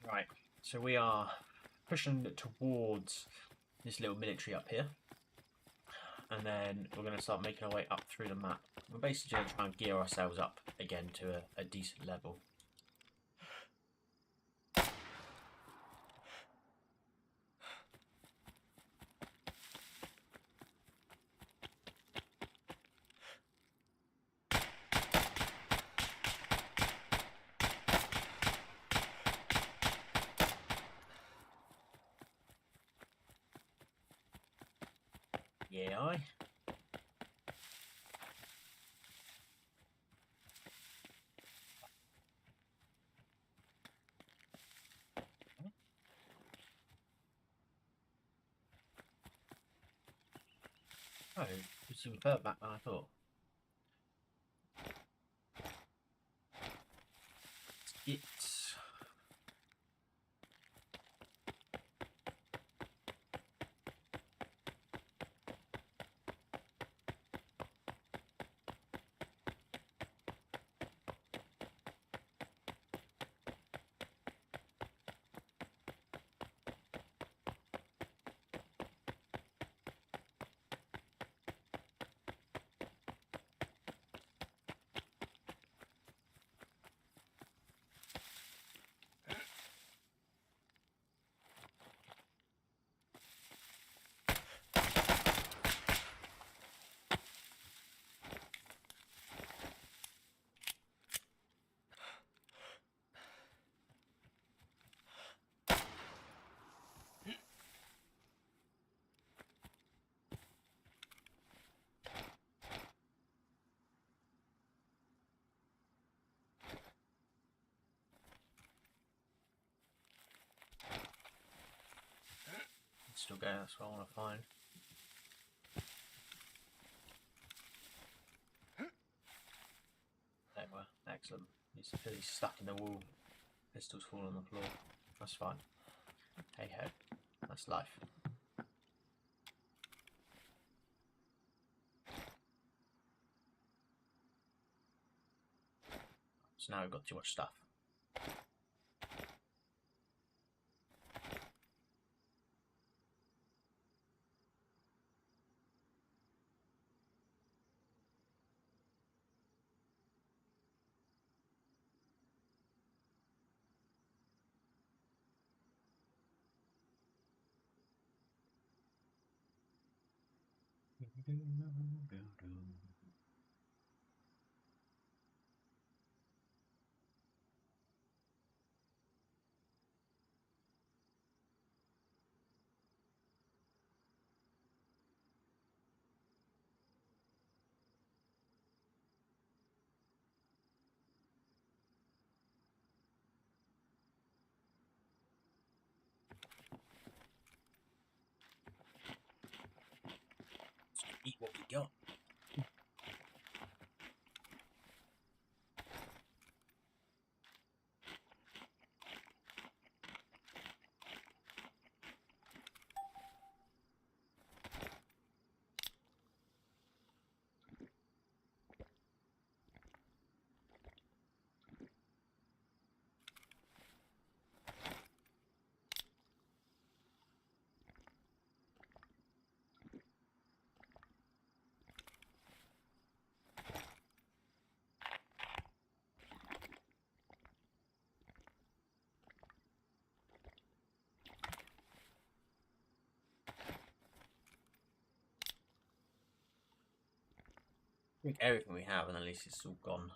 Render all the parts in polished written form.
Right, so we are pushing towards this little military up here, and then we're going to start making our way up through the map. We're basically going to try and gear ourselves up again to a decent level. Yeah, I. Oh, it's even further back than I thought. It's... Still going, that's what I want to find. There we are, excellent. He's clearly stuck in the wall. Pistol's falling on the floor. That's fine. Hey ho, that's life. So now we've got too much stuff. Eat what we got. I think everything we have, and at least it's all gone.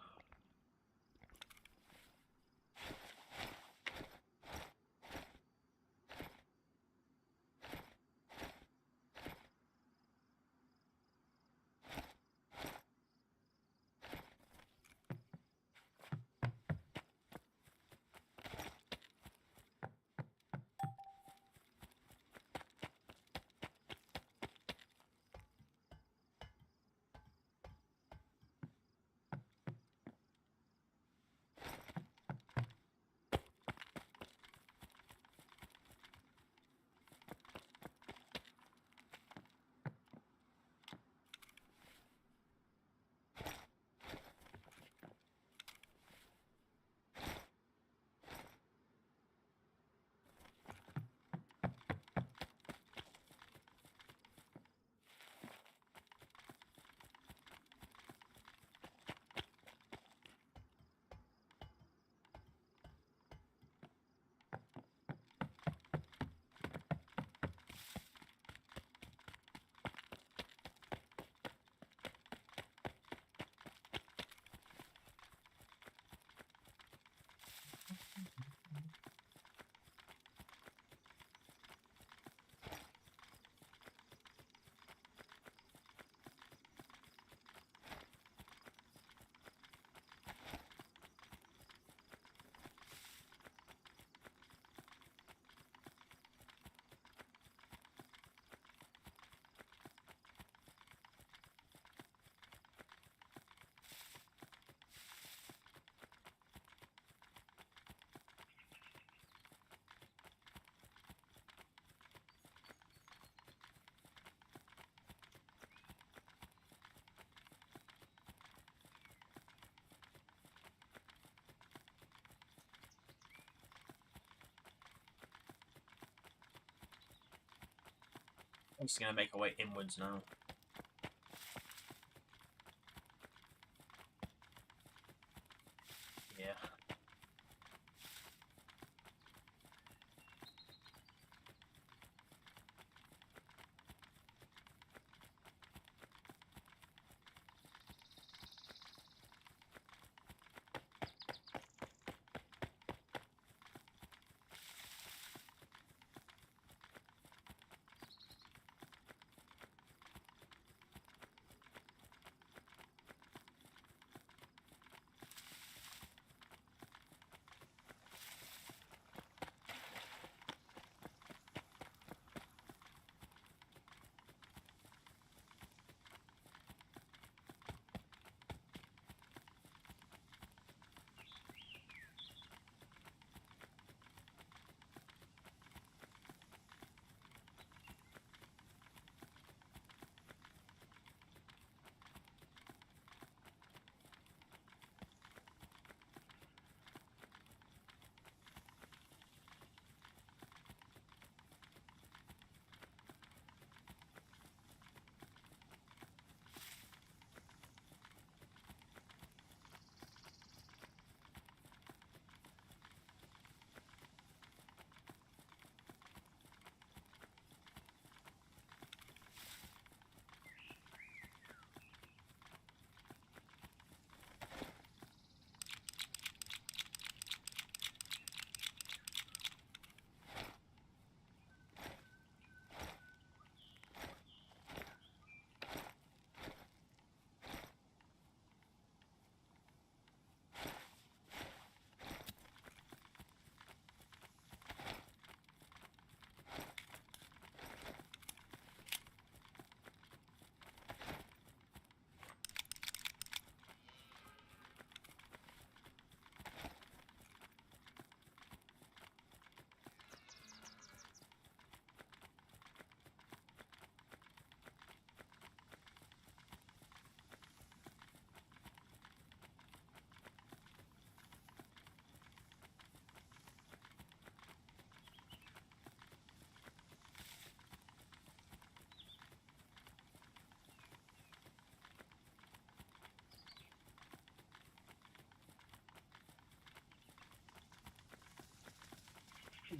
I'm just going to make our way inwards now. Yeah.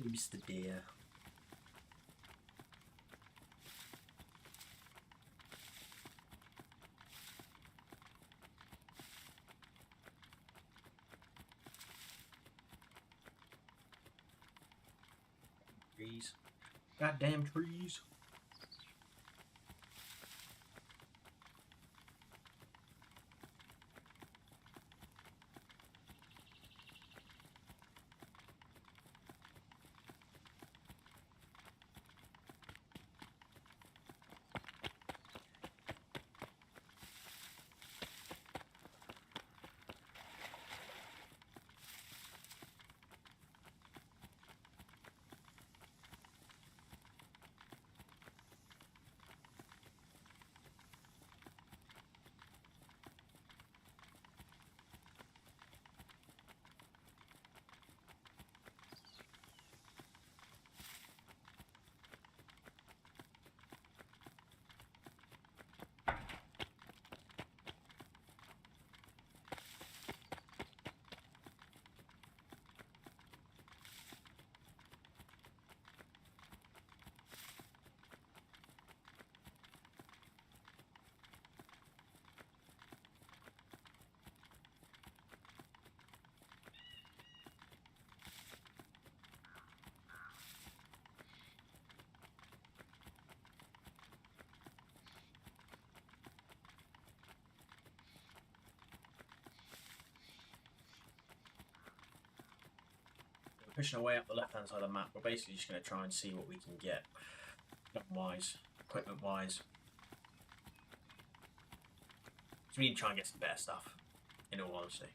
Mr. Deer. Trees. Goddamn trees. Pushing away up the left hand side of the map, we're basically just going to try and see what we can get gun-wise, equipment-wise. So we need to try and get some better stuff, in all honesty.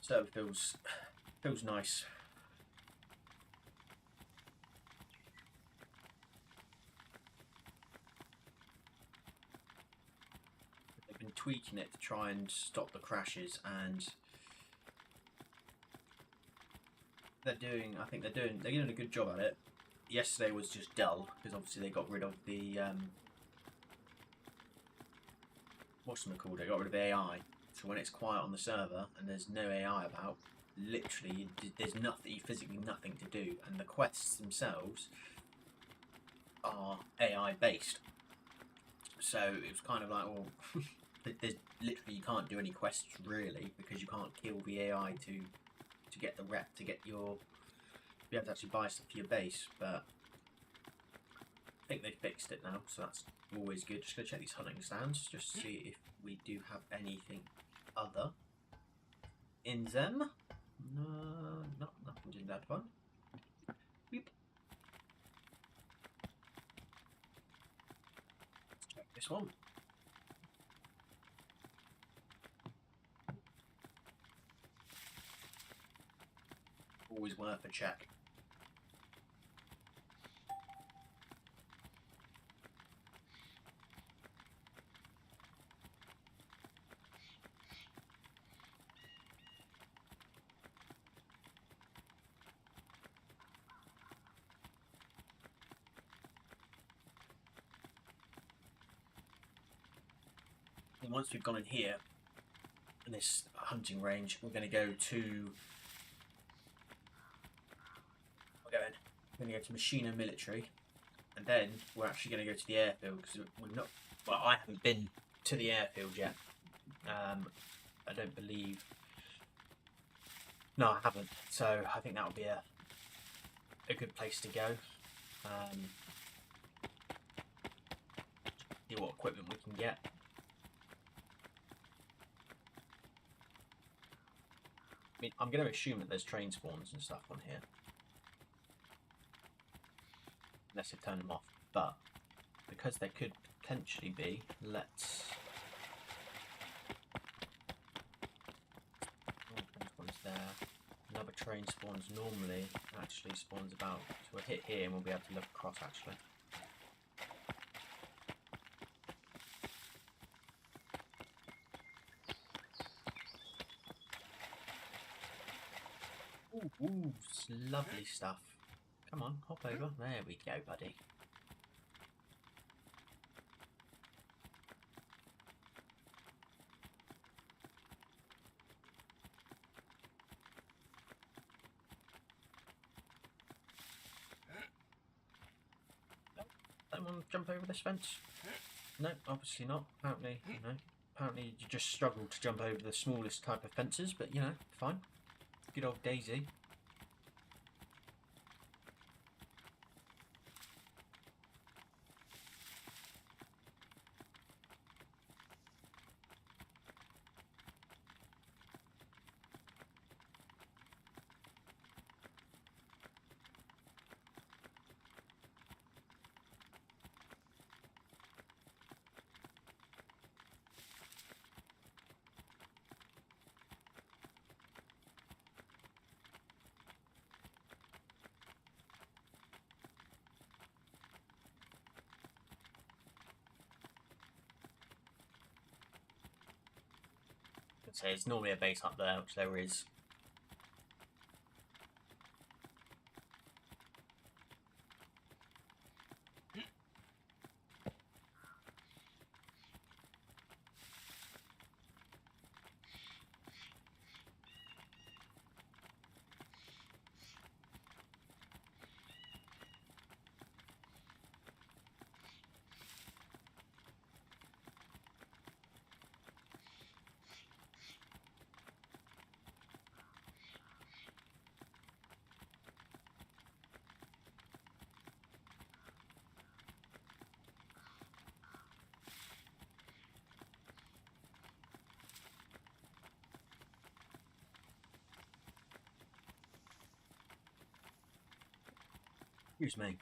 So it feels nice. They've been tweaking it to try and stop the crashes, and I think they're doing a good job at it. Yesterday was just dull because obviously they got rid of the what's it called? They got rid of AI. So when it's quiet on the server and there's no AI about, literally there's physically nothing to do, and the quests themselves are AI based. So it was kind of like, well, there's literally you can't do any quests really because you can't kill the AI to get the rep to get your be able to actually buy stuff for your base. But I think they fixed it now, so that's always good. Just gonna check these hunting stands just to see if we do have anything other in them. No, nothing in that one. Beep. Let's check this one. Always worth a check. And once we've gone in here, in this hunting range, we're going to go to Machina Military, and then we're actually going to go to the airfield because we've not. Well, I haven't been to the airfield yet. I don't believe. No, I haven't. So I think that would be a good place to go. See what equipment we can get. I mean, I'm going to assume that there's train spawns and stuff on here. Unless they turn them off. But because there could potentially be, let's... One's there. Another train spawns normally. Actually spawns about... So we'll hit here and we'll be able to look across actually. Ooh, lovely stuff. Come on, hop over. There we go, buddy. Don't want to jump over this fence? No, obviously not. Apparently, apparently you just struggle to jump over the smallest type of fences, but you know, fine. Good old Daisy. So it's normally a base up there, which there is. Excuse me.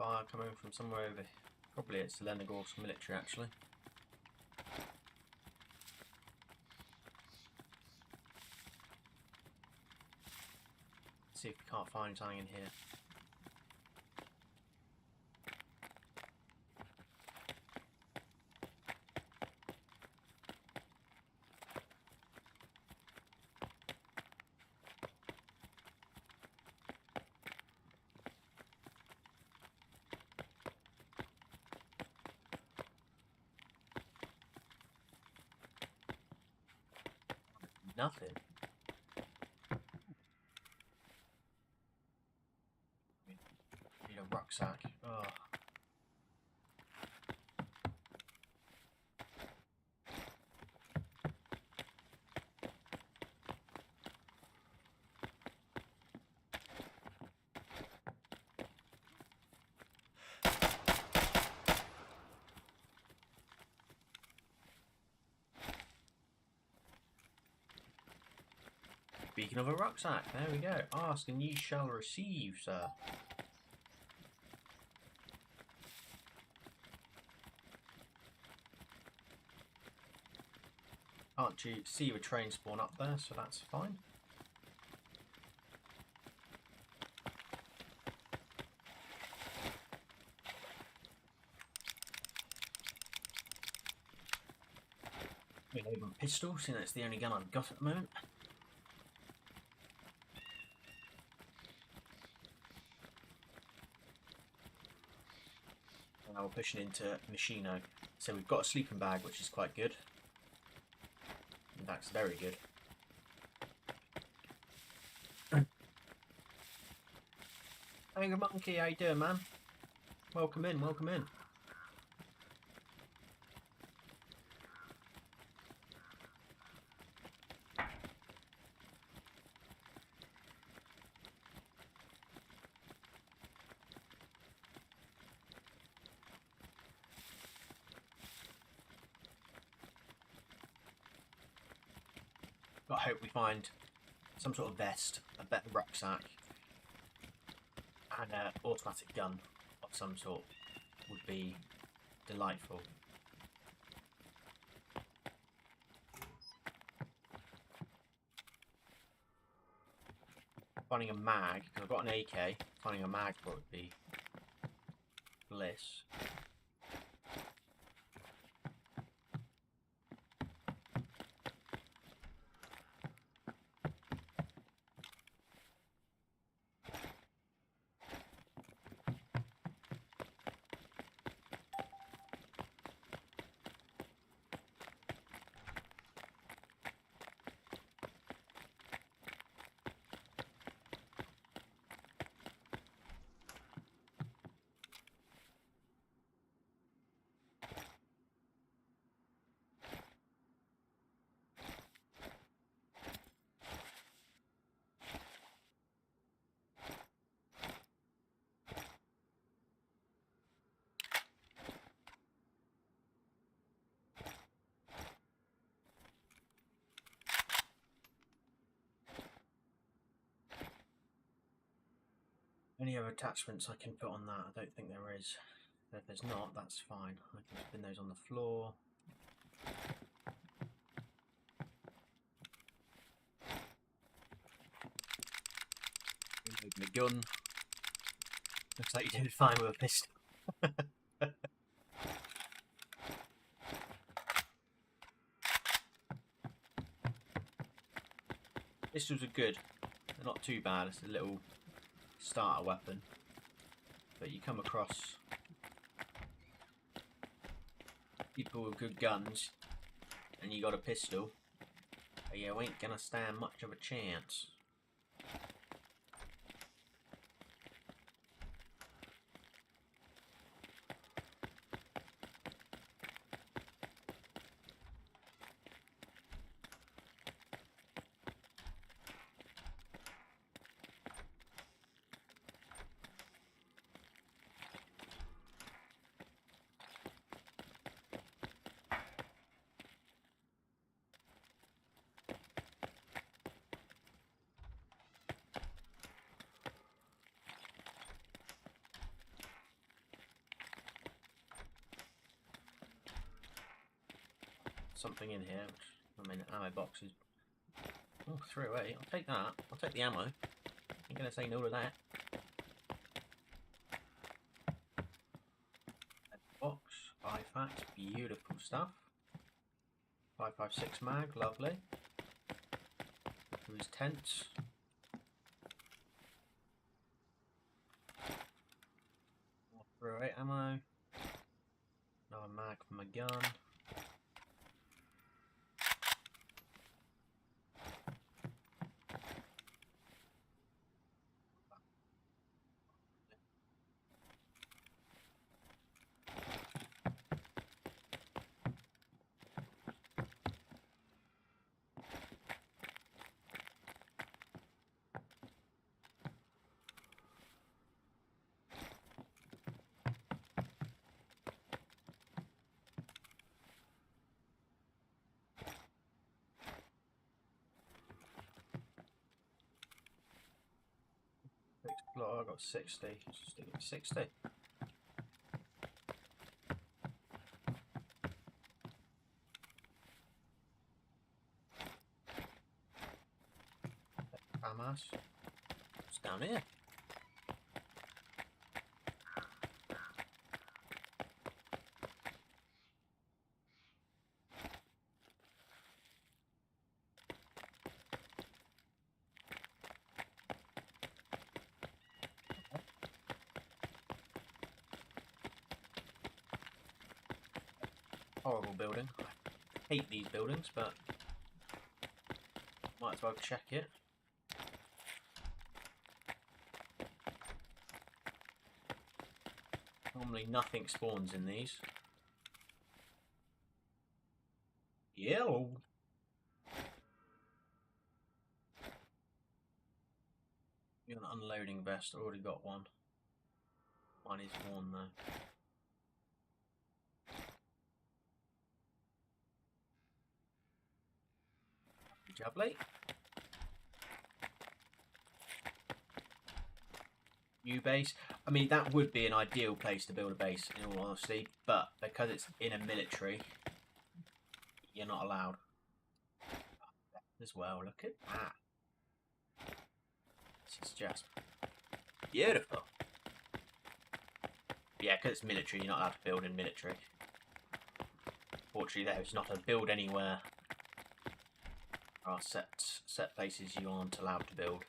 fire coming from somewhere over here. Probably it's the Lenogorsk military actually. See if we can't find something in here. Nothing. Need a rucksack. Oh. Speaking of a rucksack, there we go. Ask and ye shall receive, sir. Can't you see a train spawn up there, so that's fine. Maybe a pistol, since it's the only gun I've got at the moment. Now we're pushing into Machino. So we've got a sleeping bag, which is quite good. That's very good. Angry Monkey, how you doing, man? Welcome in, welcome in. I hope we find some sort of vest, a better rucksack, and an automatic gun of some sort would be delightful. Finding a mag, because I've got an AK, finding a mag would be bliss. Any other attachments I can put on that? I don't think there is. But if there's not, that's fine. I can spin those on the floor. Reload my gun. Looks like you did fine with a pistol. Pistols are good. They're not too bad. It's a little starter weapon, but you come across people with good guns and you got a pistol, you ain't gonna stand much of a chance. something in here. Which, I mean, ammo boxes. Oh, 308. I'll take that. I'll take the ammo. I'm going to say no to that. Box. IFAX. Beautiful stuff. 5.56 mag. Lovely. Who's tents? More 308 ammo. Another mag for my gun. I got 60. Just stick with 60. Hamas. It's down here. Horrible building. I hate these buildings, but might as well check it. Normally nothing spawns in these. Yellow. You're an unloading vest. I already got one. Mine is worn though. Lovely. New base. I mean, that would be an ideal place to build a base, in all honesty, but because it's in a military, you're not allowed. As well, look at that. This is just beautiful. Yeah, because it's military, you're not allowed to build in military. Fortunately, there's not a build anywhere. There are set places you aren't allowed to build.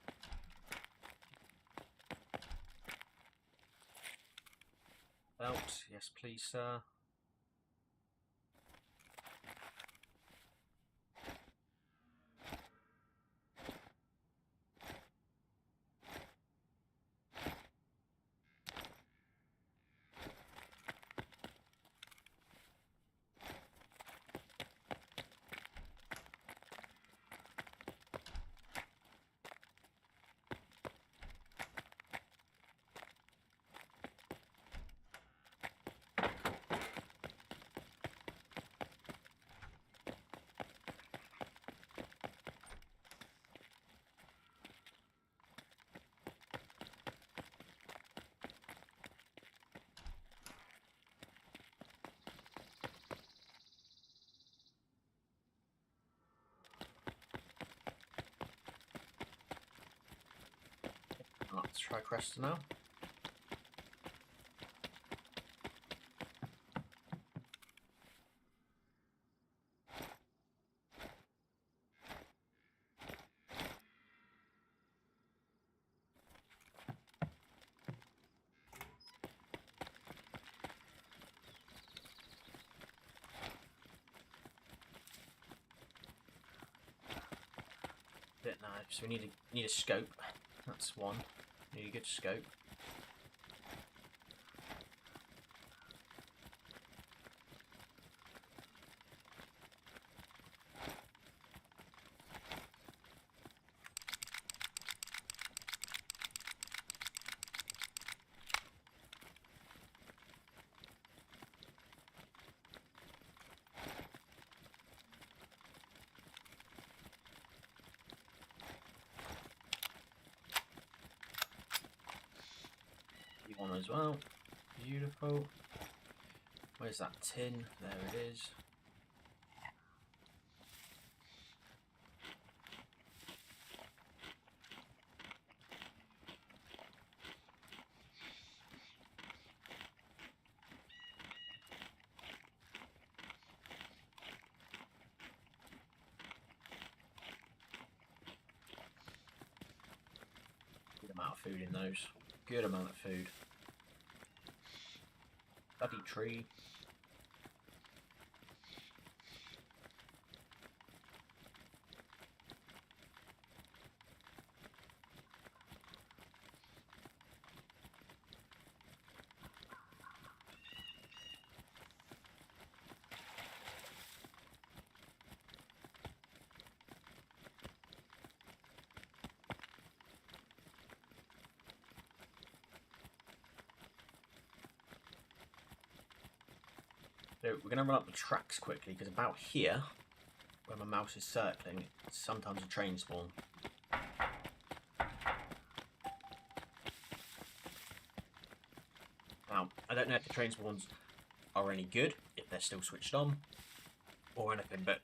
Belt, yes please sir. Let's try Cresta now. Bit now, so we need a scope. That's one. Need a good scope. One as well. Beautiful. Where's that tin? There it is. food in those. Good amount of food. Bloody tree. So we're going to run up the tracks quickly, because about here, where my mouse is circling, it's sometimes a train spawn. Now, I don't know if the train spawns are any good, if they're still switched on, or anything, but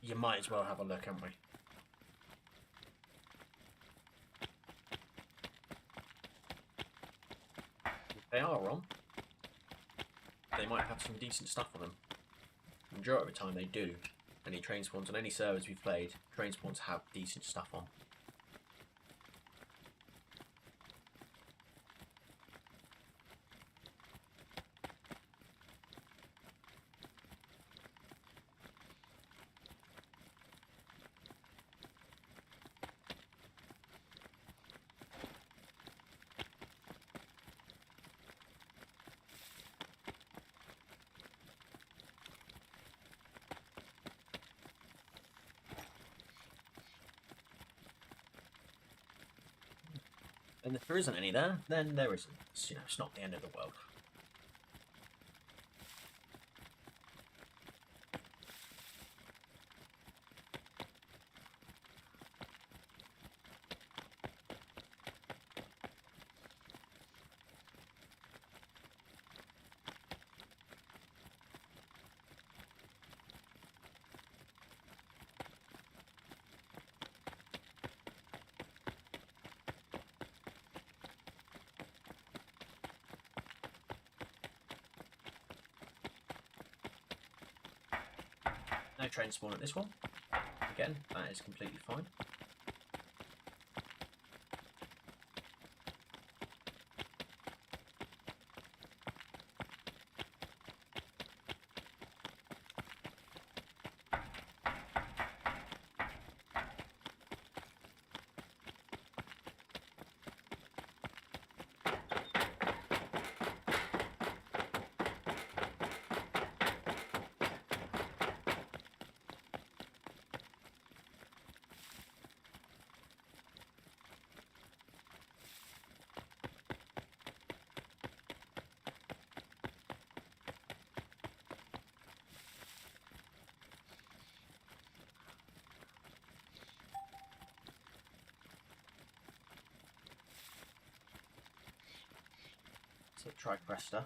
you might as well have a look, haven't we? If they are on, they might have some decent stuff on them. The majority of the time they do. Any train spawns on any servers we've played, train spawns have decent stuff on. And if there isn't any there, then there isn't. It's, it's not the end of the world. No train spawn at this one. Again, that is completely fine. So try Cresta.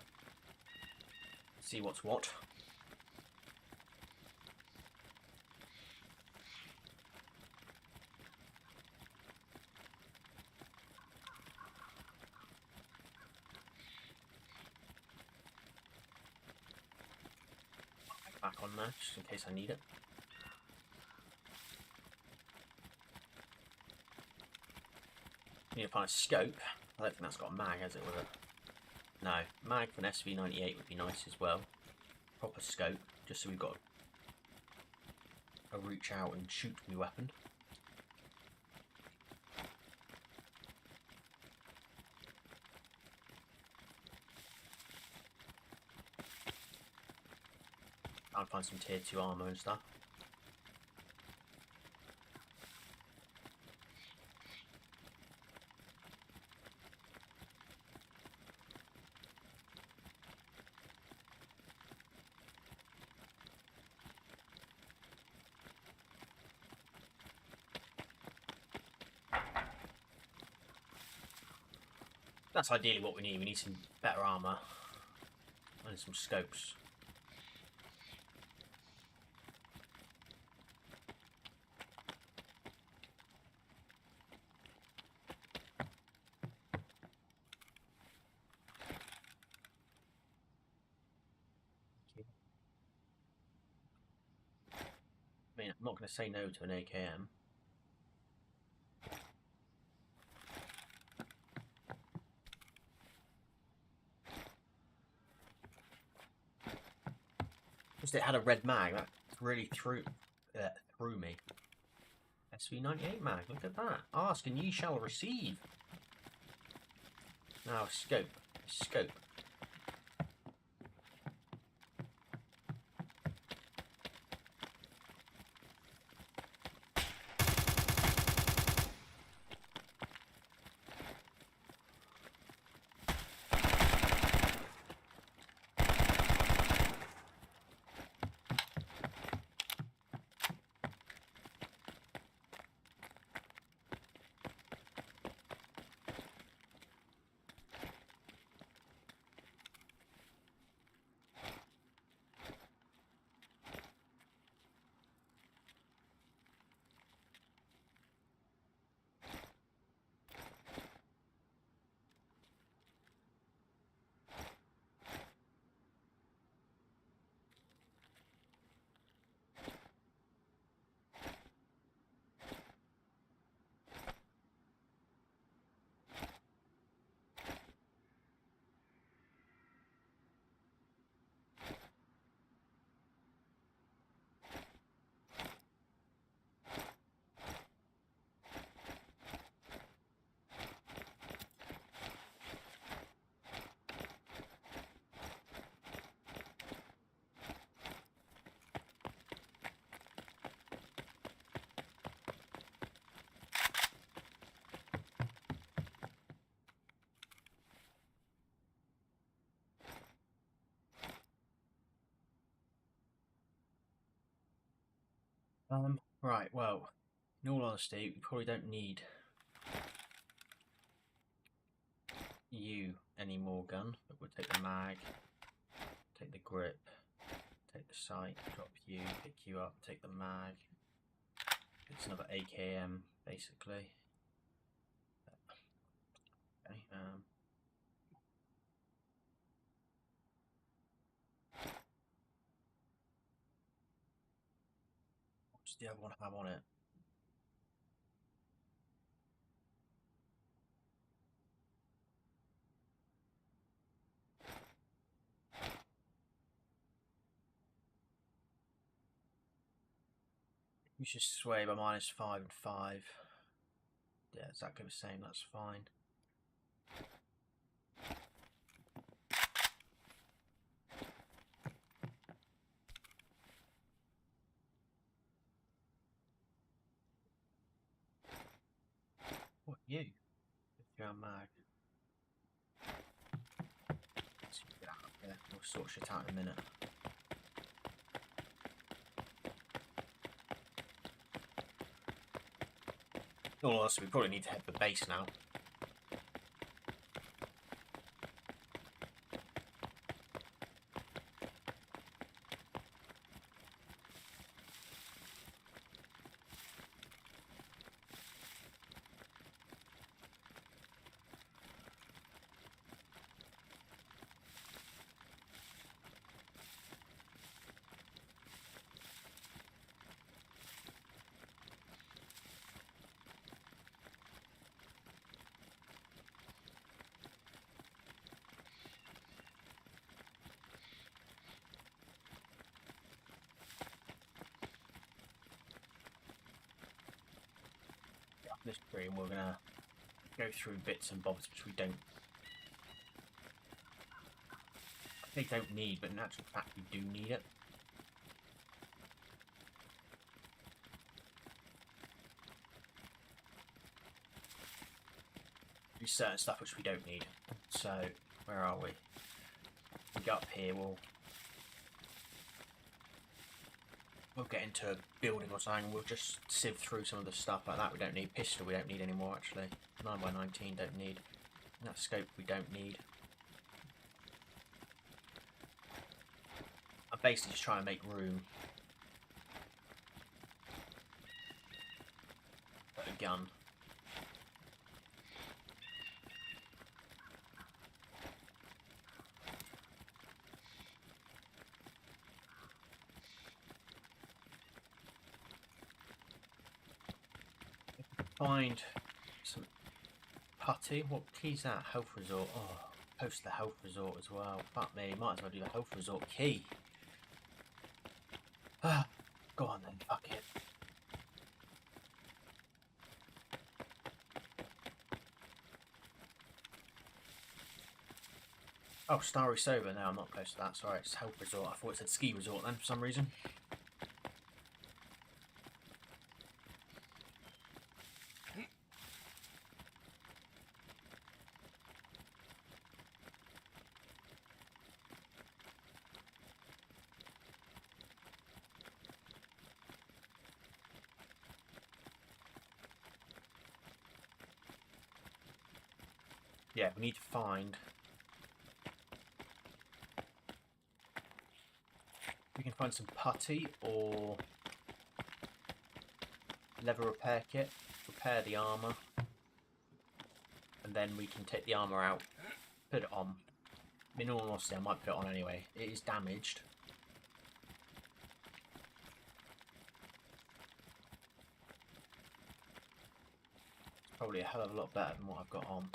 See what's what. Back on there, just in case I need it. Need to find a scope. I don't think that's got a mag, has it, with it? No. Mag for an SV98 would be nice as well. Proper scope, just so we've got a reach out and shoot my weapon. I'll find some tier 2 armour and stuff. That's ideally what we need. We need some better armour and some scopes. I mean, I'm not going to say no to an AKM. Just it had a red mag. That really threw me. SV98 mag. Look at that. Ask and ye shall receive. Now scope. Scope. Right, well, in all honesty, we probably don't need you anymore, gun, but we'll take the mag, take the grip, take the sight, drop you, pick you up, take the mag. It's another AKM, basically. Okay, what does the other one have on it? You should sway by -5 and 5. Yeah, exactly the same, that's fine. What, you? 50-round mag. Yeah, we'll sort shit out in a minute. Oh, so we probably need to head for base now. This screen we're gonna go through bits and bobs which we don't need, but in actual fact we do need it. There's certain stuff which we don't need. So where are we? We go up here, we'll get into a building or something, we'll just sieve through some of the stuff like that we don't need. Pistol we don't need anymore actually. 9x19 don't need. And that scope we don't need. I'm basically just trying to make room for a gun. Find some putty. What key's that? Health resort. Oh, post the health resort as well. Fuck me, might as well do the health resort key. Oh, Starry Sober. No, I'm not close to that. Sorry, it's Health Resort. I thought it said Ski Resort then for some reason. Yeah, we need to find... We can find some putty or leather repair kit, repair the armour, and then we can take the armour out, put it on. In all honesty, I might put it on anyway. It is damaged. It's probably a hell of a lot better than what I've got on.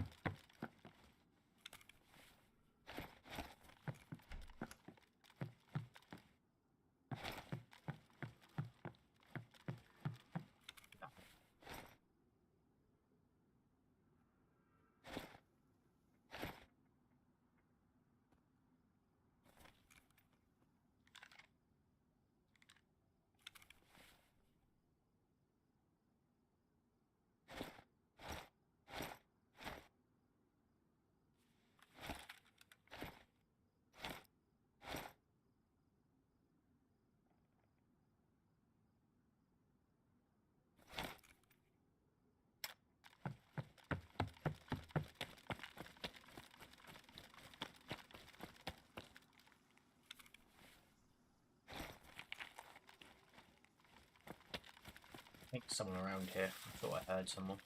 I think someone around here. I thought I heard someone.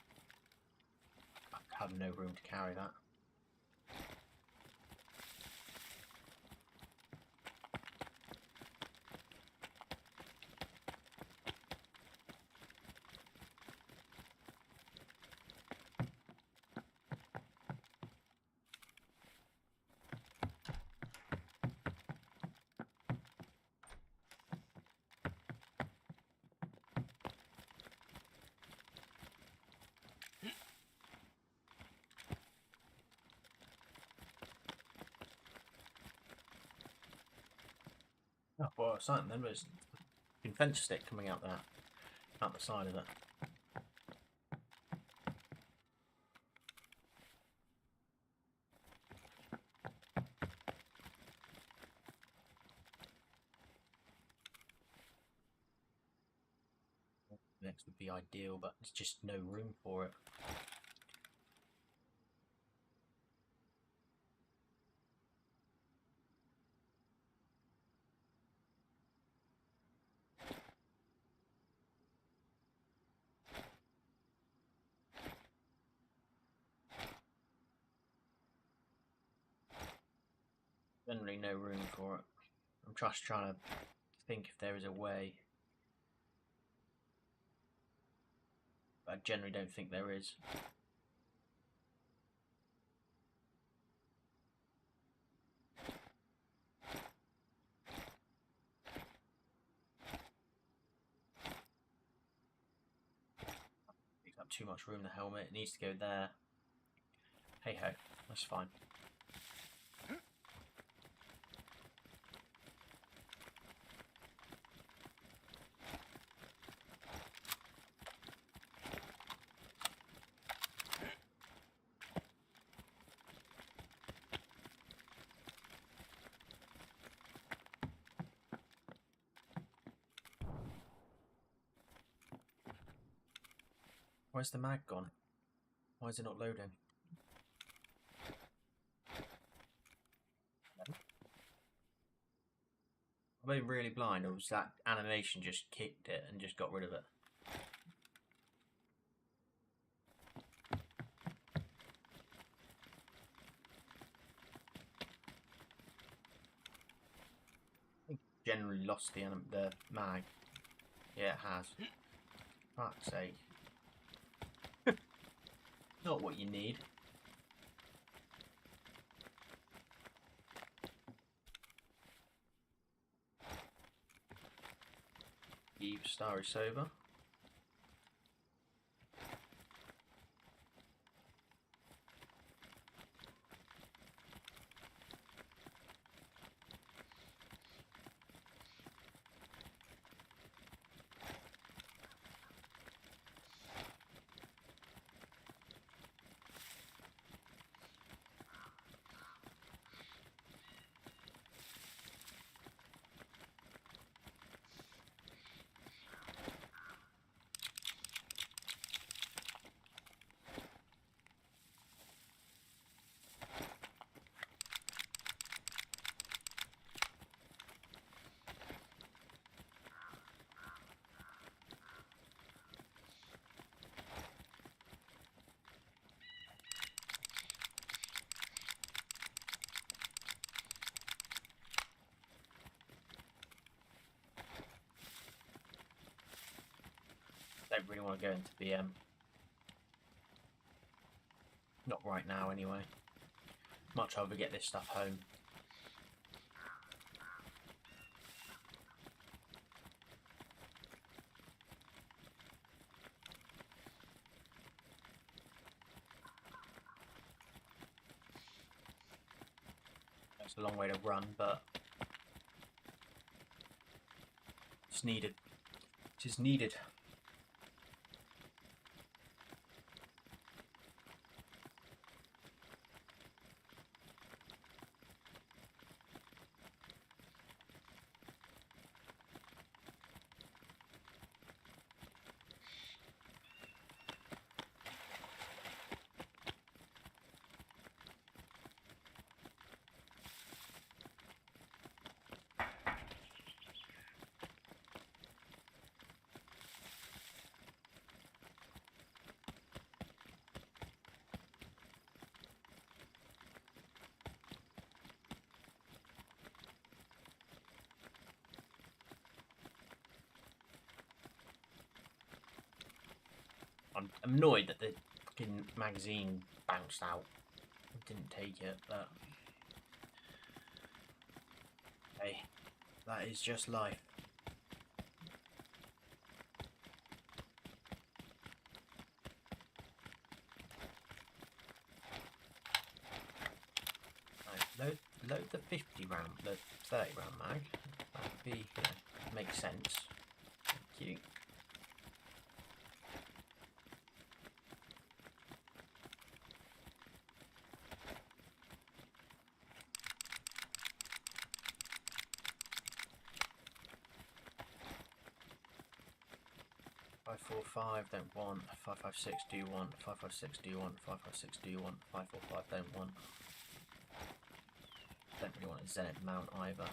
I have no room to carry that. Oh, well, something then, but it's been fence stick coming out there, out the side of it. Next would be ideal, but there's just no room for it. Generally no room for it. I'm just trying to think if there is a way. But I generally don't think there is. Takes up too much room, the helmet. It needs to go there. Hey ho, that's fine. Where's the mag gone? Why is it not loading? Am I really blind, or was that animation just kicked it and just got rid of it? I think it generally lost the mag. Yeah, it has. Fuck's sake. Not what you need. Eve Starry Sober. don't really want to go into BM. Not right now, anyway. Much rather get this stuff home. It's a long way to run, but it's needed. It is needed. I'm annoyed that the fucking magazine bounced out. I didn't take it, but hey, that is just life. Right, load the 50 round, the 30 round mag. That would be, make sense. Thank you. Five, 4, 5, don't want. 5, 5, 6, do you want? 5, 5, 6, do you want? 5, 5, 6, do you want? 5, 4, 5, don't want. Don't really want a Zenith mount either.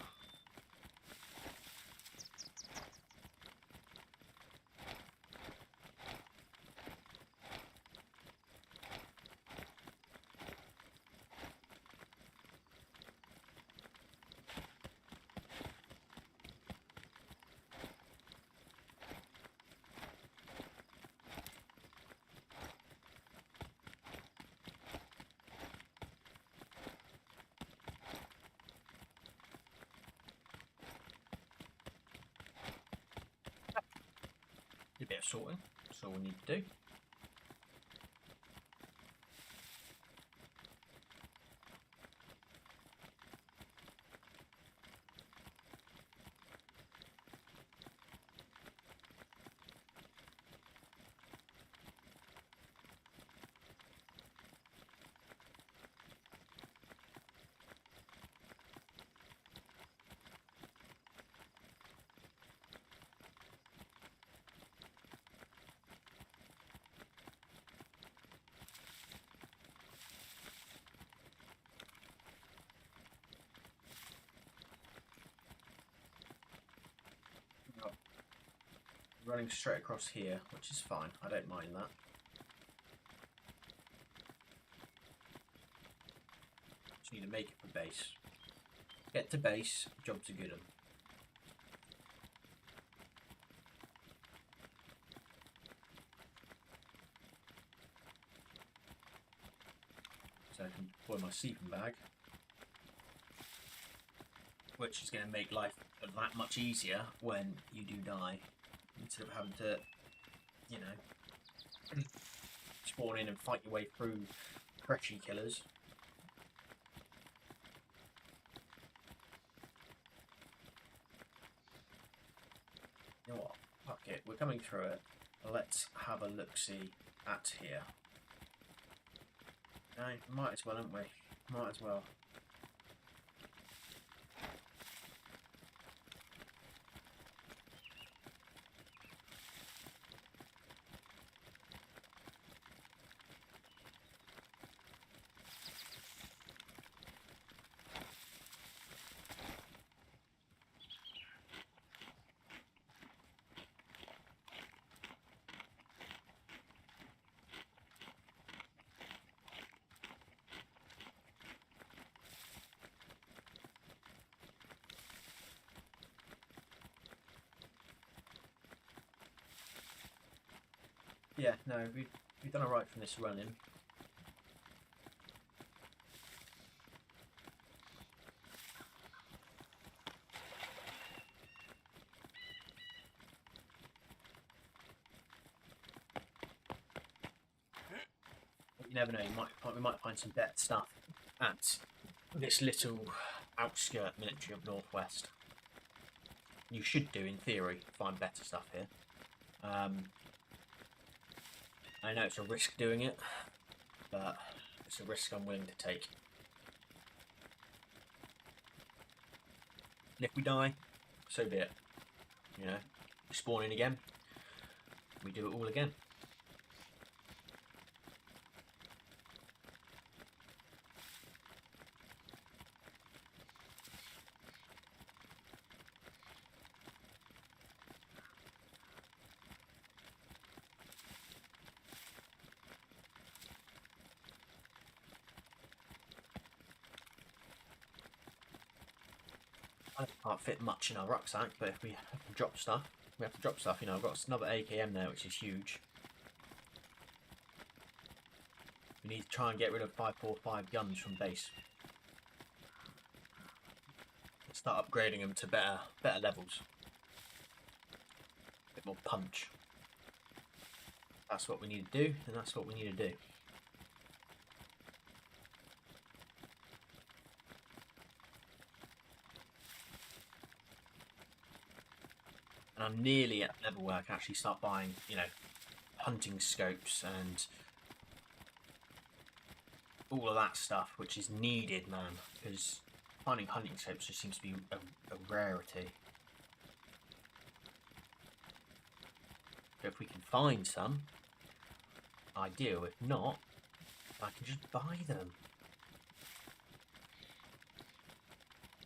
A bit of sorting, that's all we need to do. Running straight across here, which is fine. I don't mind that. Just need to make it for base. Get to base, jobs are good. So I can deploy my sleeping bag, which is going to make life that much easier when you do die. Instead of having to, you know, spawn in and fight your way through freshy killers. You know what? Fuck it. We're coming through it. Let's have a look-see at here. No, might as well, haven't we? Might as well. Yeah, no, we've done alright from this run in. You never know, we might find some better stuff at this little outskirt military of Northwest. You should do, in theory, find better stuff here. I know it's a risk doing it, but it's a risk I'm willing to take. And if we die, so be it. You know, we spawn in again, we do it all again. I can't fit much in our rucksack, but if we have to drop stuff, we have to drop stuff. You know, I've got another AKM there, which is huge. We need to try and get rid of 545 guns from base. Let's start upgrading them to better levels. A bit more punch. That's what we need to do, and that's what we need to do. And I'm nearly at the level where I can actually start buying, you know, hunting scopes and all of that stuff, which is needed, man, because finding hunting scopes just seems to be a rarity. But if we can find some, ideal. If not, I can just buy them.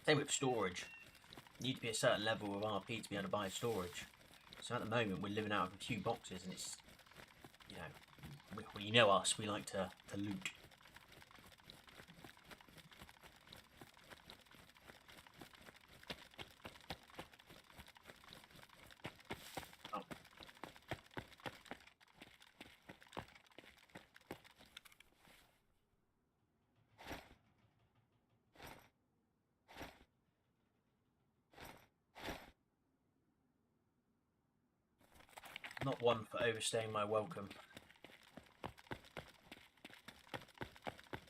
Same with storage. You need to be a certain level of RP to be able to buy storage. So at the moment we're living out of a few boxes, and it's, you know, you know us, we like to loot. Oh. Not one for overstaying my welcome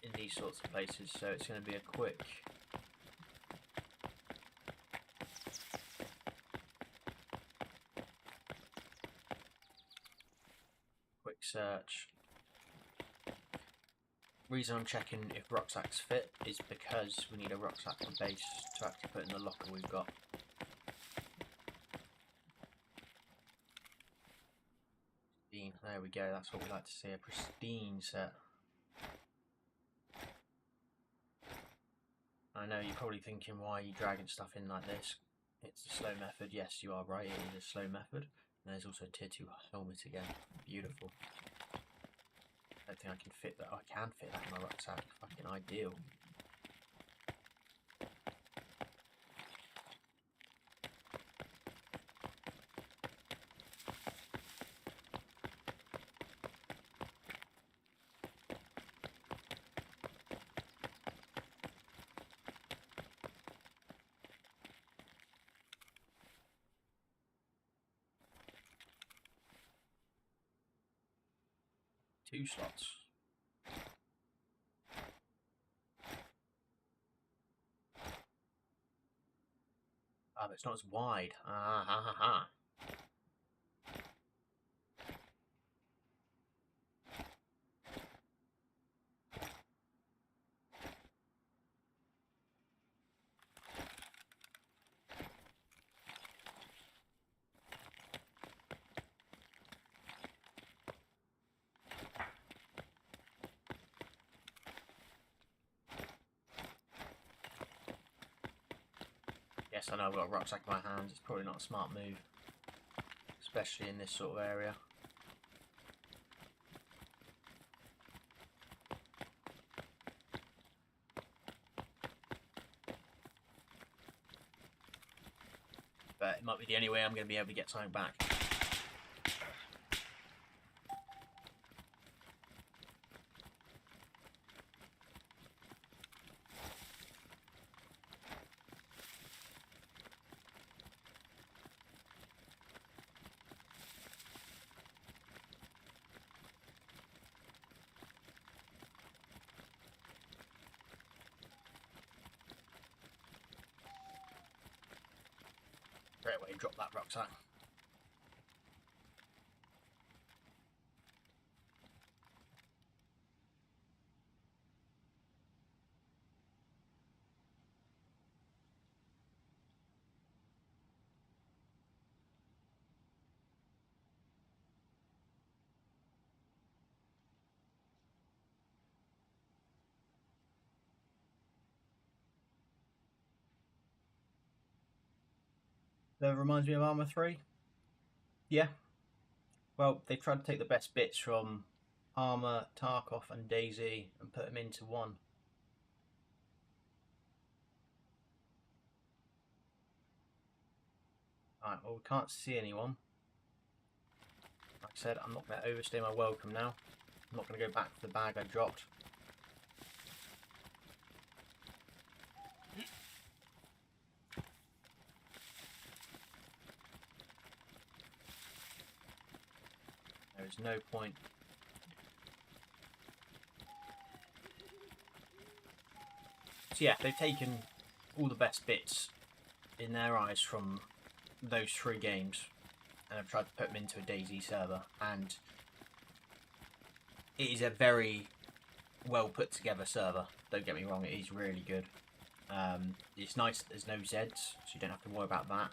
in these sorts of places, so it's going to be a quick search. Reason I'm checking if rucksacks fit is because we need a rucksack for base to actually put in the locker we've got. There we go, that's what we like to see, a pristine set. I know you're probably thinking, why are you dragging stuff in like this? It's the slow method. Yes, you are right, it is a slow method. And there's also a tier 2 helmet again. Beautiful. I don't think I can fit that. I can fit that in my rucksack. Fucking ideal. Two slots. Ah, but it's not as wide. Ah, ha, ha, ha. Yes, I know I've got a rucksack in my hands. It's probably not a smart move, especially in this sort of area. But it might be the only way I'm going to be able to get something back. Straight away, drop that rucksack. That reminds me of Arma 3. Yeah. Well, they tried to take the best bits from Arma, Tarkov and DayZ and put them into one. Alright, well, we can't see anyone. Like I said, I'm not going to overstay my welcome now. I'm not going to go back for the bag I dropped. There is no point. So yeah, they've taken all the best bits in their eyes from those 3 games and have tried to put them into a DayZ server, and it is a very well put together server. Don't get me wrong, it is really good. It's nice that there's no Zeds, so you don't have to worry about that.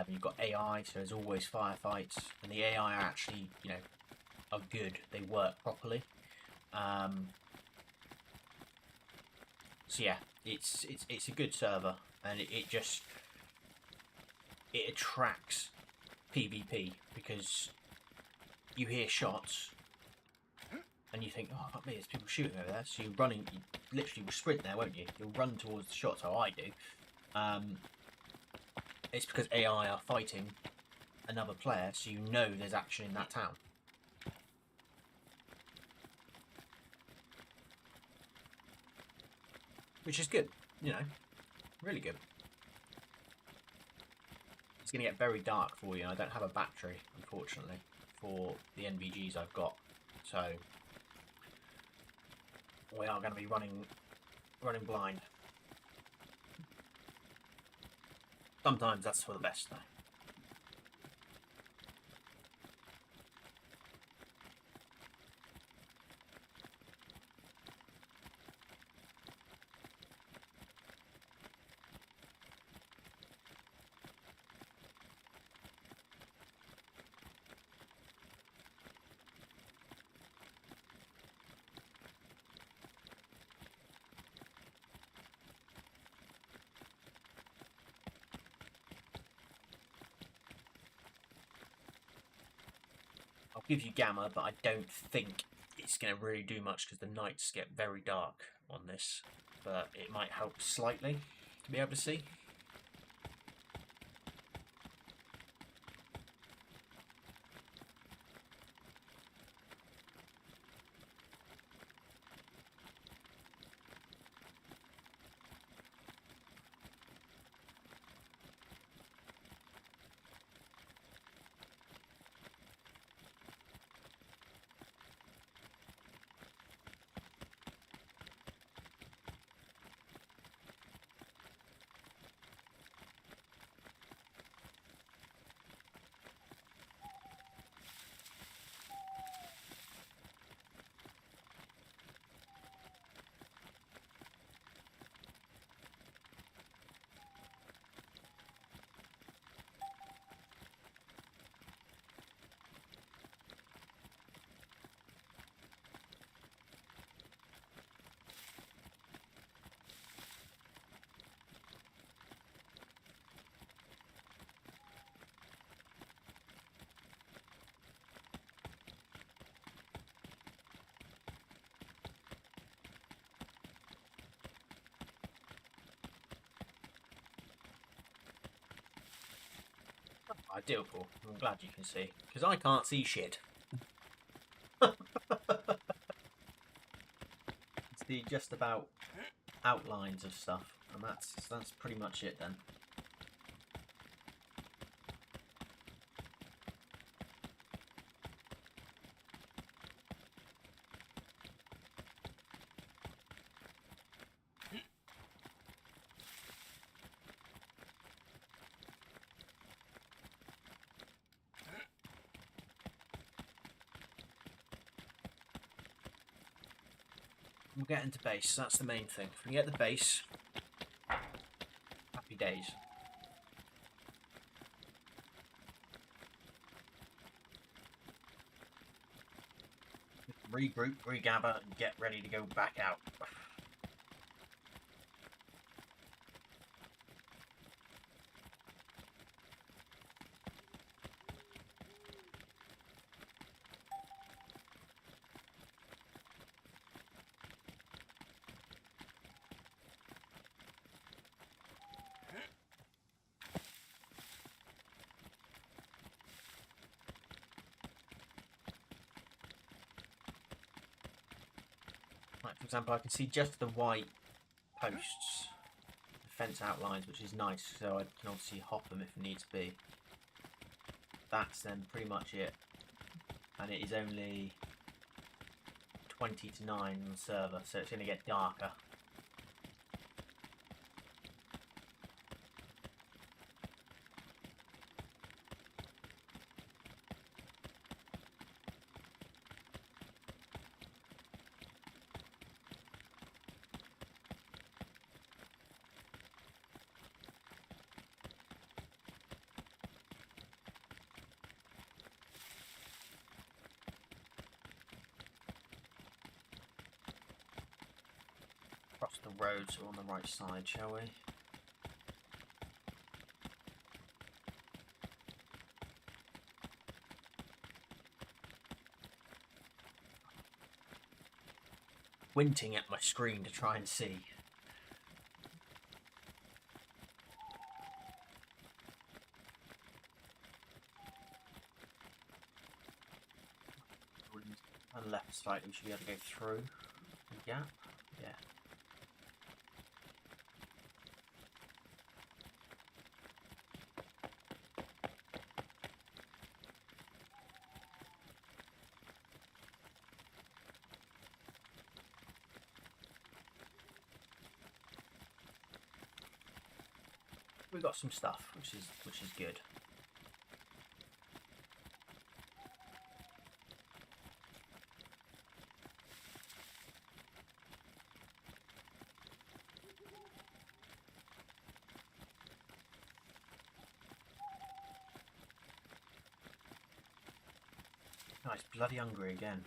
You've got AI, so there's always firefights, and the AI are actually, you know, are good. They work properly. So yeah, it's a good server, and it attracts PvP because you hear shots and you think, oh, fuck me, there's people shooting over there. So you're running, you literally will sprint there, won't you? You'll run towards the shots, how I do. It's because AI are fighting another player, so you know there's action in that town. Which is good, you know, really good. It's going to get very dark for you, and I don't have a battery, unfortunately, for the NVGs I've got. So we are going to be running blind. Sometimes that's for the best, though. I'll give you gamma, but I don't think it's going to really do much because the nights get very dark on this. But it might help slightly to be able to see. Ideal, Paul. I'm glad you can see, because I can't see shit. It's the just about outlines of stuff, and that's pretty much it then. We'll get into base. That's the main thing. If we get the base, happy days. Regroup, regather, and get ready to go back out. Like, for example, I can see just the white posts, the fence outlines, which is nice, so I can obviously hop them if needs be. That's then pretty much it. And it is only 20 to 9 on the server, so it's going to get darker. Across the road, so on the right side, shall we? Squinting at my screen to try and see. And left slightly, we should be able to go through the gap. Yeah. We've got some stuff, which is good. Oh, it's bloody hungry again.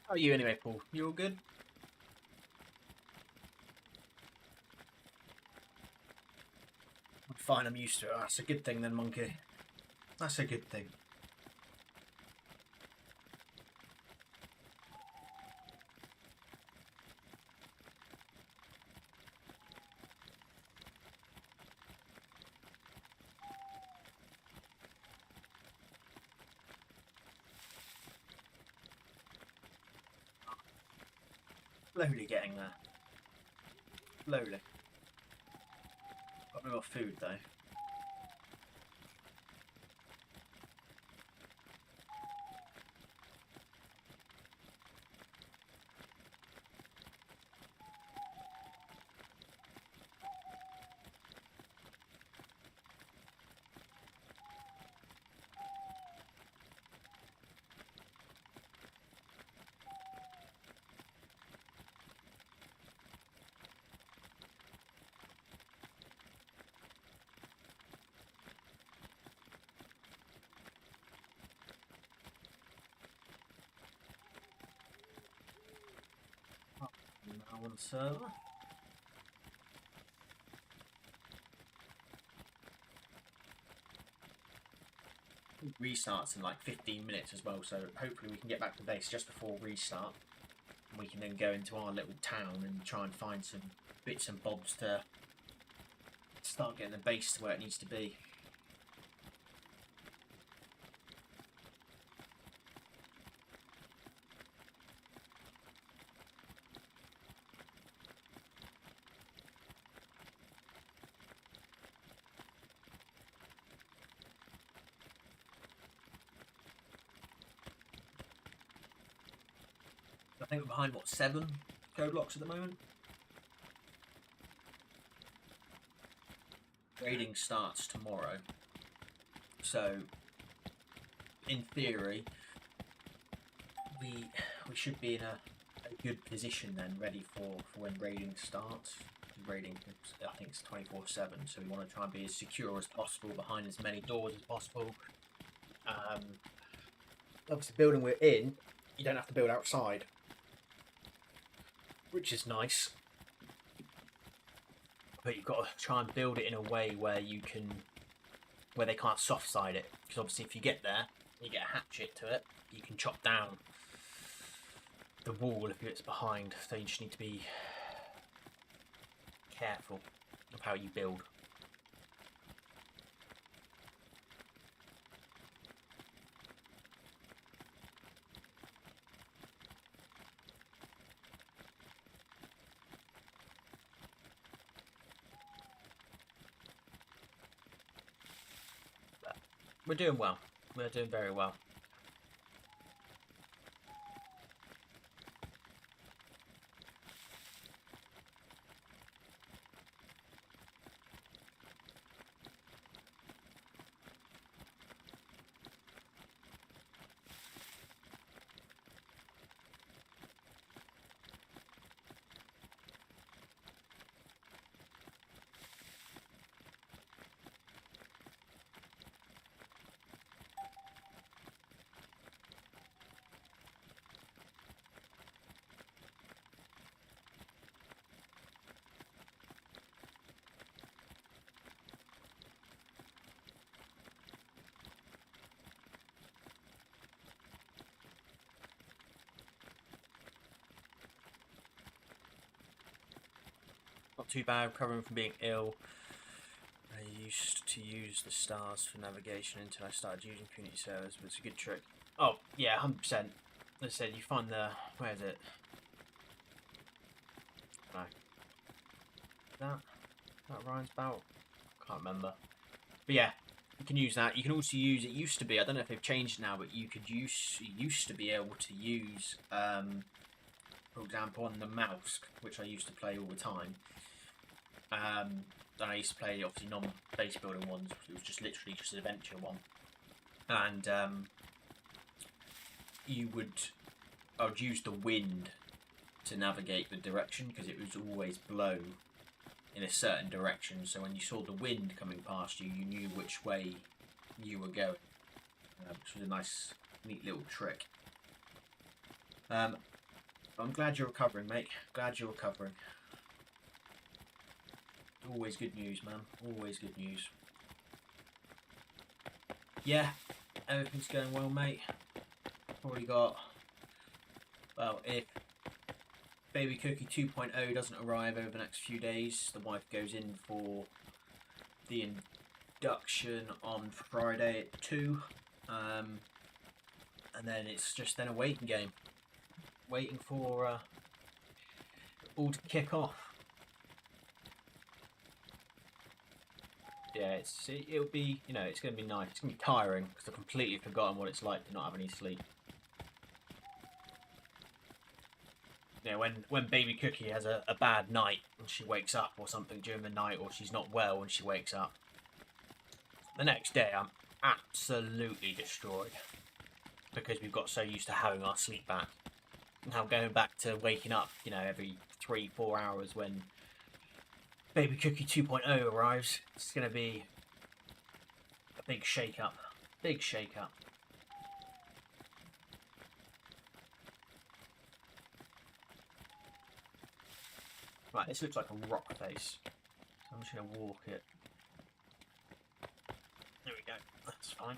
How are you anyway, Paul? You all good? Fine, I'm used to it. That's a good thing then, monkey. That's a good thing. Slowly getting there. Slowly. Got a bit of food though. Now on the server. Restarts in like 15 minutes as well, so hopefully we can get back to base just before restart. And we can then go into our little town and try and find some bits and bobs to start getting the base to where it needs to be. I think we're behind, what, 7 code blocks at the moment? Raiding starts tomorrow. So, in theory, we should be in a good position then, ready for when raiding starts. Raiding, I think it's 24/7, so we want to try and be as secure as possible behind as many doors as possible. Obviously, the building we're in, you don't have to build outside, which is nice. But you've got to try and build it in a way where where they can't soft side it. Because obviously, if you get there, you get a hatchet to it, you can chop down the wall if it's behind. So you just need to be careful of how you build. But we're doing well. We're doing very well. Not too bad, recovering from being ill. I used to use the stars for navigation until I started using community servers, but it's a good trick. Oh, yeah, 100%. As I said, you find the... where is it? No. That rhymes about? Can't remember. But yeah, you can use that. You can also use... it used to be, I don't know if they've changed now, but you used to be able to use, for example, on the mouse, which I used to play all the time. And I used to play obviously non-base building ones. It was just literally just an adventure one, and I would use the wind to navigate the direction because it was always blow in a certain direction. So when you saw the wind coming past you, you knew which way you were going, which was a nice, neat little trick. I'm glad you're recovering, mate. Glad you're recovering. Always good news, man. Always good news. Yeah, everything's going well, mate. Already got... well, if Baby Cookie 2.0 doesn't arrive over the next few days, the wife goes in for the induction on Friday at 2. And then it's just then a waiting game. Waiting for all to kick off. Yeah, it'll be, you know, it's going to be nice. It's going to be tiring because I've completely forgotten what it's like to not have any sleep. You know, when Baby Cookie has a bad night and she wakes up or something during the night, or she's not well when she wakes up, the next day I'm absolutely destroyed because we've got so used to having our sleep back. Now going back to waking up, you know, every 3-4 hours when Baby Cookie 2.0 arrives, it's going to be a big shake-up. Big shake-up. Right, this looks like a rock face. So I'm just going to walk it. There we go. That's fine.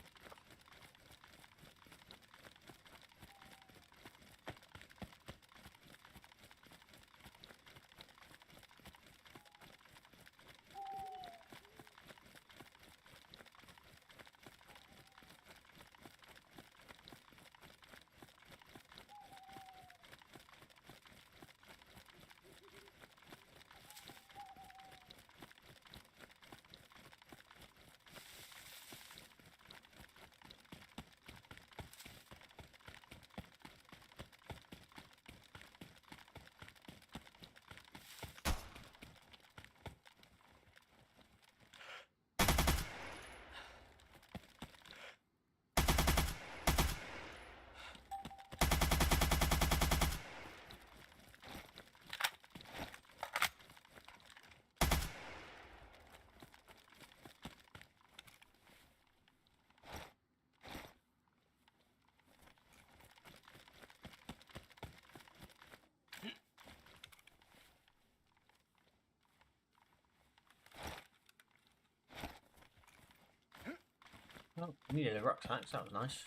Oh, we needed a rucksack, so that was nice.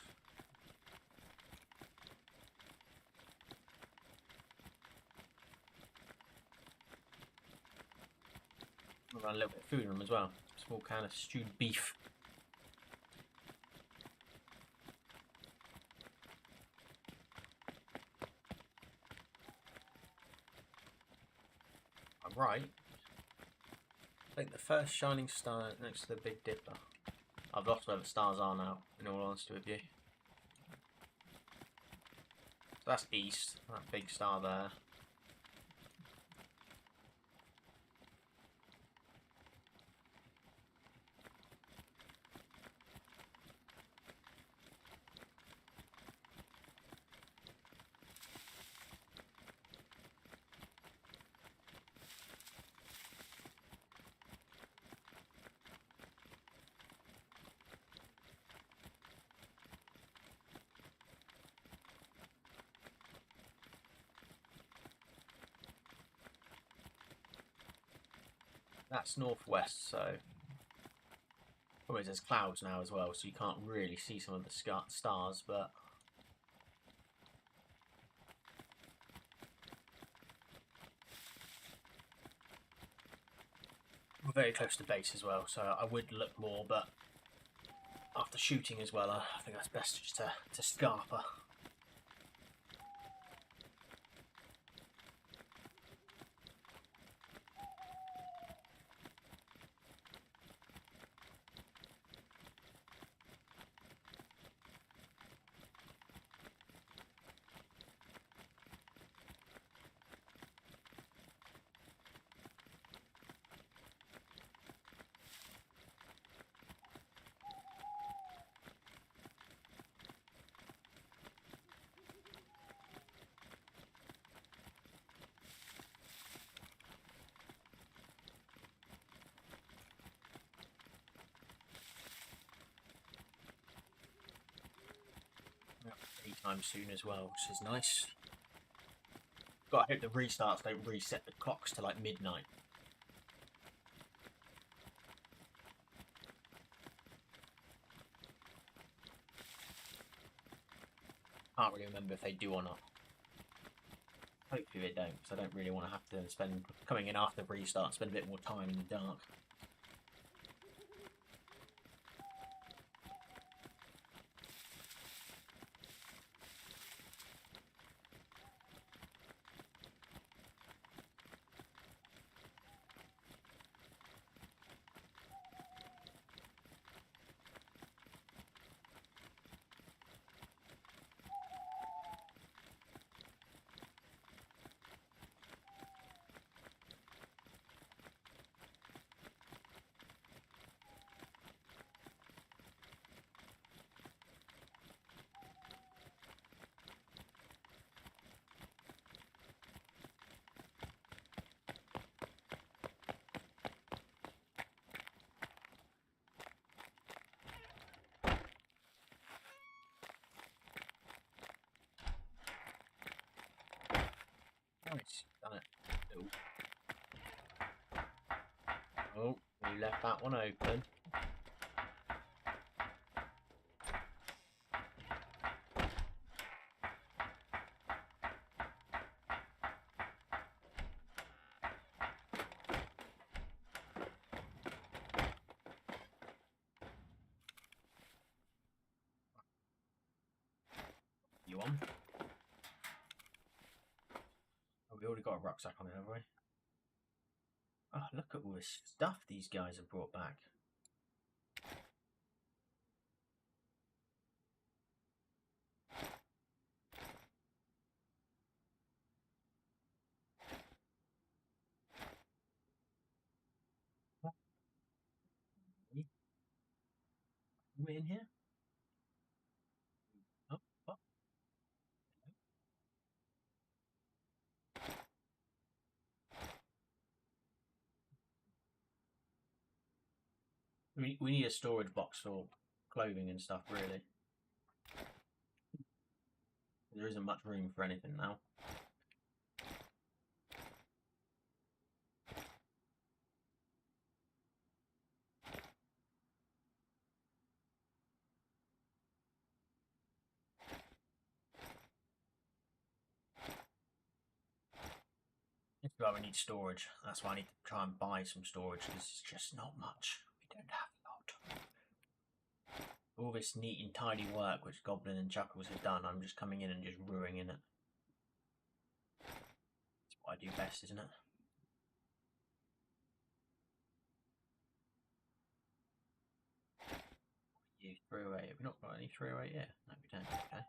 We've got a little bit of food in them as well. Small can of stewed beef. Right. I think the first shining star next to the Big Dipper. I've lost where the stars are now, in all honesty with you. So that's east, that big star there. That's northwest, so there's clouds now as well, so you can't really see some of the stars, but we're very close to base as well, so I would look more, but after shooting as well, I think that's best just to scarper. Anytime soon as well, which is nice. But I hope the restarts don't reset the clocks to like midnight. Can't really remember if they do or not. Hopefully they don't, because I don't really want to have to spend coming in after the restart, spend a bit more time in the dark. Nice, done it. Oh, we left that one open. You on? Oh, we already got a rucksack on it, haven't we? Oh, look at all this stuff these guys have brought back. Are we in here? Oh, oh. We need a storage box for clothing and stuff, really. There isn't much room for anything now. But we need storage. That's why I need to try and buy some storage because it's just not much. We don't have a lot. All this neat and tidy work which Goblin and Chuckles have done, I'm just coming in and just ruining it. That's what I do best, isn't it? You 308. Have we not got any 308 yet? No, we don't. Okay.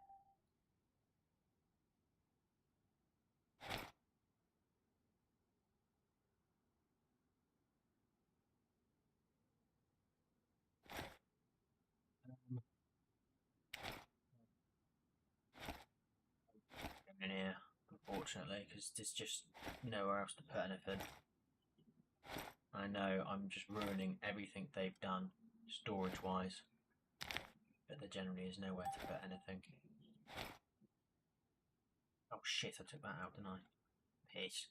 In here, unfortunately, because there's just nowhere else to put anything. I know I'm just ruining everything they've done storage wise, but there generally is nowhere to put anything. Oh shit, I took that out, didn't I? Piss.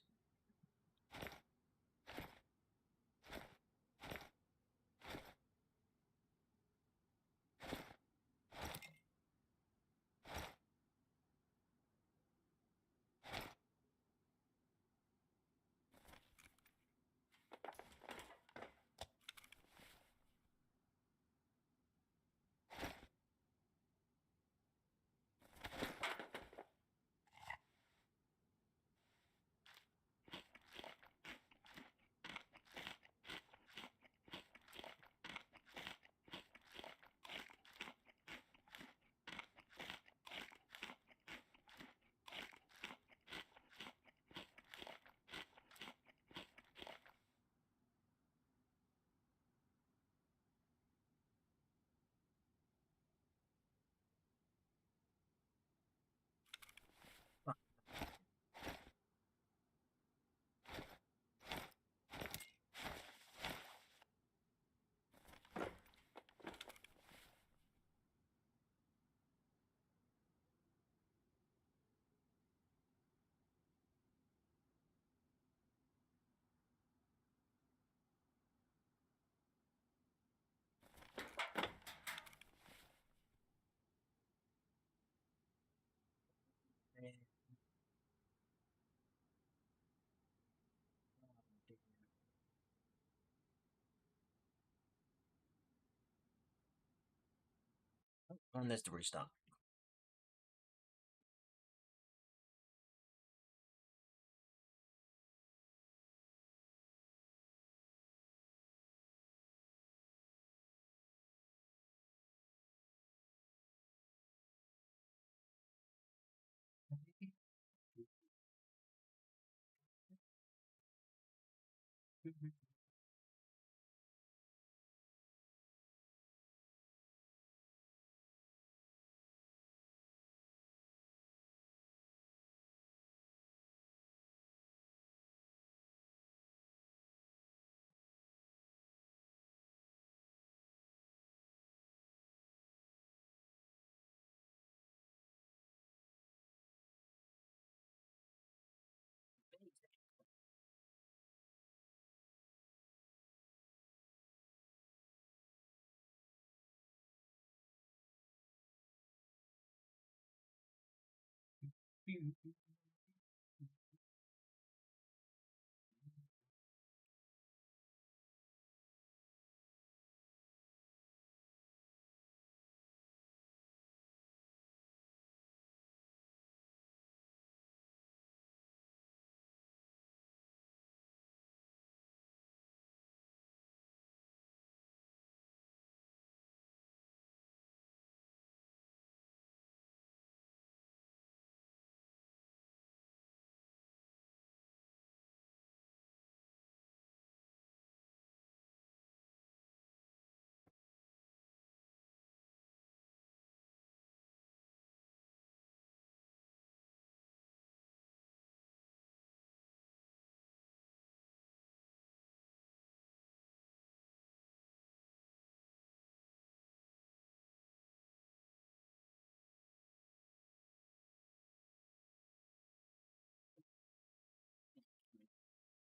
And there's the restart.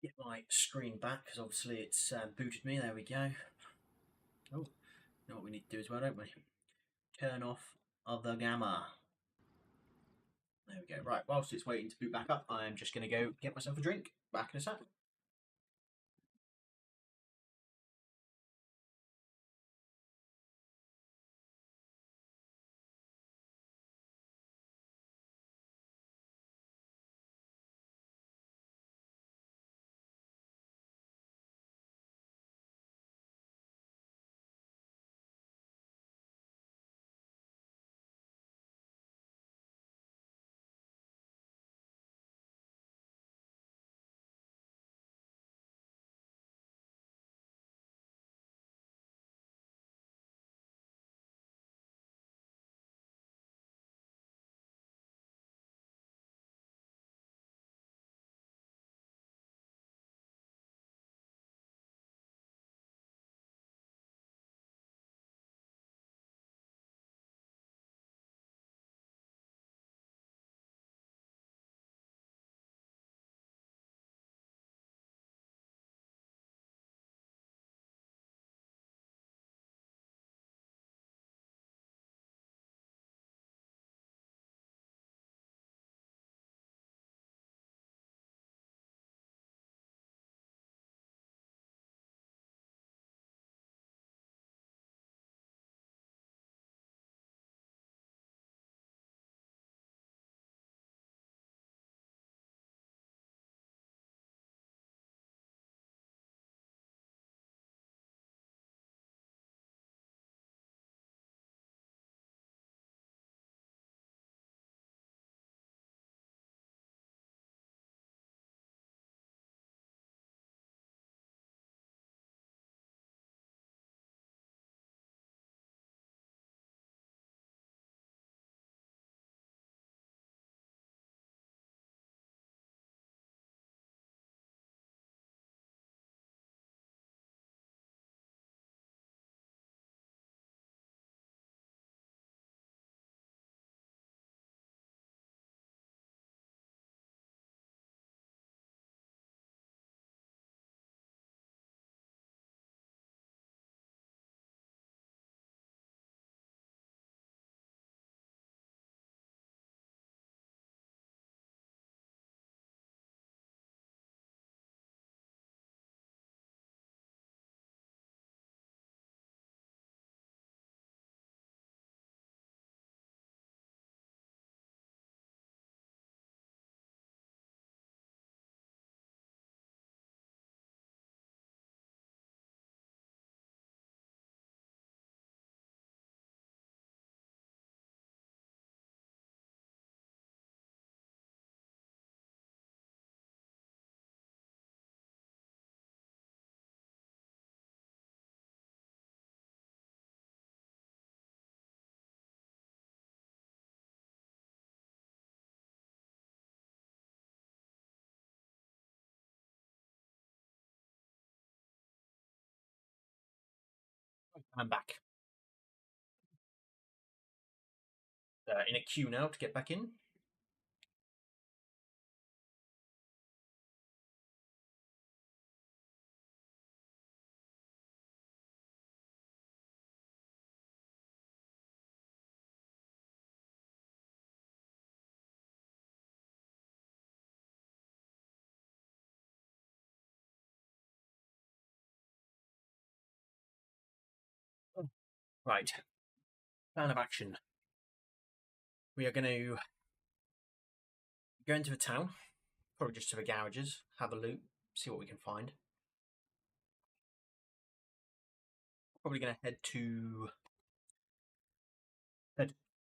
Get my screen back because obviously it's booted me. There we go. Oh, you know what we need to do as well, don't we? Turn off other gamma. There we go. Right, whilst it's waiting to boot back up, I'm just going to go get myself a drink. Back in a sec. I'm back. In a queue now to get back in. Right. Plan of action. We are going to go into the town, probably just to the garages, have a loot, see what we can find. Probably going to head to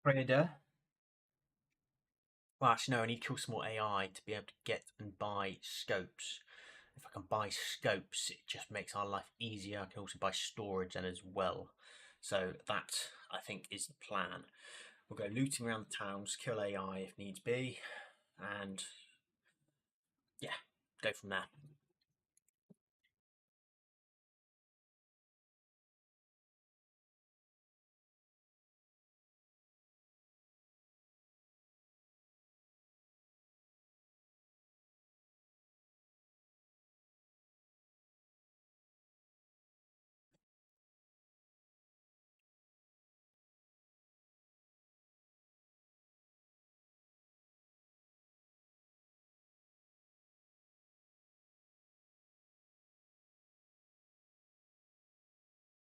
Trader. Well, actually, no, I need to kill some more AI to be able to get and buy scopes. If I can buy scopes, it just makes our life easier. I can also buy storage then as well. So that, I think, is the plan. We'll go looting around the towns, kill AI if needs be, and yeah, go from there.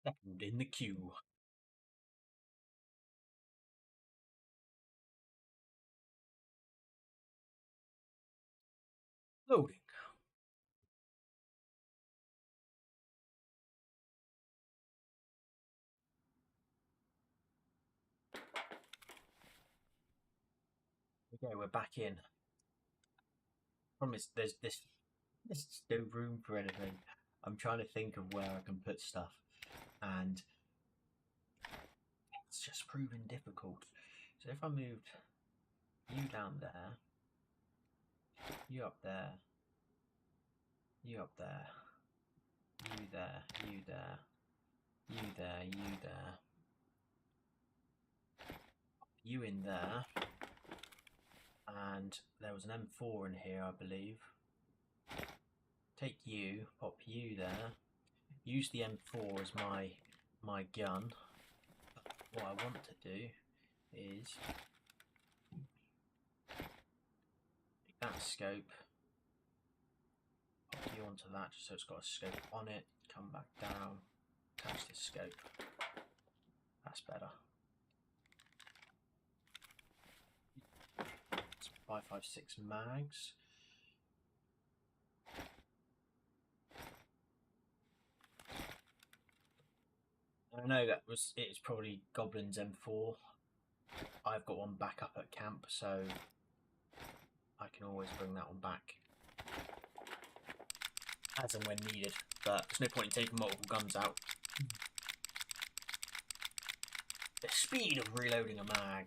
Second in the queue. Loading. Okay, we're back in. Problem is, there's no room for anything. I'm trying to think of where I can put stuff, and it's just proving difficult. So if I moved you down there, you up there, you up there, you there, you there, you there, you there, you in there, and there was an M4 in here, I believe. Take you, pop you there, use the M4 as my gun. What I want to do is take that scope, pop you onto that just so it's got a scope on it, come back down, attach this scope. That's better. 5.56 mags. I know it's probably Goblin's M4. I've got one back up at camp, so I can always bring that one back as and when needed. But there's no point in taking multiple guns out. The speed of reloading a mag.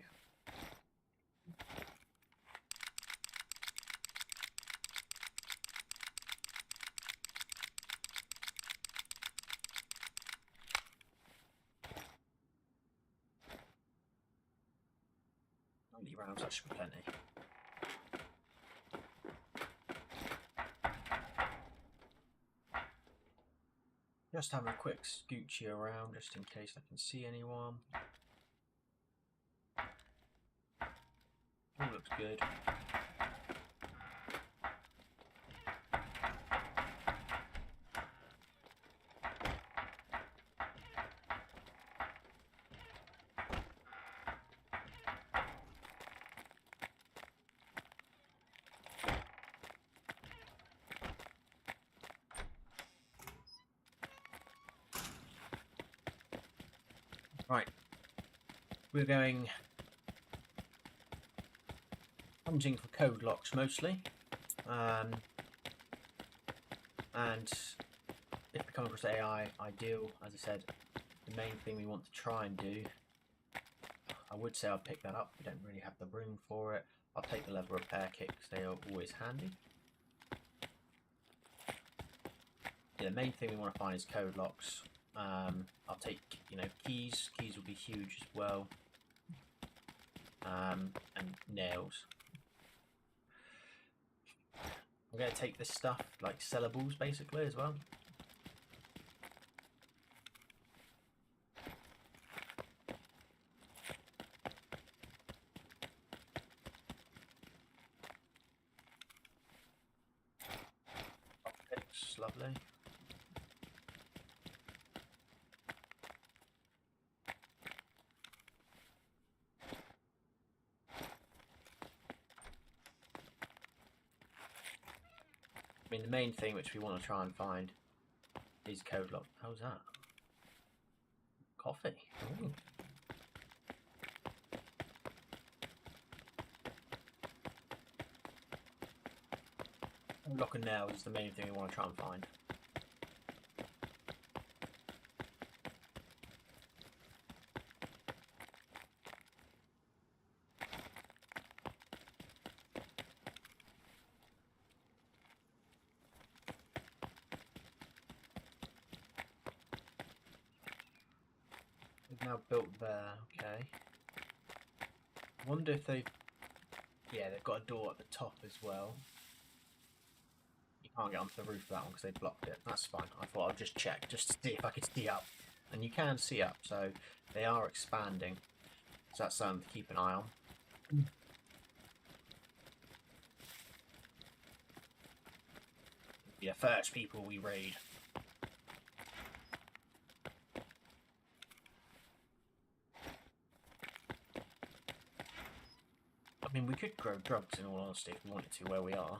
Rounds, that should be plenty. Just having a quick scoochie around just in case I can see anyone. All looks good. Right, we're going hunting for code locks mostly, and if we come across AI, ideal. As I said, the main thing we want to try and do, I would say I'll pick that up. We don't really have the room for it. I'll take the level repair kit because they are always handy. Yeah, the main thing we want to find is code locks. I'll take, keys. Keys will be huge as well. And nails. I'm going to take this stuff, like sellables basically, as well. Optics, lovely. I mean, the main thing which we want to try and find is code lock. How's that? Coffee. Ooh. Lock and nails is the main thing we want to try and find. Now built there, okay. Wonder if they've got a door at the top as well. You can't get onto the roof of that one because they blocked it. That's fine. I thought I'd just check just to see if I could see up. And you can see up, so they are expanding. So that's something to keep an eye on. Be the first people we raid. could grow drugs in all honesty if we wanted to where we are.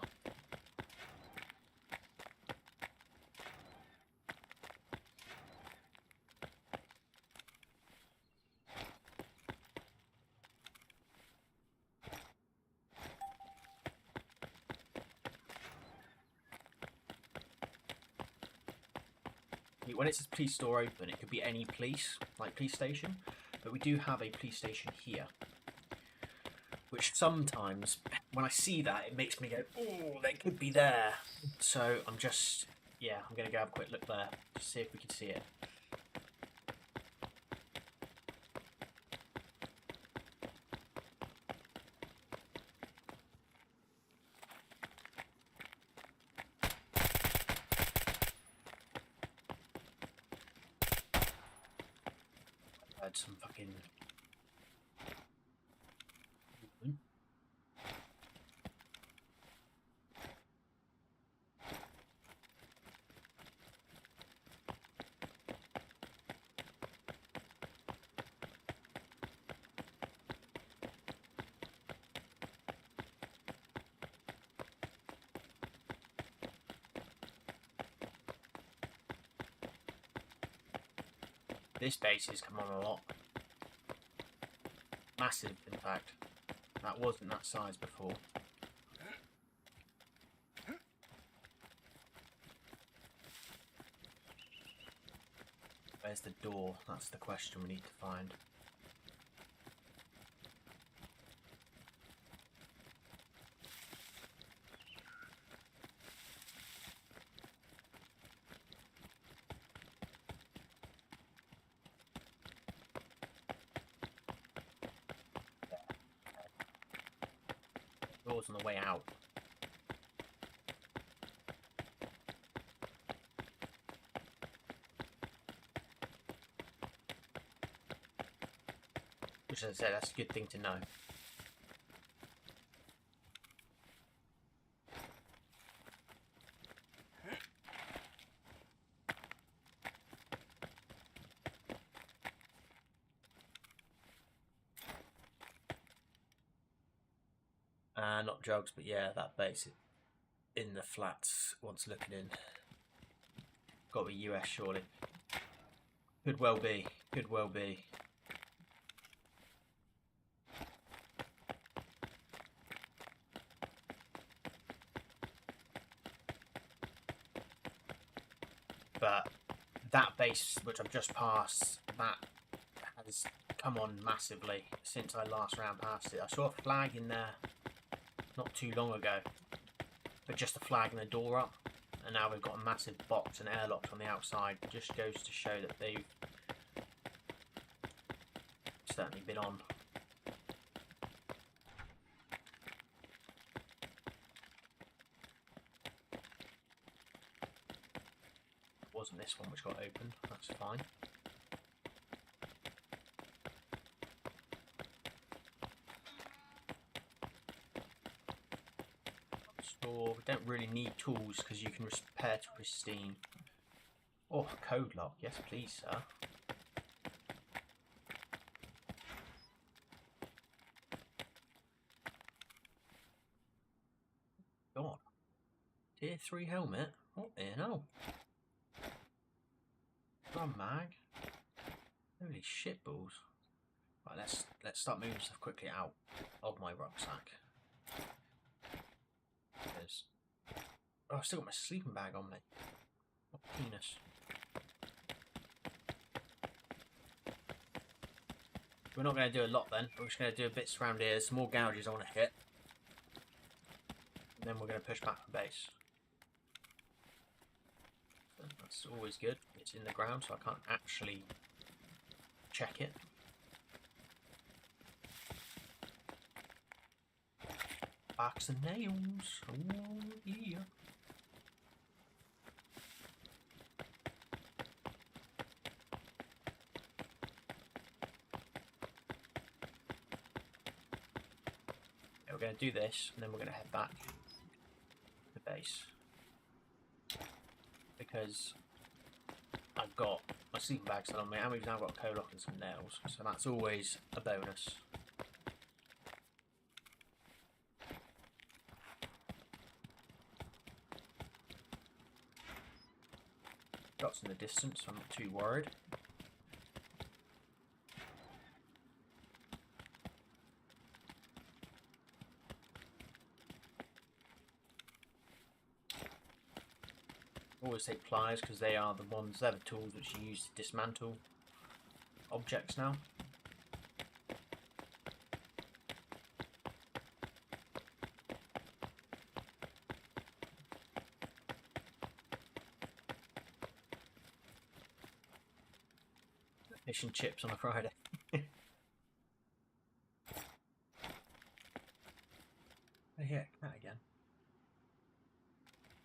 When it says police store open, it could be any police, like police station, but we do have a police station here. Which sometimes, when I see that, it makes me go, oh, they could be there. So I'm just, yeah, I'm going to go have a quick look there, to see if we can see it. Some fucking this base has come on a lot. Massive, in fact. That wasn't that size before. Where's the door? That's the question we need to find. Doors on the way out. Which, as I said, that's a good thing to know. Not drugs, but yeah, that base in the flats wants looking in. Got to be US, surely. Could well be. Could well be. But that base, which I've just passed, that has come on massively since I last ran past it. I saw a flag in there not too long ago, but just a flag and the door up, and now we've got a massive box and airlock on the outside. It just goes to show that they've certainly been on. It wasn't this one which got opened, that's fine. We don't really need tools because you can repair to pristine. Oh, code lock. Yes, please, sir. God. Tier 3 helmet? What the hell? Drum mag? Holy shit balls. Right, let's start moving stuff quickly out of my rucksack. Oh, I've still got my sleeping bag on me. What penis. We're not going to do a lot then. We're just going to do bits around here. Some more gouges I want to hit. And then we're going to push back for base. So that's always good. It's in the ground, so I can't actually check it. Box of nails. Oh, yeah. We're going to do this, and then we're going to head back to the base. Because I've got my sleeping bag still on me, and we've now got a code lock and some nails, so that's always a bonus. Dots in the distance, so I'm not too worried. Always take pliers because they're the tools which you use to dismantle objects now. Fish and chips on a Friday. Oh yeah, cat again.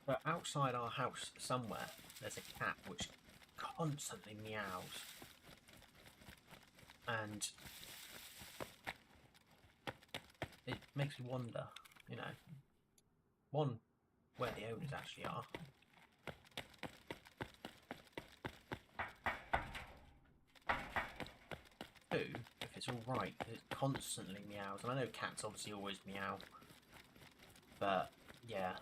But outside our house somewhere, there's a cat which constantly meows. And it makes me wonder, you know, one, where the owners actually are. Two, if it's alright, it constantly meows. And I know cats obviously always meow. But, yeah.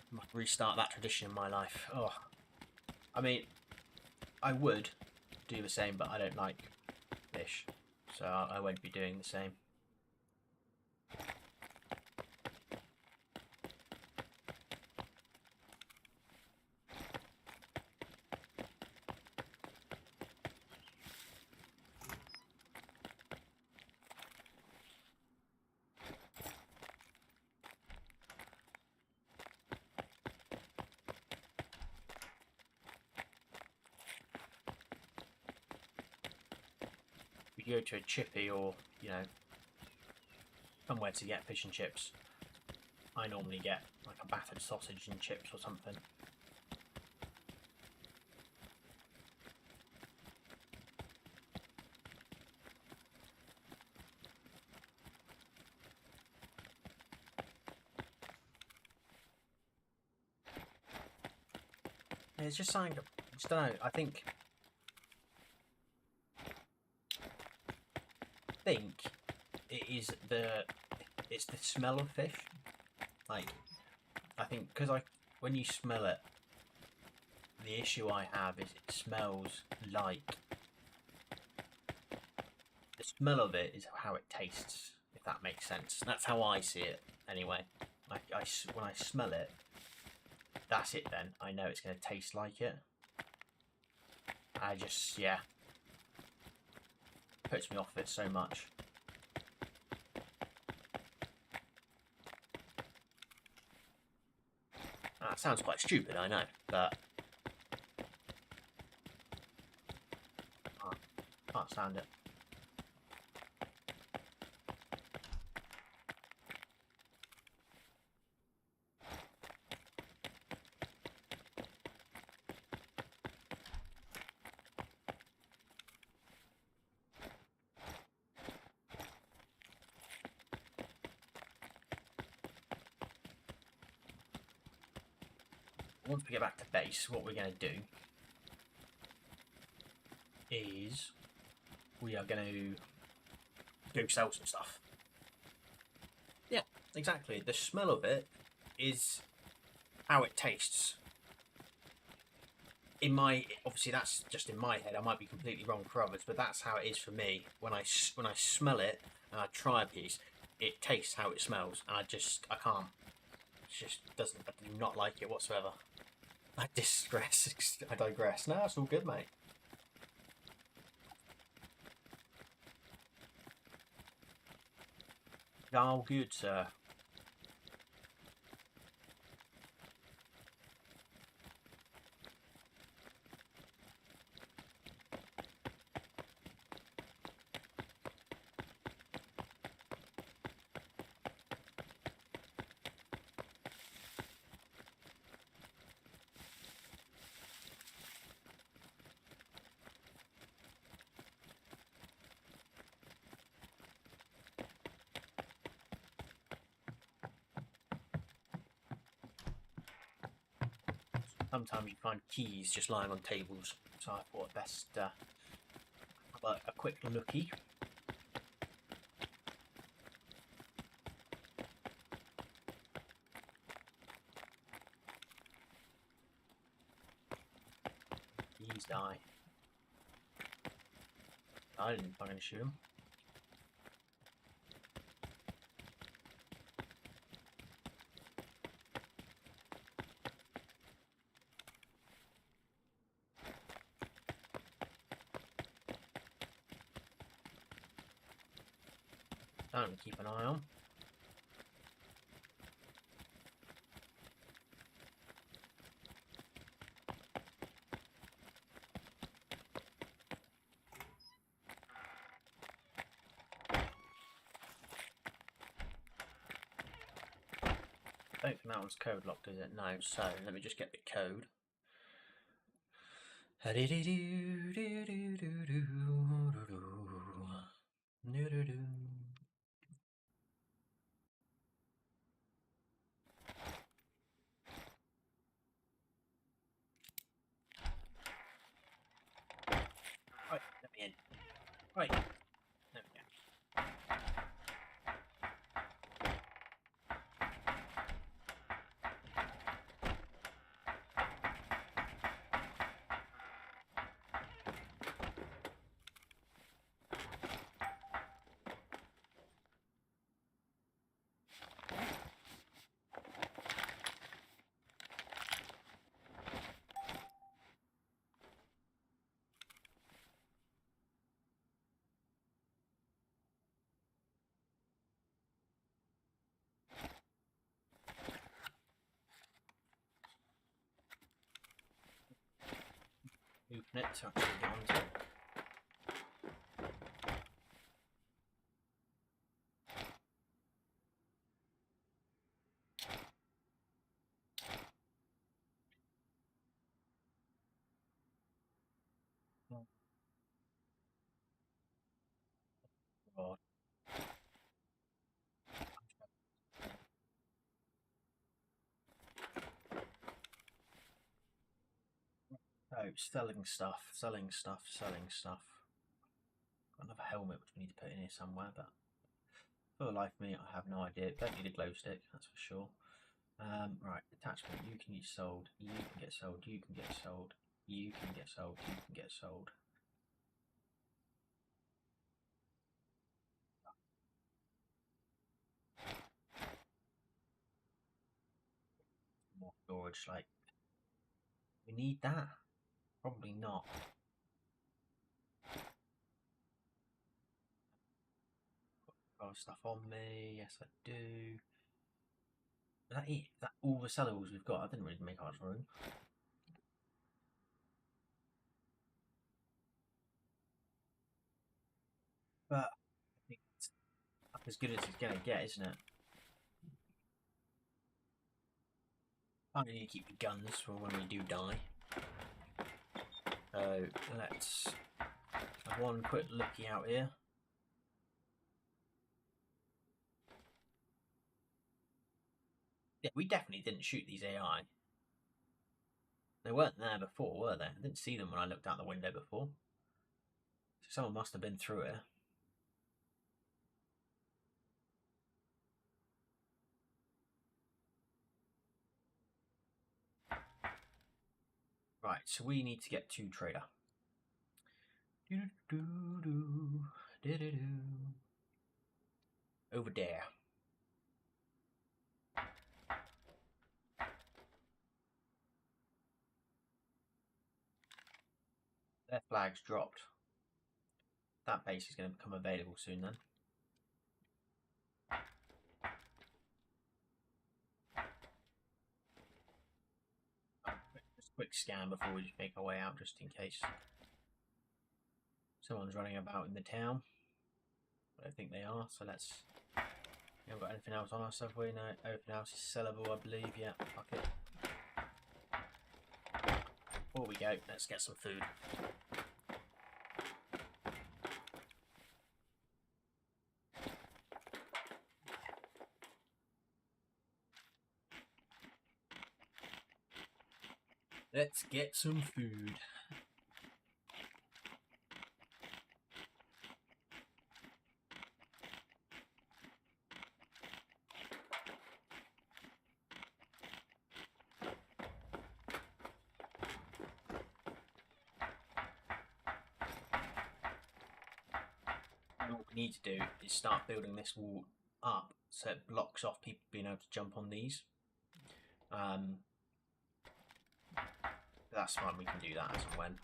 Must restart that tradition in my life. Oh, I mean, I would do the same, but I don't like fish, so I won't be doing the same. Go to a chippy or, you know, somewhere to get fish and chips, I normally get like a battered sausage and chips or something. Yeah, it's just something, I just don't know, I think it is it's the smell of fish. Like, I think because when you smell it, the issue I have is it smells like, the smell of it is how it tastes, if that makes sense. That's how I see it anyway. Like when I smell it, that's it then. I know it's going to taste like it. I just, yeah, puts me off it so much. That sounds quite stupid, I know, but I can't stand it. Once we get back to base, what we're going to do is we are going to go sell some stuff. Yeah, exactly. The smell of it is how it tastes. Obviously that's just in my head. I might be completely wrong for others, but that's how it is for me. When I smell it and I try a piece, it tastes how it smells, and I can't. It just doesn't. I do not like it whatsoever. I digress. No, that's all good, mate. All good, sir. Sometimes you find keys just lying on tables, so I thought best have a quick lookie. Please die. I didn't fucking shoot him. Don't keep an eye on. I don't think that one's code locked, is it? No, so let me just get the code. Right, let me in. Right, there we go. Open it to actually get onto it. God. Oh, selling stuff, selling stuff, selling stuff. Got another helmet which we need to put in here somewhere, but for the life of me, I have no idea. Don't need a glow stick, that's for sure. Right, attachment. You can get sold. You can get sold. You can get sold. You can get sold. You can get sold. More storage, like we need that. Probably not. Got stuff on me. Yes, I do. Is that it? Is that all the sellables we've got? I didn't really make much room. But I think it's as good as it's gonna get, isn't it? I need to keep the guns for when we do die. So let's have one quick looky out here. Yeah, we definitely didn't shoot these AI. They weren't there before, were they? I didn't see them when I looked out the window before. So someone must have been through here. Right, so we need to get to trader. Over there. Their flag's dropped. That base is going to become available soon then. Just a quick scan before we just make our way out, just in case someone's running about in the town. I don't think they are, so let's... We haven't got anything else on us, have we? No, everything else is sellable, I believe. Yeah, fuck it. Before we go, let's get some food. Let's get some food. need to do is start building this wall up so it blocks off people being able to jump on these. That's fine, we can do that as and when.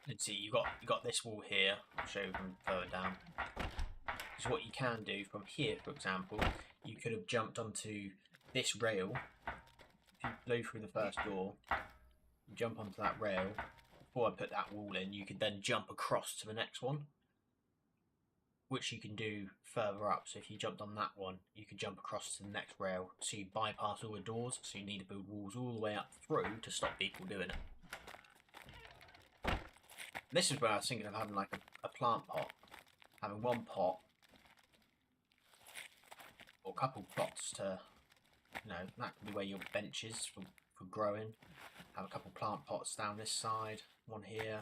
Let's see, you got this wall here. I'll show you from further down. So what you can do from here, for example, you could have jumped onto this rail. If you blow through the first door, you jump onto that rail. Before I put that wall in, you could then jump across to the next one, which you can do further up. So if you jumped on that one, you could jump across to the next rail. So you bypass all the doors, so you need to build walls all the way up through to stop people doing it. This is where I was thinking of having like a plant pot. Having one pot, or a couple pots to, you know, that can be where your bench is for growing. Have a couple plant pots down this side, one here.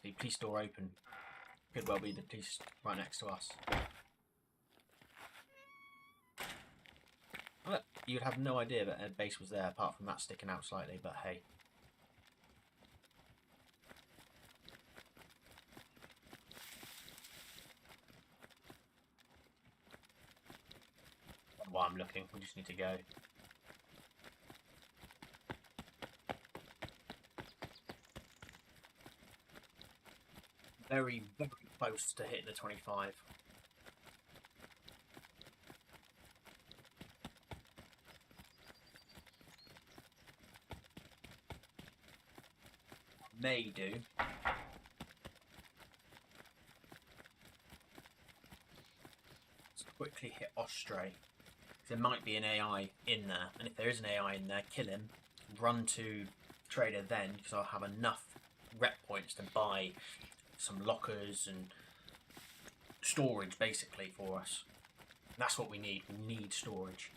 The police door open. Could well be the police right next to us. Look, you'd have no idea that a base was there apart from that sticking out slightly, but hey. While I'm looking, we just need to go. Very, very close to hitting the 25. May do. Let's quickly hit Oshtray. There might be an AI in there, and if there is an AI in there, kill him. Run to trader then, because I'll have enough rep points to buy some lockers and storage basically for us. That's what we need. We need storage.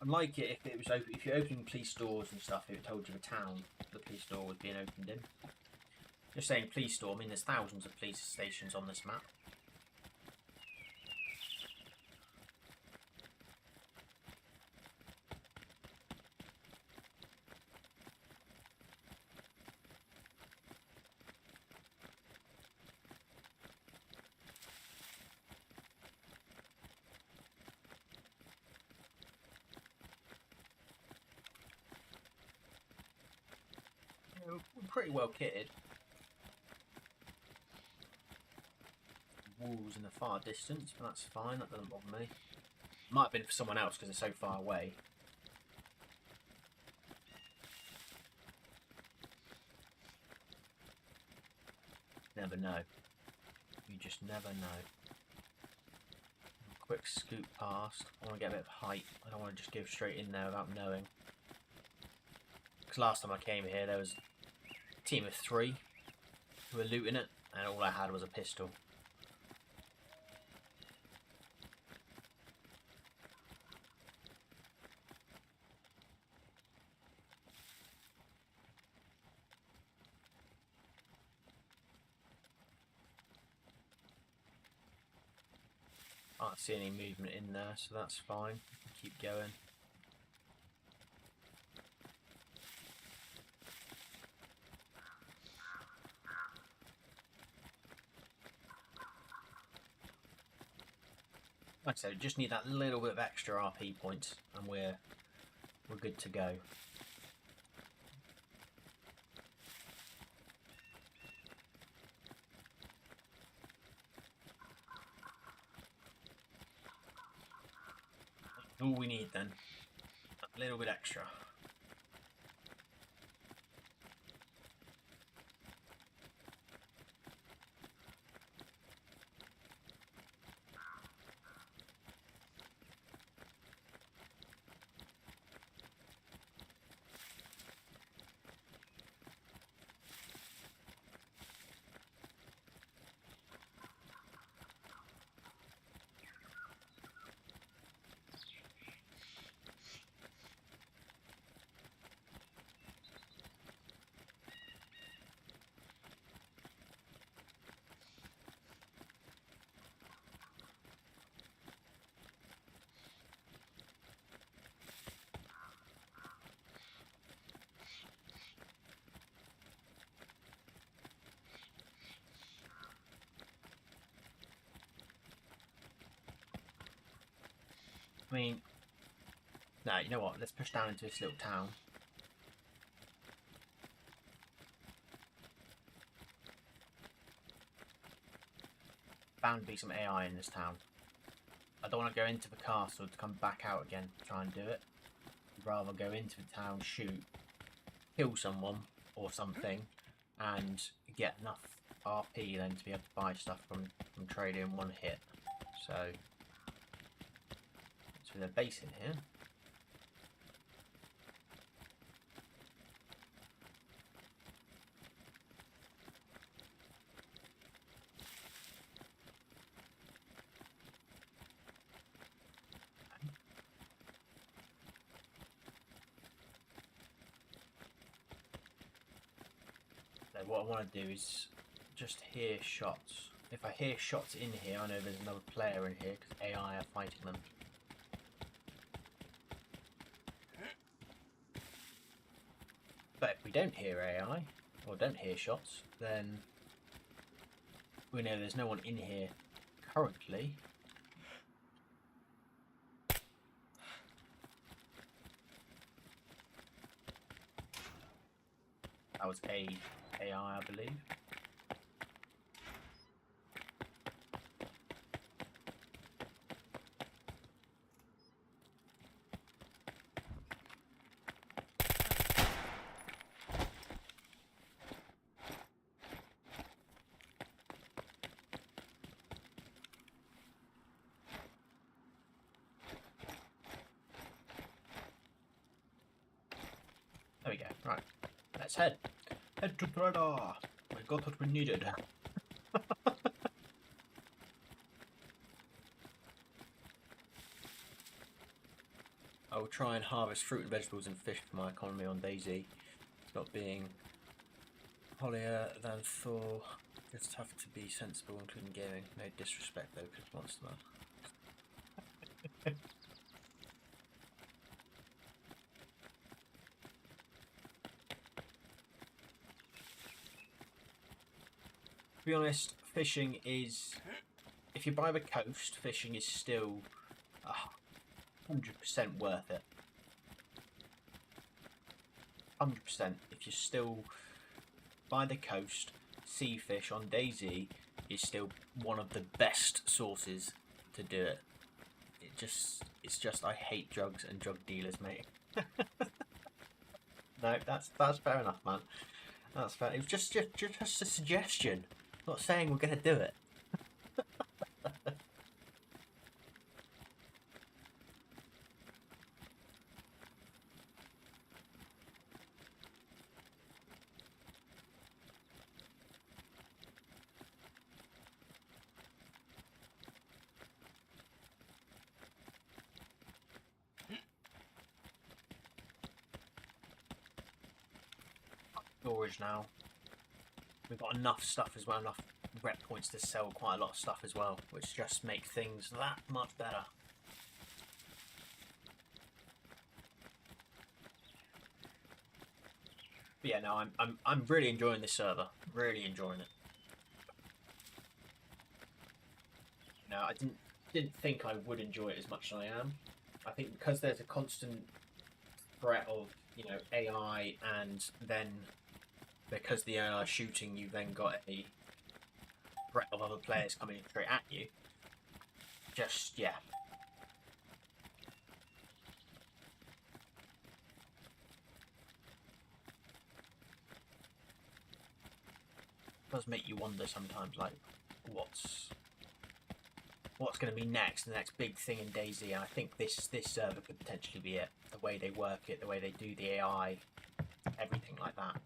I'd like it if it was open, if you're opening police doors and stuff, it told you the town the police door was being opened in. Just saying police door, I mean there's thousands of police stations on this map. We're pretty well kitted. Walls in the far distance, but that's fine, that doesn't bother me. Might have been for someone else because they're so far away. Never know. You just never know. Quick scoot past. I want to get a bit of height. I don't want to just go straight in there without knowing. Because last time I came here there was a team of 3 who were looting it and all I had was a pistol. I can't see any movement in there, so that's fine. Keep going. Like I said, just need that little bit of extra RP points, and we're good to go. All we need then, a little bit extra. I mean, no, you know what? Let's push down into this little town. Bound to be some AI in this town. I don't want to go into the castle to come back out again to try and do it. I'd rather go into the town, shoot, kill someone or something, and get enough RP then to be able to buy stuff from trading in one hit. So, let's do the base in here. What I want to do is just hear shots. If I hear shots in here, I know there's another player in here because AI are fighting them. But if we don't hear AI, or don't hear shots, then we know there's no one in here currently. That was AI, I believe. There we go. Right, let's head. Head to Prada. We got what we needed. I will try and harvest fruit and vegetables and fish for my economy on Daisy. Not being holier than Thor. It's tough to be sensible, including gaming. No disrespect though, because monster. To be honest, fishing is, if you're by the coast, fishing is still 100% worth it. 100%. If you're still by the coast, sea fish on Daisy is still one of the best sources to do it. It's just I hate drugs and drug dealers, mate. No, that's fair enough, man. That's fair. It was just a suggestion. I'm not saying we're gonna do it. Storage now. We've got enough stuff as well, enough rep points to sell quite a lot of stuff as well, which just make things that much better. But yeah, no, I'm really enjoying this server. Really enjoying it. No, I didn't think I would enjoy it as much as I am. I think because there's a constant threat of, you know, AI, and then because the AI is shooting, you've then got a threat of other players coming straight at you. Just, yeah. It does make you wonder sometimes, like, what's going to be next, the next big thing in Daisy, and I think this server could potentially be it. The way they work it, the way they do the AI, everything like that.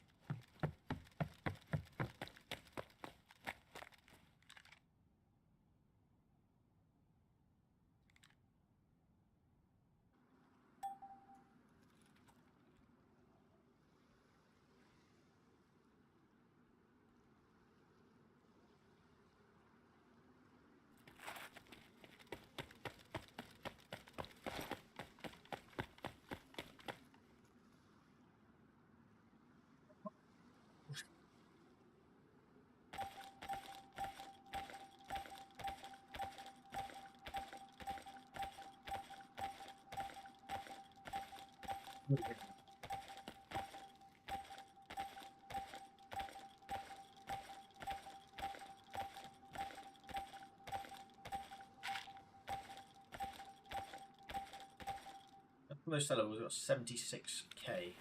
Most seller was got 76k.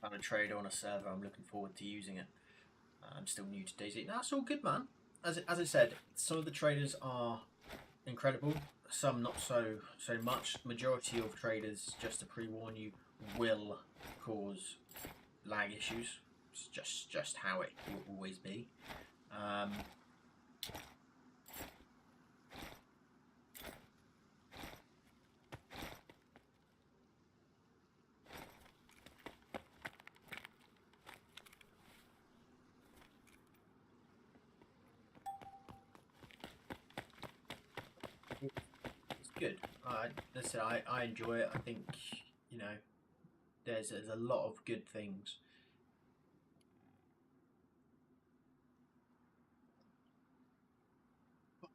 Found a trader on a server. I'm looking forward to using it. I'm still new to DayZ. That's all good, man. As I said, some of the traders are incredible. Some not so much. Majority of traders, just to pre-warn you, will cause lag issues. It's just how it will always be. It's good. Listen, I enjoy it. I think, you know, there's a lot of good things.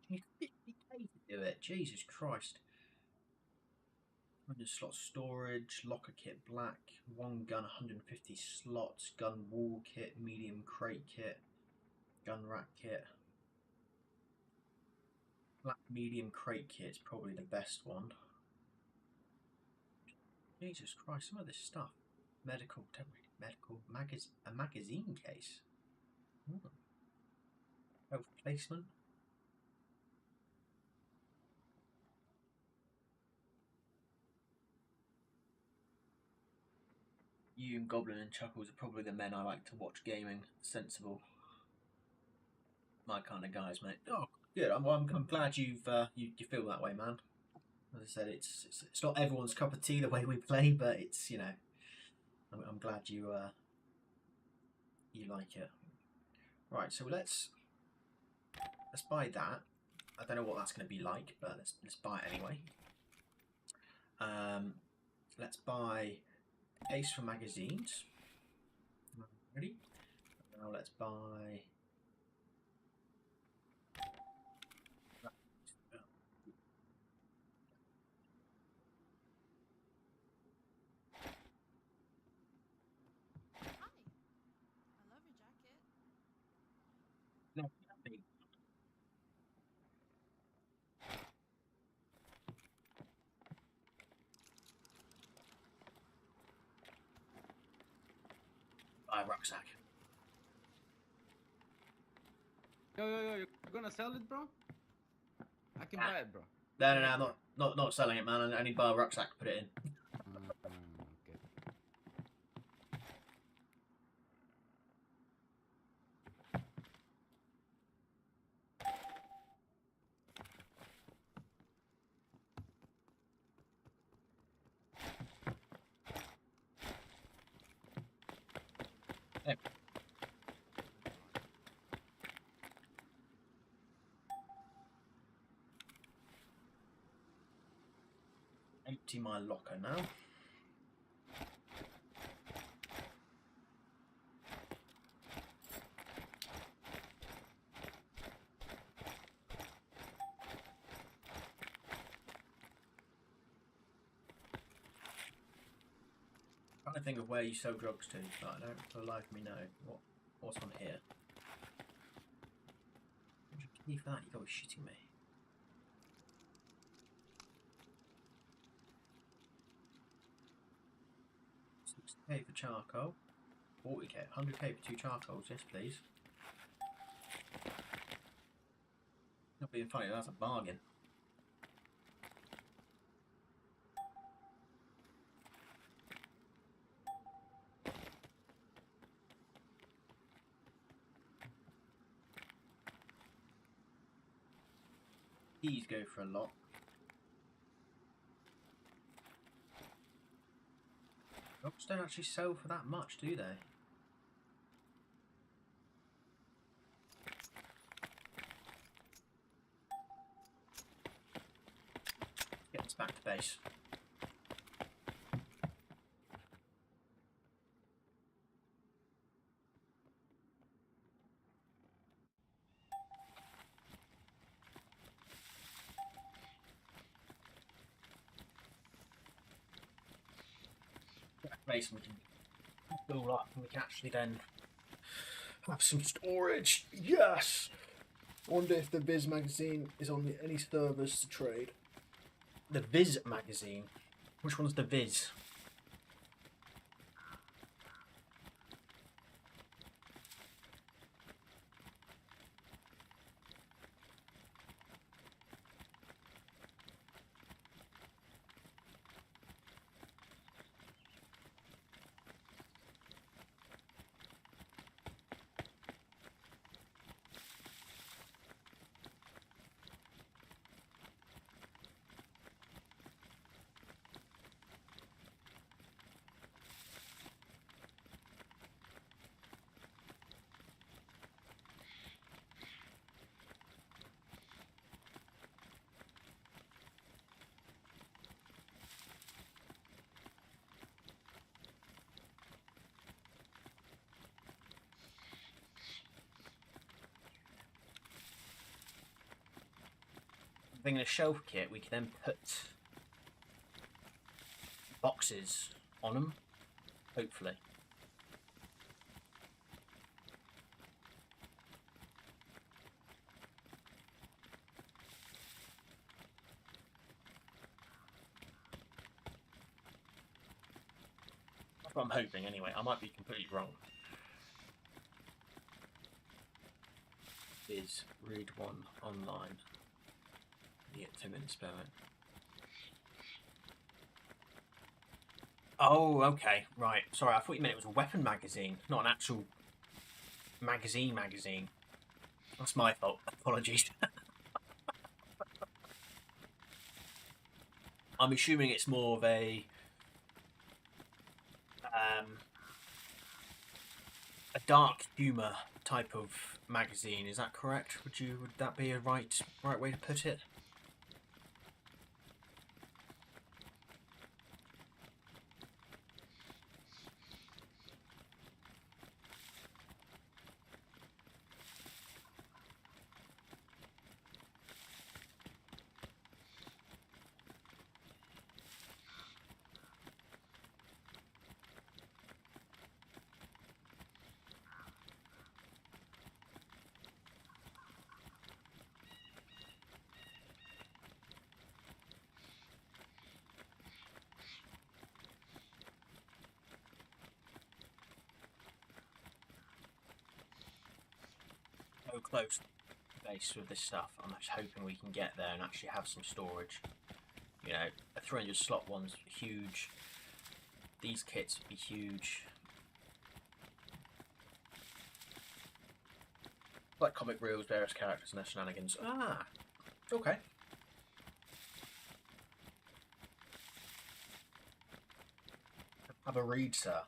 You 50k to do it. Jesus Christ. 100 slot storage, locker kit black, one gun 150 slots, gun wall kit, medium crate kit, gun rack kit. Black medium crate kit is probably the best one. Jesus Christ, some of this stuff. Medical, a magazine case. Health placement. You and Goblin and Chuckles are probably the men I like to watch gaming. Sensible. My kind of guys, mate. Oh, good. I'm glad you feel that way, man. As I said, it's not everyone's cup of tea the way we play, but it's, you know, I'm glad you like it. Right, so let's buy that. I don't know what that's going to be like, but let's buy it anyway. Let's buy Ace for magazines. Ready? Now let's buy. No, buy a rucksack. Yo, you're gonna sell it, bro? I can buy it, bro. No, not selling it, man. I need to buy a rucksack to put it in. Okay. Yeah. Empty my locker now. Trying to think of where you sell drugs to, but I don't for the life of me know what's on here. 100k for that? You gotta be shitting me. 60k for charcoal. 40k, 100k for 2 charcoals. Yes, please. Not being funny, that's a bargain. These go for a lot. Drugs don't actually sell for that much, do they? Get us back to base. place and we can build up and we can actually then have some storage. Yes! I wonder if the Viz magazine is on any servers to trade. The Viz magazine? Which one's the Viz? I think in a shelf kit we can then put boxes on them, hopefully. That's what I'm hoping anyway. I might be completely wrong. Is read one online. Get 2 minutes spare it. Oh, okay, right. Sorry, I thought you meant it was a weapon magazine, not an actual magazine. That's my fault. Apologies. I'm assuming it's more of a dark humour type of magazine. Is that correct? Would that be a right way to put it? So close to the base with this stuff. I'm just hoping we can get there and actually have some storage. You know, a 300 slot one's huge. These kits would be huge. Like comic reels, various characters and their shenanigans. Ah, okay. Have a read, sir.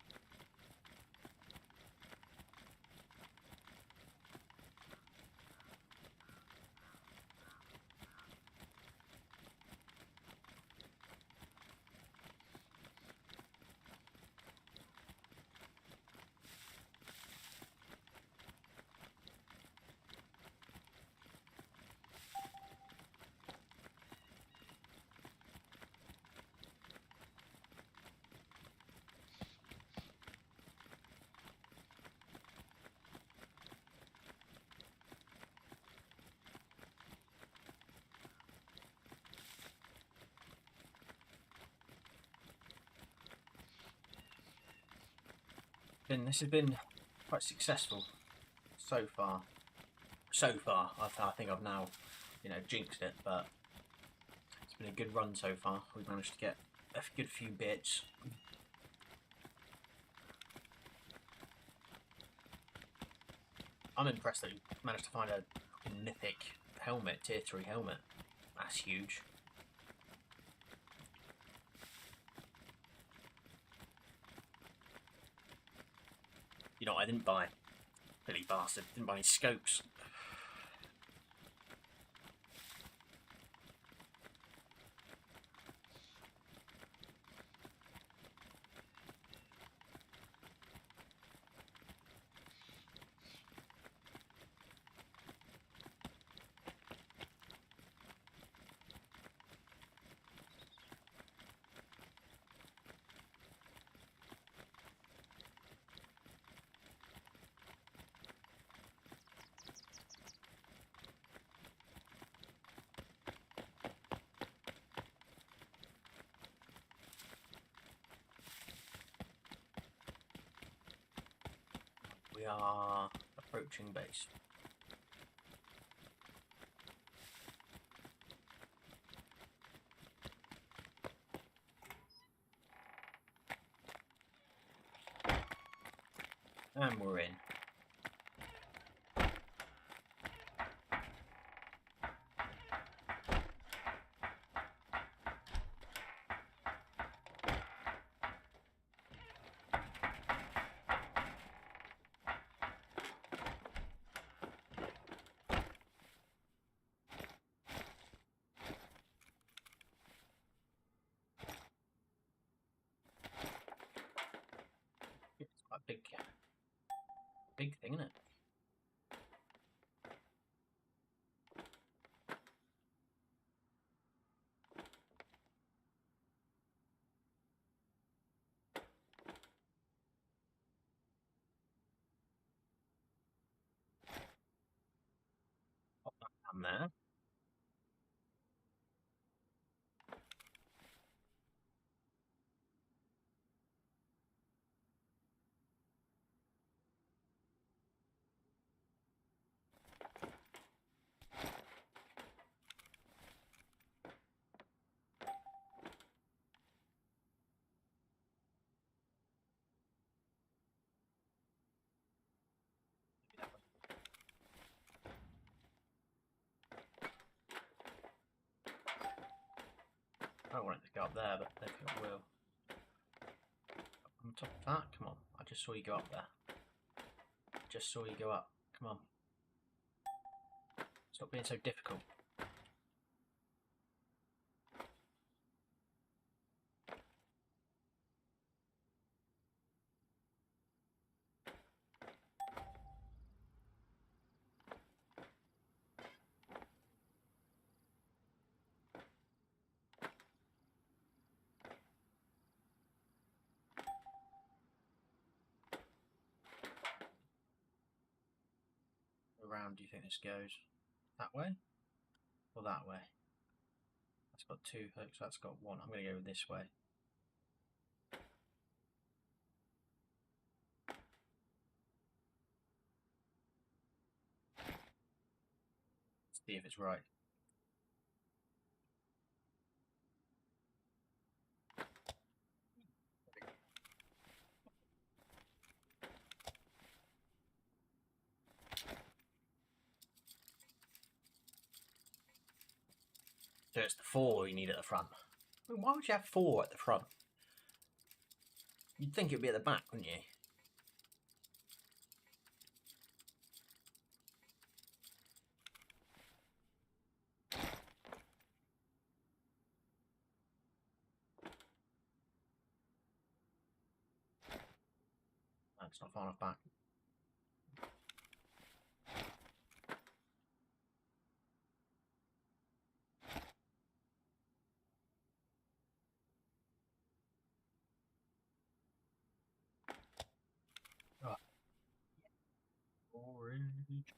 This has been quite successful so far. I think I've now, jinxed it, but it's been a good run so far. We've managed to get a good few bits. I'm impressed that you managed to find a mythic helmet, tier 3 helmet. That's huge. You know what I didn't buy? Billy bastard. Didn't buy any scopes. We are approaching base. And we're in. It's quite a big thing, isn't it? Pop that down there. I don't want it to go up there, but I think it will. On top of that, come on. I just saw you go up there. Just saw you go up. Come on. Stop being so difficult. Around do you think this goes? That way? Or that way? That's got 2 hooks, that's got 1. I'm going to go this way. Let's see if it's right. So it's the 4 you need at the front. I mean, why would you have 4 at the front? You'd think it would be at the back, wouldn't you? No, it's not far enough back. Orange.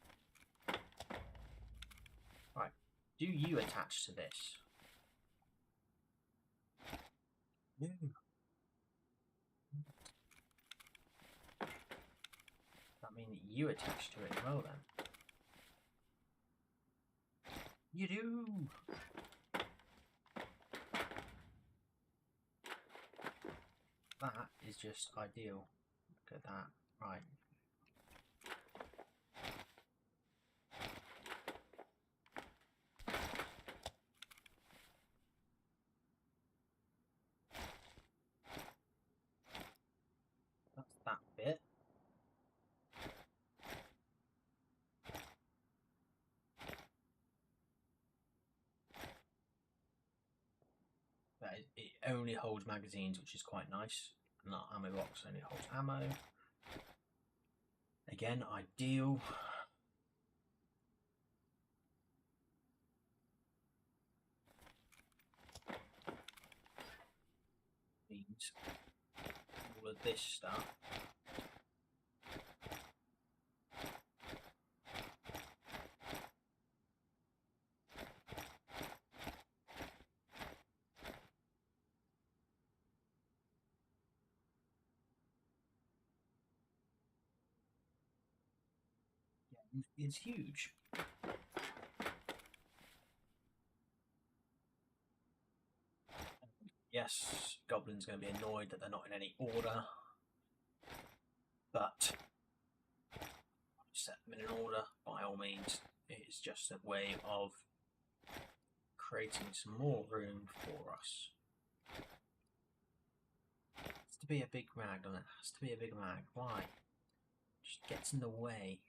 Right, do you attach to this? No. That mean that you attach to it as well then? You do! That is just ideal. Look at that. Right. That's that bit. It only holds magazines, which is quite nice. And that ammo box only holds ammo. Again, ideal. Means all of this stuff. is huge. Yes, Goblin's going to be annoyed that they're not in any order, but set them in an order by all means. It's just a way of creating some more room for us. It has to be a big mag on it. Has to be a big mag. Why? Just gets in the way.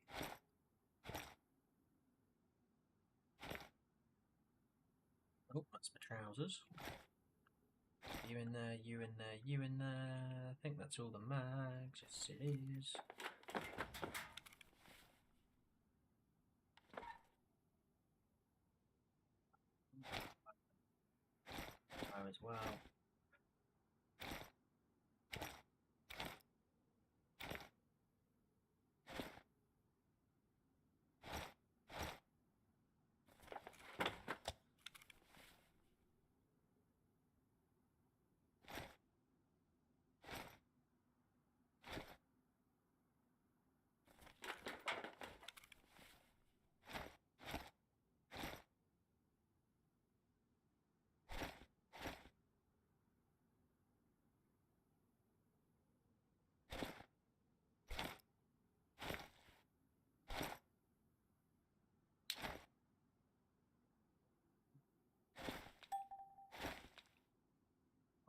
Oh, that's my trousers. You in there, you in there, you in there. I think that's all the mags. Yes, it is. Oh, as well.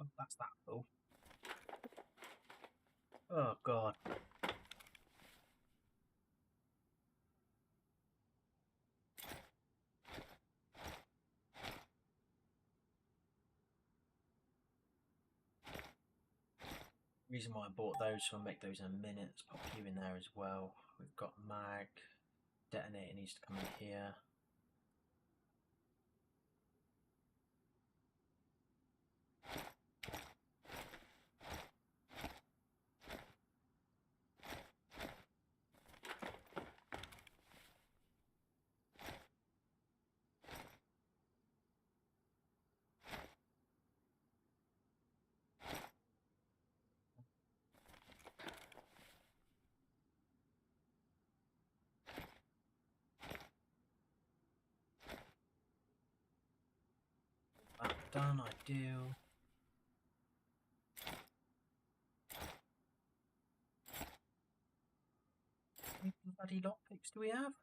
Oh, that's that full. Oh god. Reason why I bought those, so I'll make those in a minute. Let's pop you in there as well. We've got mag. Detonator needs to come in here. That done, I do. How many bloody lockpicks do we have?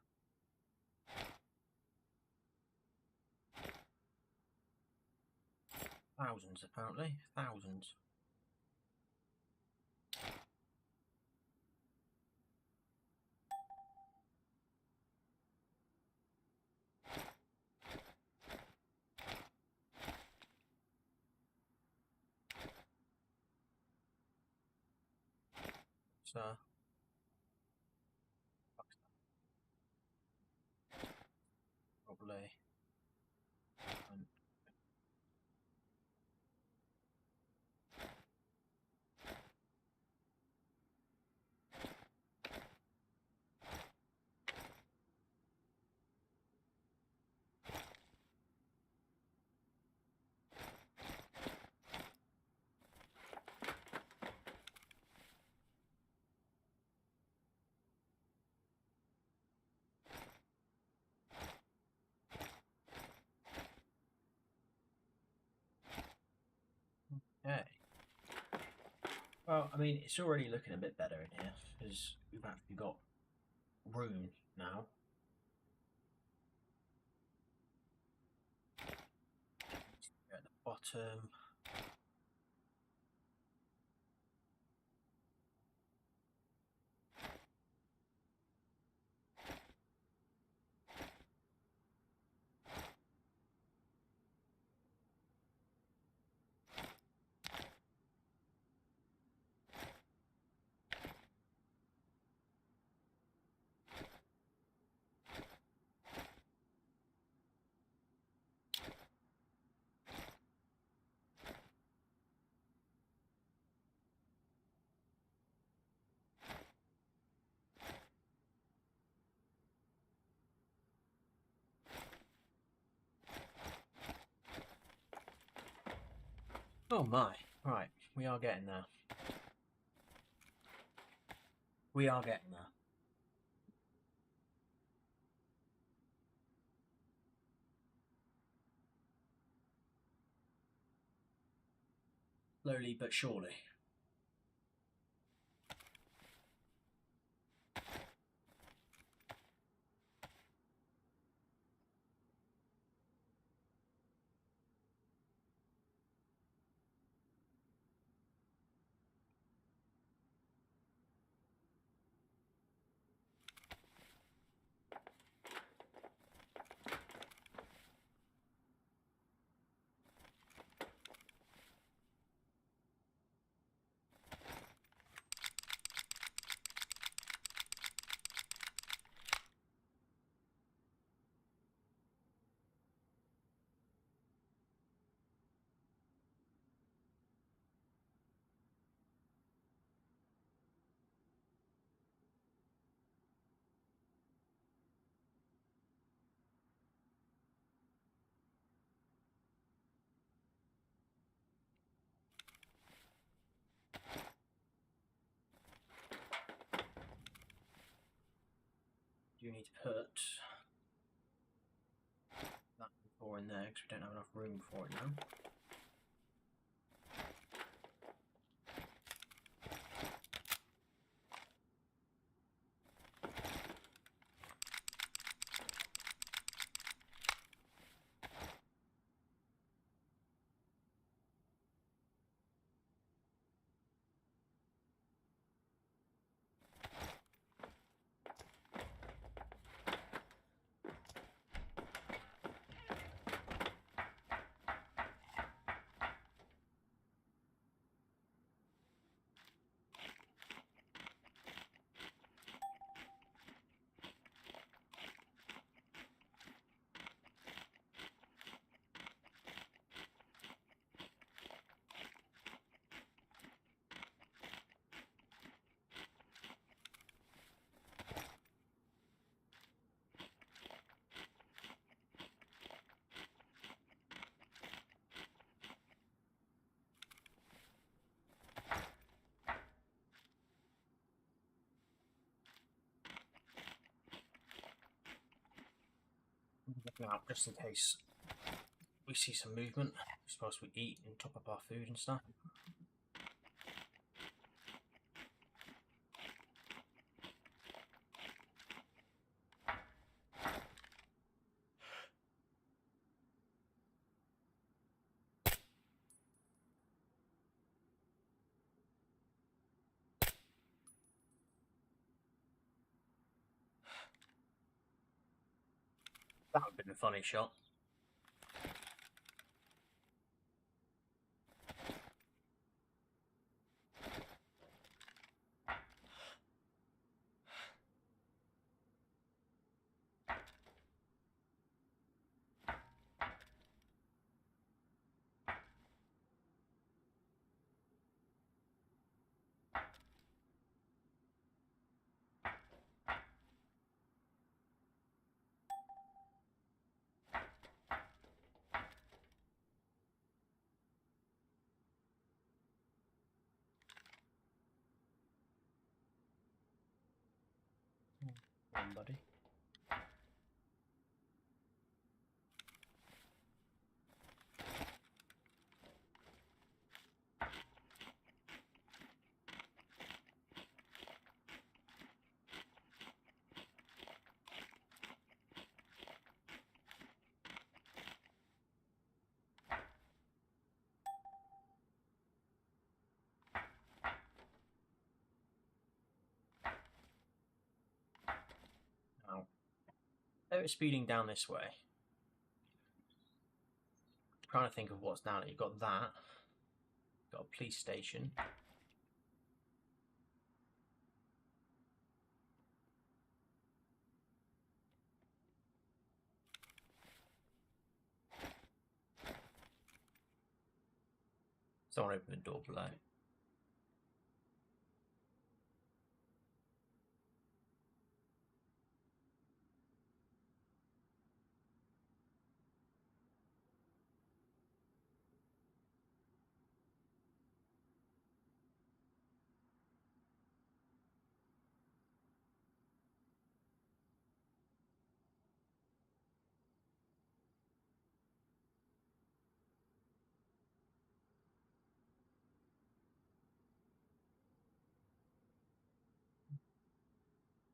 Thousands, apparently. Thousands. So, probably. Okay. Well, I mean, it's already looking a bit better in here because we've actually got room now. At the bottom. Oh my, right, we are getting there. We are getting there. Slowly but surely. You need to put that before in there because we don't have enough room for it now. Out just in case we see some movement. We're supposed to eat and top up our food and stuff. That would have been a funny shot. Come on, buddy. Now, they were speeding down this way. I'm trying to think of what's down it. You've got that. You've got a police station. Someone open the door below.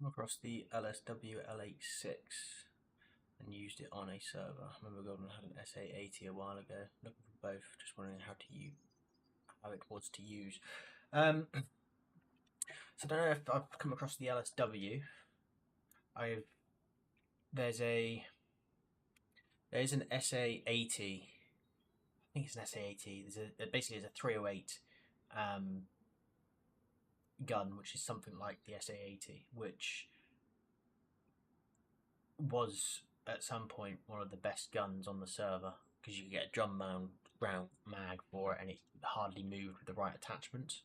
come across the LSW L86 and used it on a server. I remember Goblin had an SA80 a while ago. Looking for both, just wondering how it was to use. So I don't know if I've come across the LSW. There's an SA80. I think it's an SA80. Basically there's a 308 gun, which is something like the SA80, which was at some point one of the best guns on the server because you could get a drum round mag for it, and it hardly moved with the right attachment.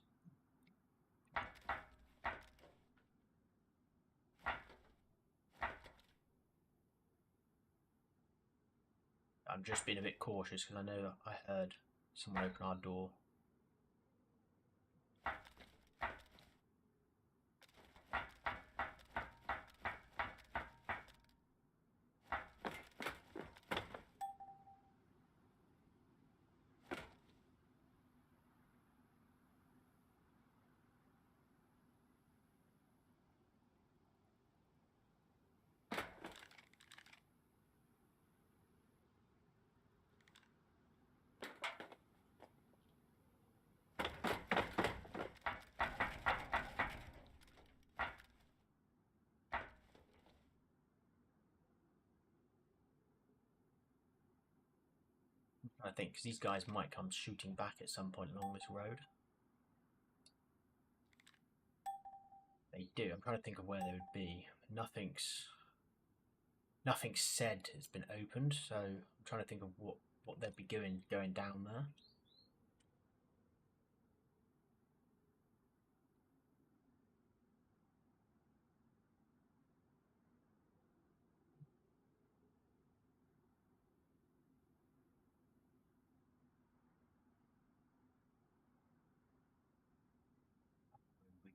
I'm just being a bit cautious because I know I heard someone open our door. I think because these guys might come shooting back at some point along this road. They do. I'm trying to think of where they would be. Nothing's said it's been opened, so I'm trying to think of what they'd be going down there.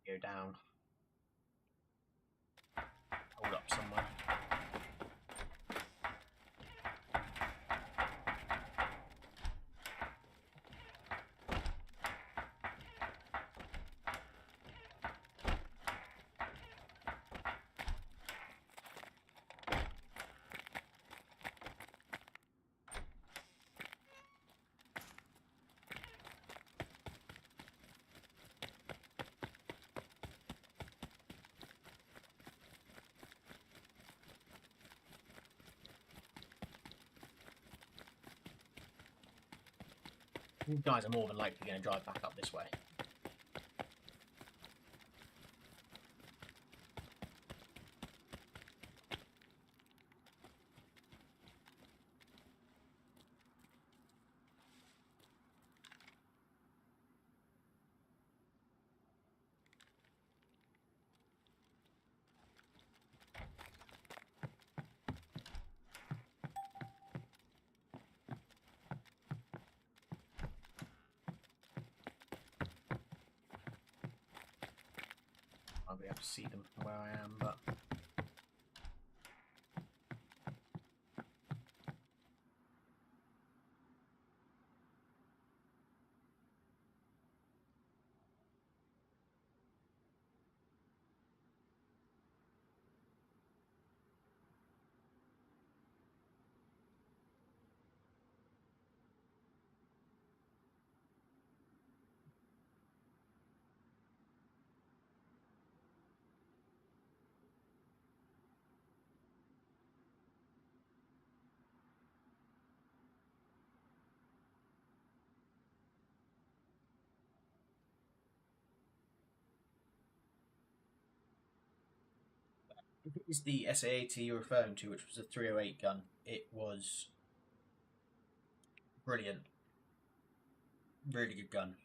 We go down. Hold up somewhere. You guys are more than likely going to drive back up this way. I'll be able to see them from where I am, but if it was the SA80 you're referring to, which was a 308 gun, it was brilliant. Really good gun.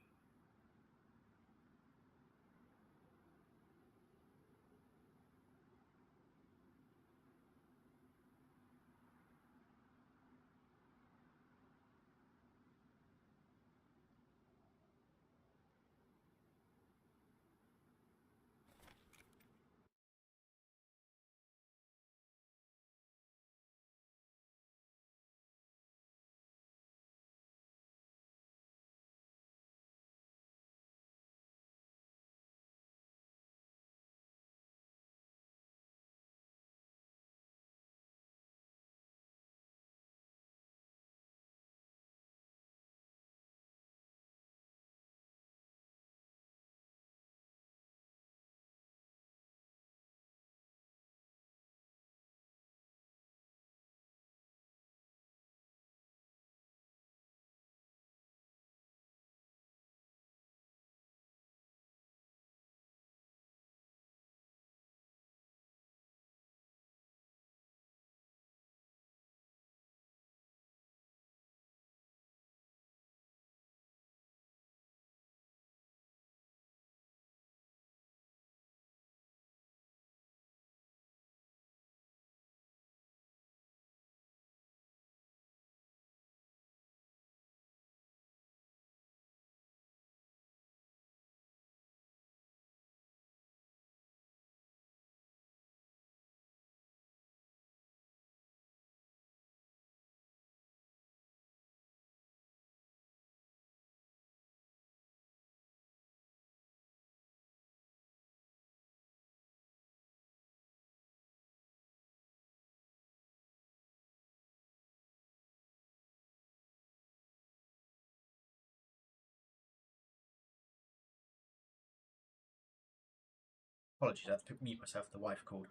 Apologies, I have to mute myself. The wife called.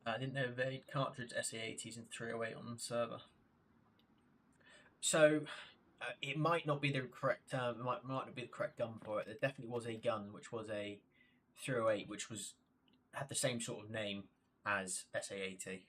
I didn't know they cartridge SA80s in 308 on the server. So it might not be the correct might not be the correct gun for it. There definitely was a gun which was a 308, which had the same sort of name as SA80.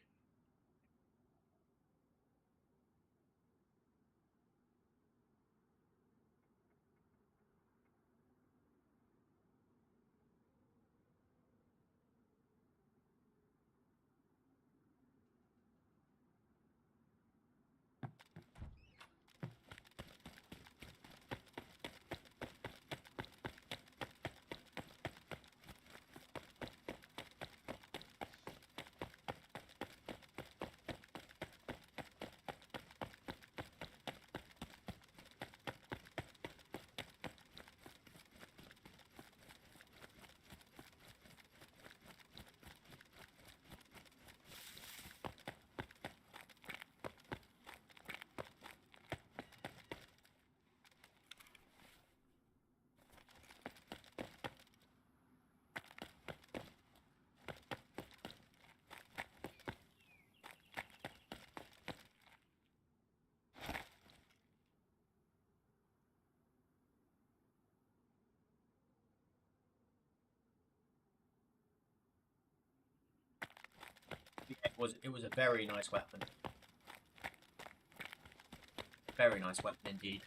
It was a very nice weapon. Very nice weapon indeed.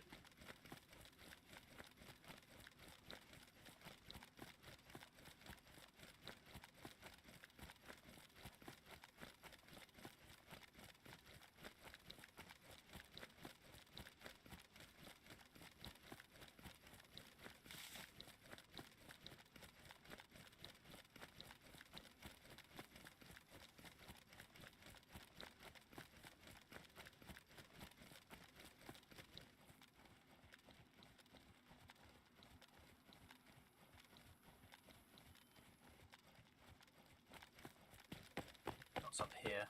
What's up here?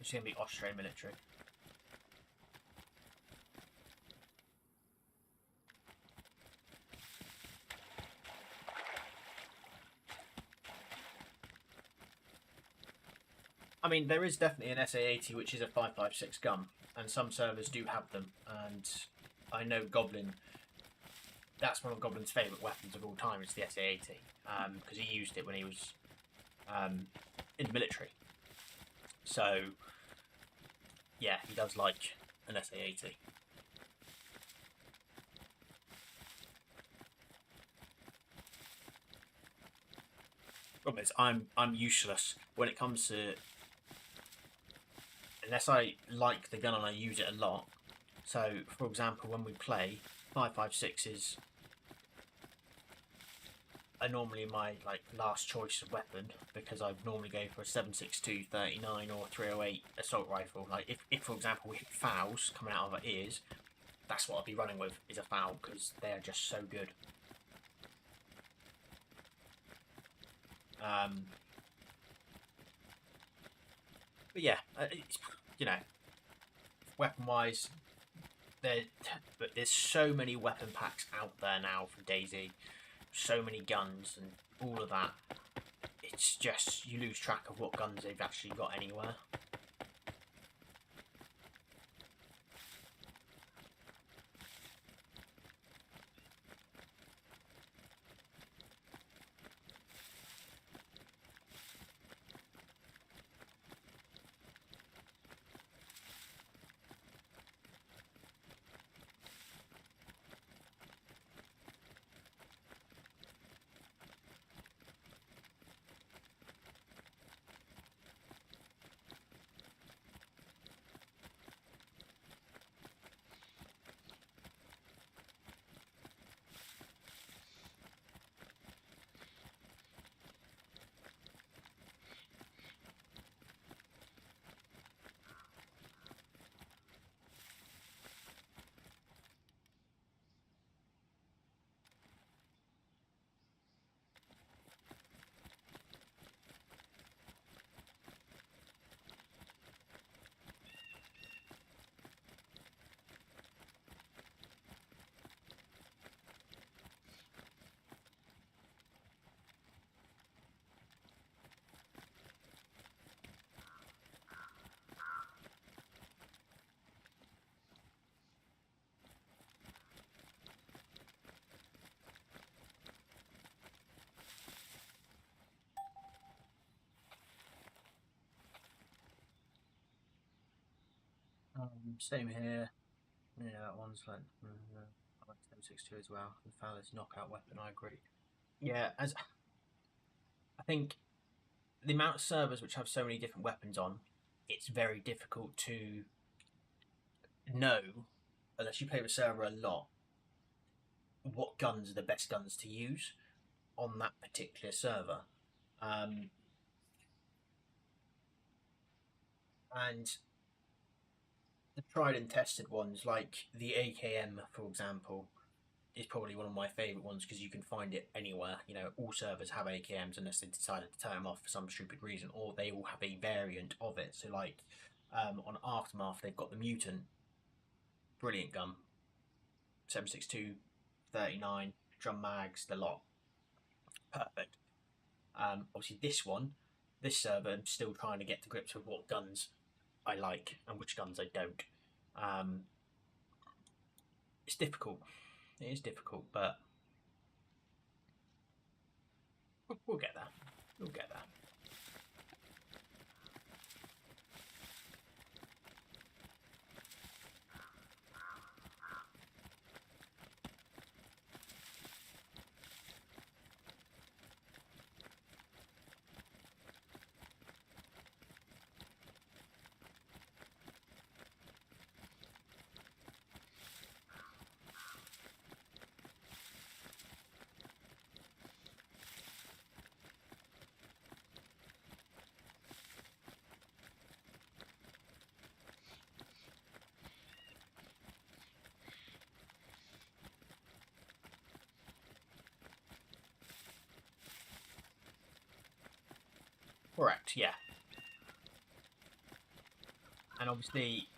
It's going to be Austrian military. I mean, there is definitely an SA80 which is a 5.56 gun, and some servers do have them, and I know Goblin, that's one of Goblin's favourite weapons of all time, is the SA80, because he used it when he was in the military. So, yeah, he does like an SA80. Problem is, I'm useless when it comes to, unless I like the gun and I use it a lot. So, for example, when we play, 5.56s are normally my last choice of weapon, because I normally go for a 7.62, 39 or 308 assault rifle. Like if for example we hit fouls coming out of our ears, that's what I'll be running with, is a foul, because they are just so good. But yeah, it's, weapon wise, but there's so many weapon packs out there now for DayZ, so many guns and all of that. It's just, you lose track of what guns they've actually got anywhere. Same here. Yeah, that one's like I like 7.62 as well. The Fowler's knockout weapon. I agree. Yeah, as I think the amount of servers which have so many different weapons on, it's very difficult to know, unless you play the server a lot, what guns are the best guns to use on that particular server. And the tried and tested ones, like the AKM, for example, is probably one of my favourite ones because you can find it anywhere. You know, all servers have AKMs unless they decided to turn them off for some stupid reason, or they all have a variant of it. So, like on Aftermath, they've got the Mutant, brilliant gun, 7.62, 39, drum mags, the lot, perfect. Obviously, this server, I'm still trying to get to grips with what guns I like and which guns I don't. It's difficult. It is difficult, but we'll get there. We'll get there. Correct, yeah. And obviously,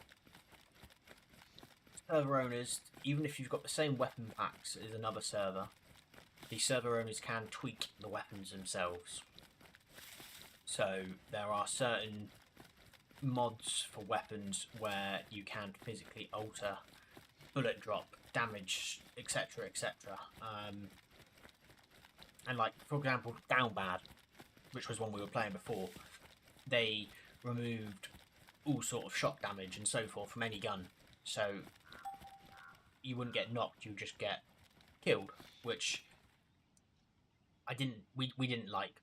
server owners, even if you've got the same weapon packs as another server, the server owners can tweak the weapons themselves. So there are certain mods for weapons where you can physically alter bullet drop, damage, etc., etc. And like, for example, Down Bad, which was one we were playing before, they removed all sort of shock damage and so forth from any gun, so you wouldn't get knocked, you just get killed, which we didn't like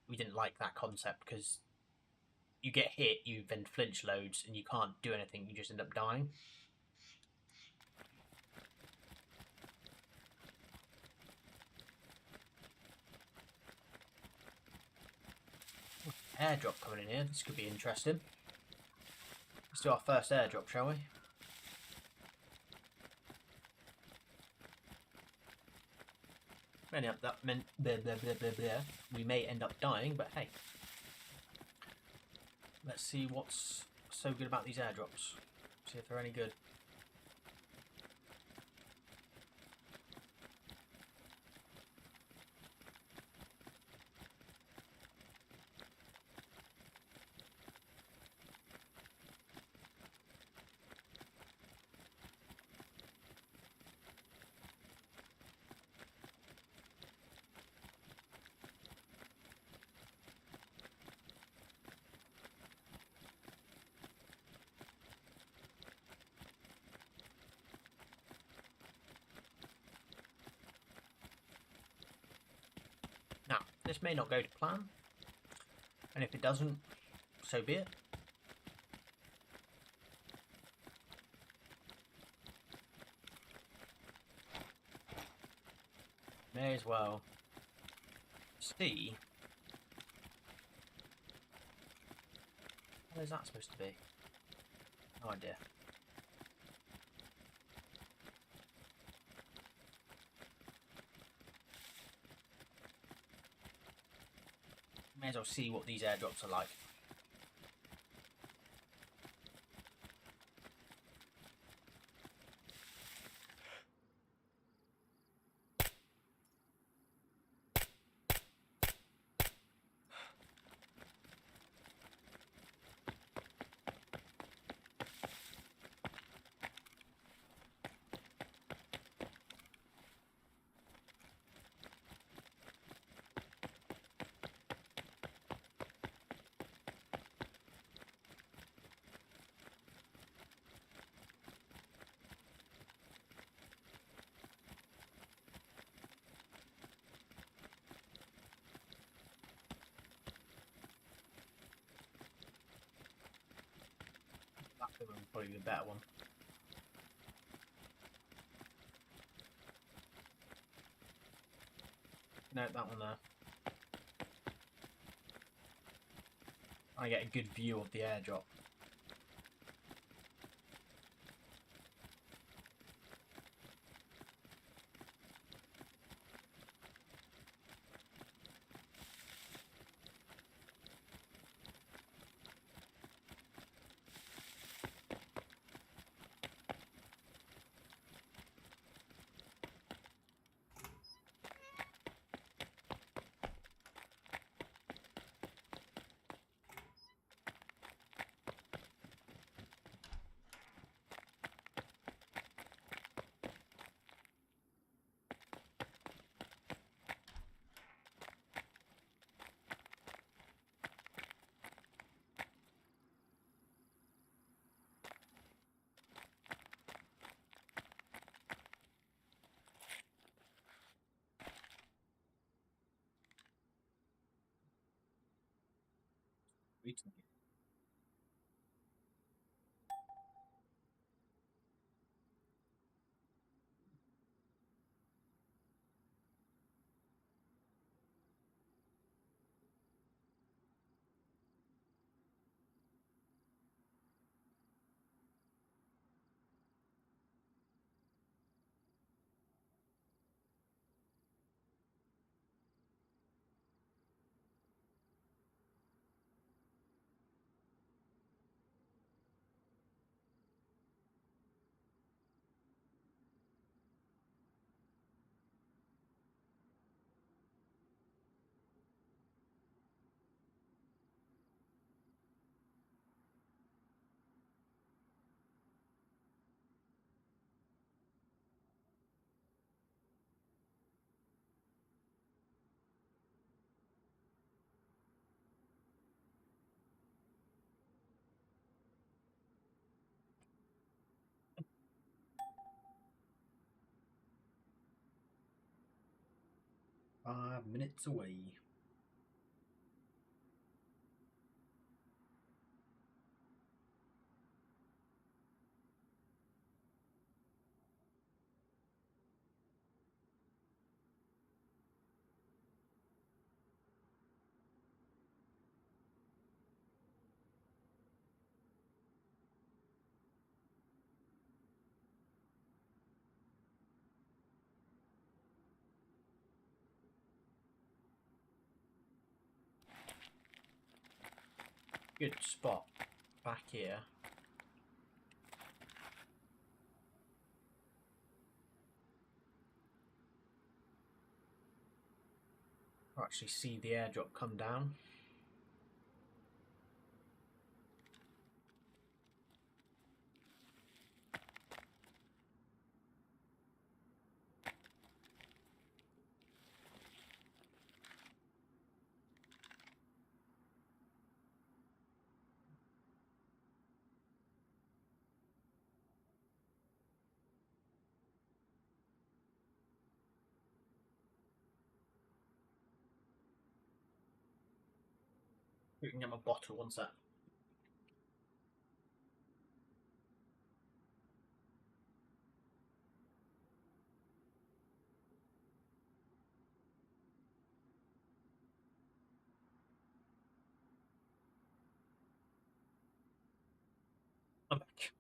that concept, because you get hit, you then flinch loads and you can't do anything, you just end up dying. Airdrop coming in here. This could be interesting. Let's do our first airdrop, shall we? We may end up dying, but hey. Let's see what's so good about these airdrops. See if they're any good. Now, this may not go to plan, and if it doesn't, so be it. May as well see. What is that supposed to be? No idea. May as well see what these airdrops are like. That would probably be the better one. No, that one there. I get a good view of the airdrop. Recently. 5 minutes away. Good spot back here. I'll actually see the airdrop come down. We can get my bottle, one sec. I'm back.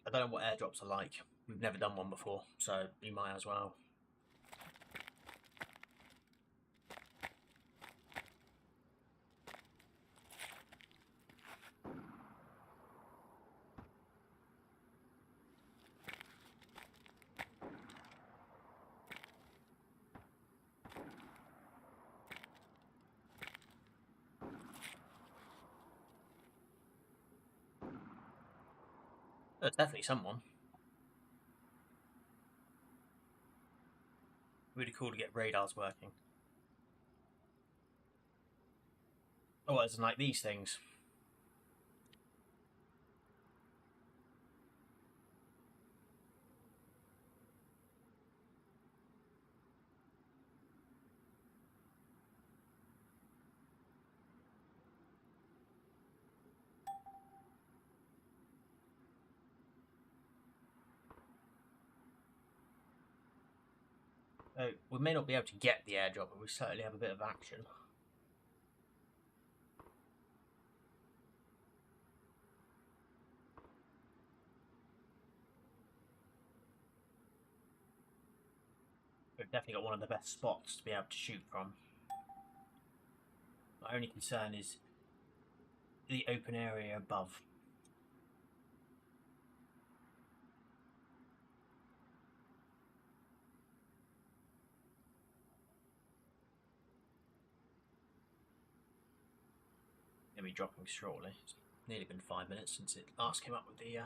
I don't know what airdrops are like. We've never done one before, so you might as well. There's definitely someone. Really cool to get radars working. Oh, as in like these things. We may not be able to get the airdrop, but we certainly have a bit of action. We've definitely got one of the best spots to be able to shoot from. My only concern is the open area above. It'll be dropping shortly. It's nearly been 5 minutes since it last came up with the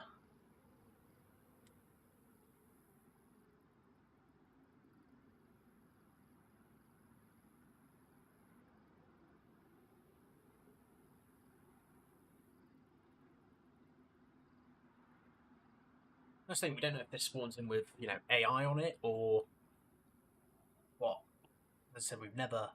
I was thinking, we don't know if this spawns in with, you know, AI on it or what. As I said, we've never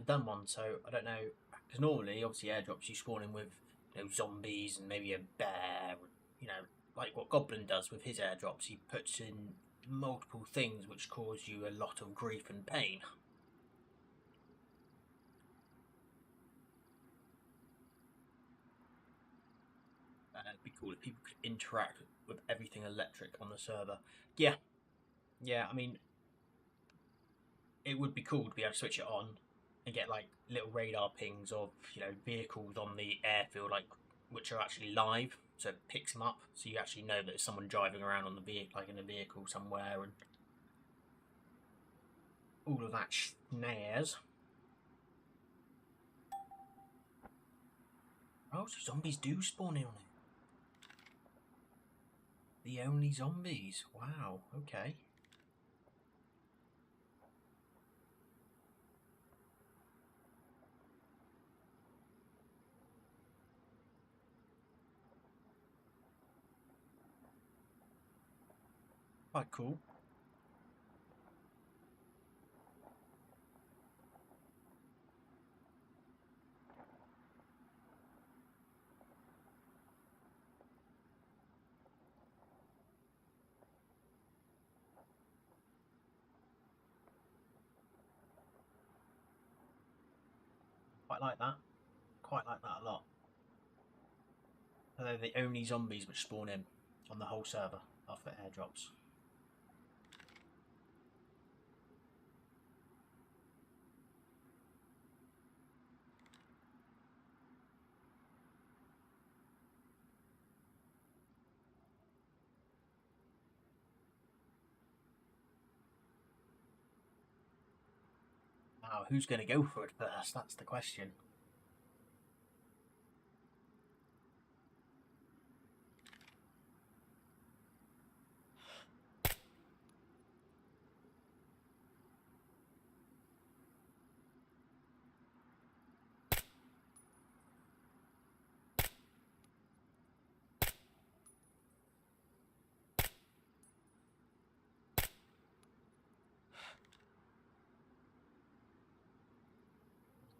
done one, so I don't know. Because normally, obviously, airdrops you spawn in with, you know, zombies and maybe a bear. You know, like what Goblin does with his airdrops. He puts in multiple things which cause you a lot of grief and pain. It'd be cool if people could interact with everything electric on the server. Yeah, I mean, it would be cool to be able to switch it on and get like little radar pings of, you know, vehicles on the airfield, like which are actually live, so it picks them up, so you actually know that there's someone driving around on the vehicle, like in a vehicle somewhere, and all of that schnares. Oh, so zombies do spawn in on it. The only zombies. Wow. Okay. Quite cool. Quite like that. Quite like that a lot. They're the only zombies which spawn in on the whole server after airdrops. Now, who's going to go for it first? That's the question.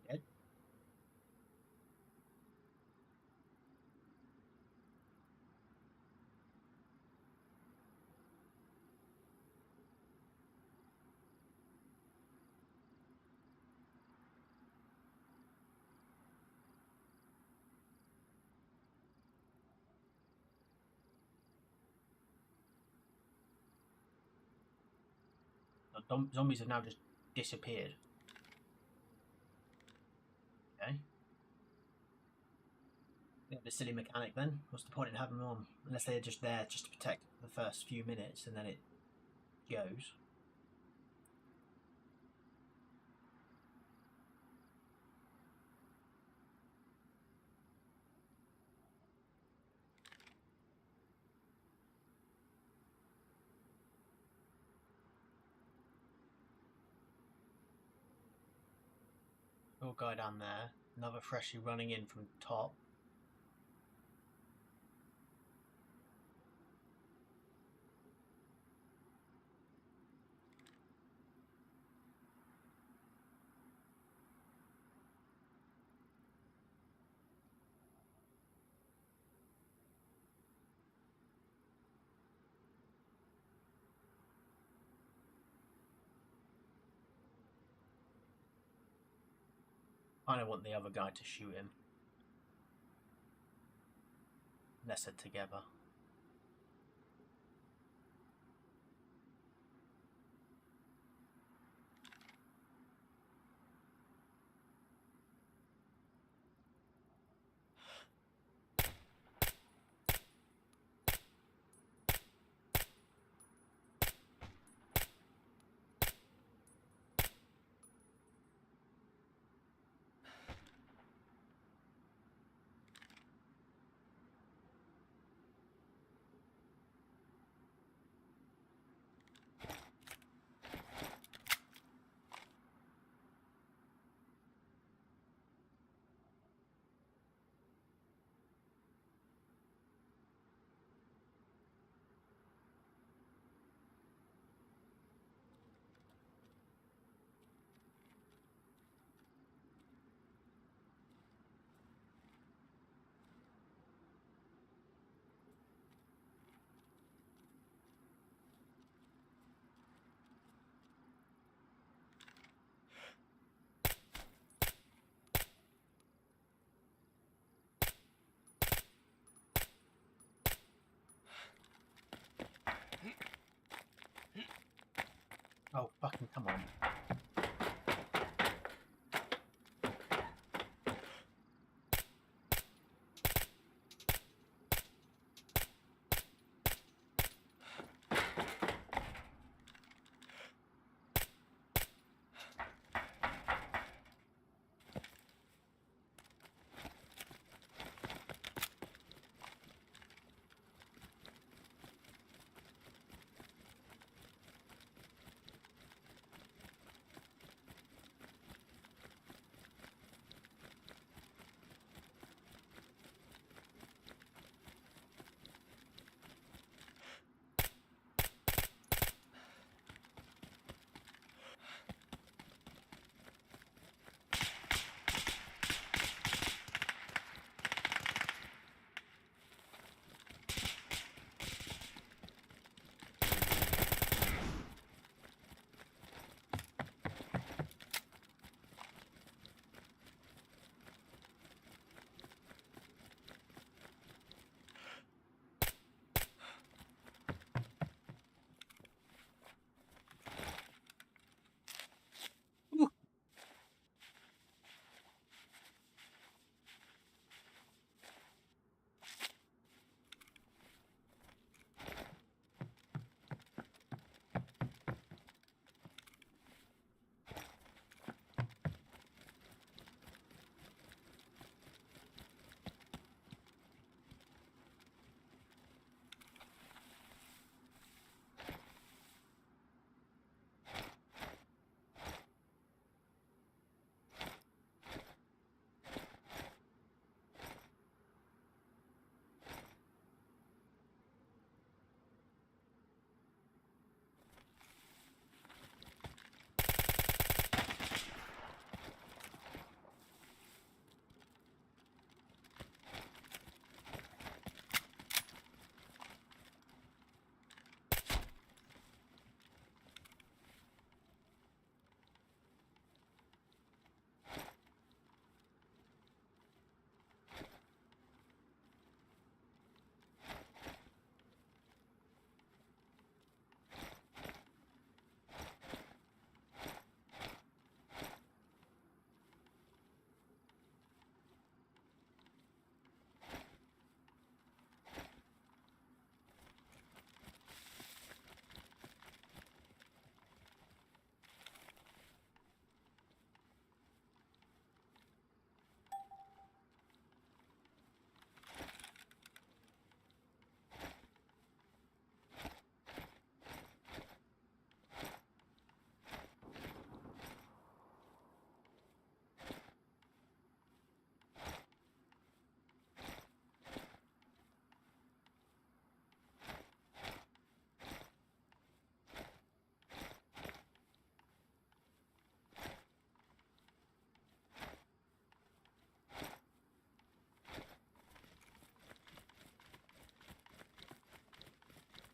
Dead. Zombies have now just disappeared. Okay. The silly mechanic then. What's the point in having them on? Unless they're just there just to protect the first few minutes and then it goes. Little guy down there. Another freshie running in from top. I don't want the other guy to shoot him. Let's head together.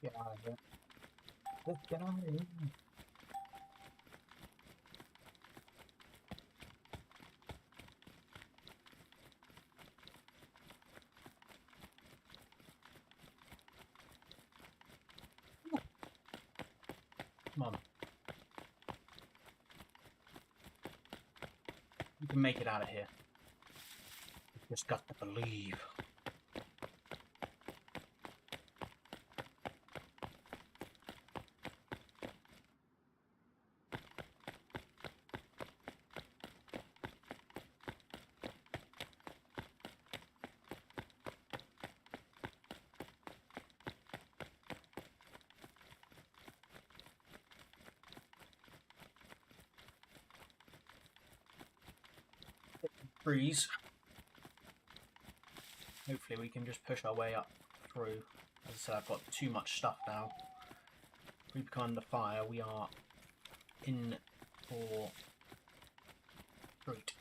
Get out of here. Let's get out of here. Come on. You can make it out of here. You just got to believe. Freeze. Hopefully we can just push our way up through. As I said, I've got too much stuff now. We become under fire. We are in for fruit.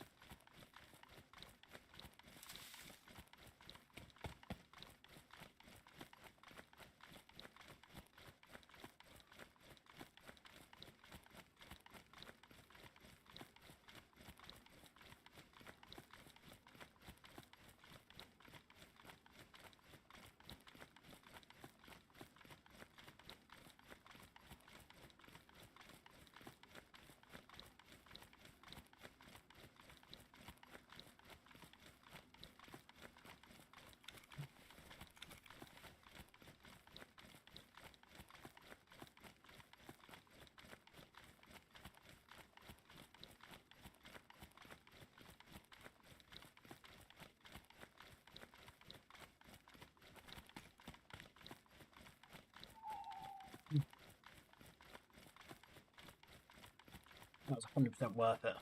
That was 100% worth it.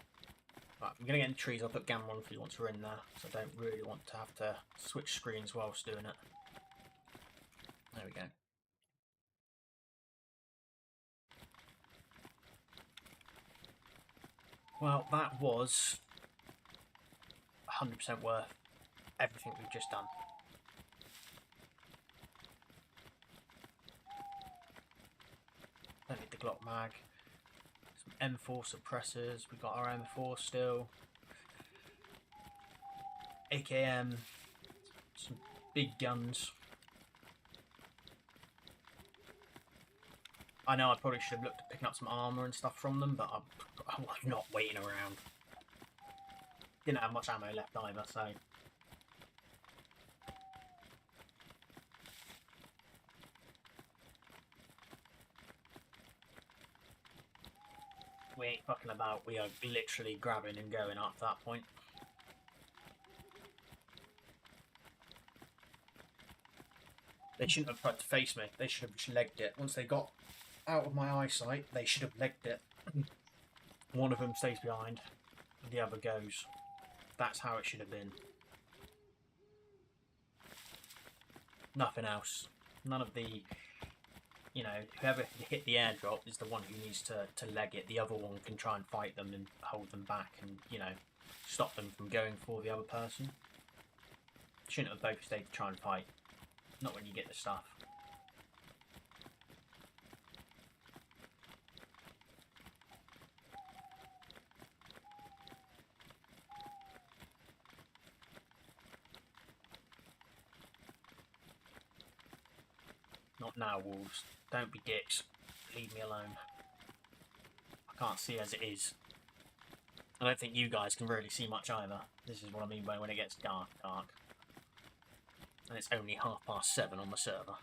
Right, I'm going to get in the trees. I'll put Gamma on for you once we're in there, so I don't really want to have to switch screens whilst doing it. There we go. Well, that was 100% worth everything we've just done. Don't need the Glock mag. Some M4 suppressors. We got our M4 still. AKM. Some big guns. I know I probably should have looked at picking up some armour and stuff from them, but I was not waiting around. Didn't have much ammo left either, so... We ain't fucking about, we are literally grabbing and going up to that point. They shouldn't have tried to face me, they should have just legged it. Once they got out of my eyesight, they should have legged it. One of them stays behind, and the other goes. That's how it should have been. Nothing else. None of the... You know, whoever hit the airdrop is the one who needs to leg it. The other one can try and fight them and hold them back and, you know, stop them from going for the other person. Shouldn't have both stayed to try and fight. Not when you get the stuff. Not now, wolves. Don't be dicks. Leave me alone. I can't see as it is. I don't think you guys can really see much either. This is what I mean by when it gets dark. And it's only 7:30 on the server.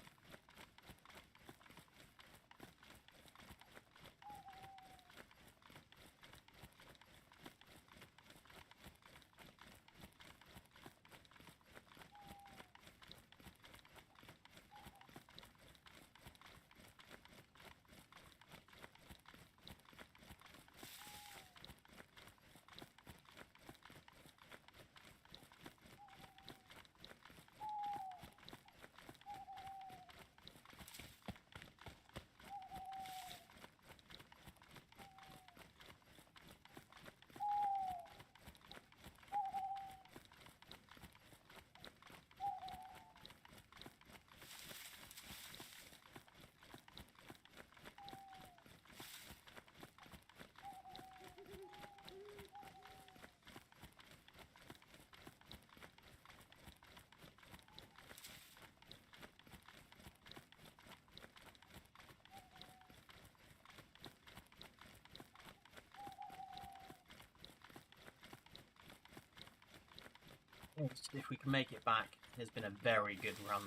If we can make it back, it's been a very good run.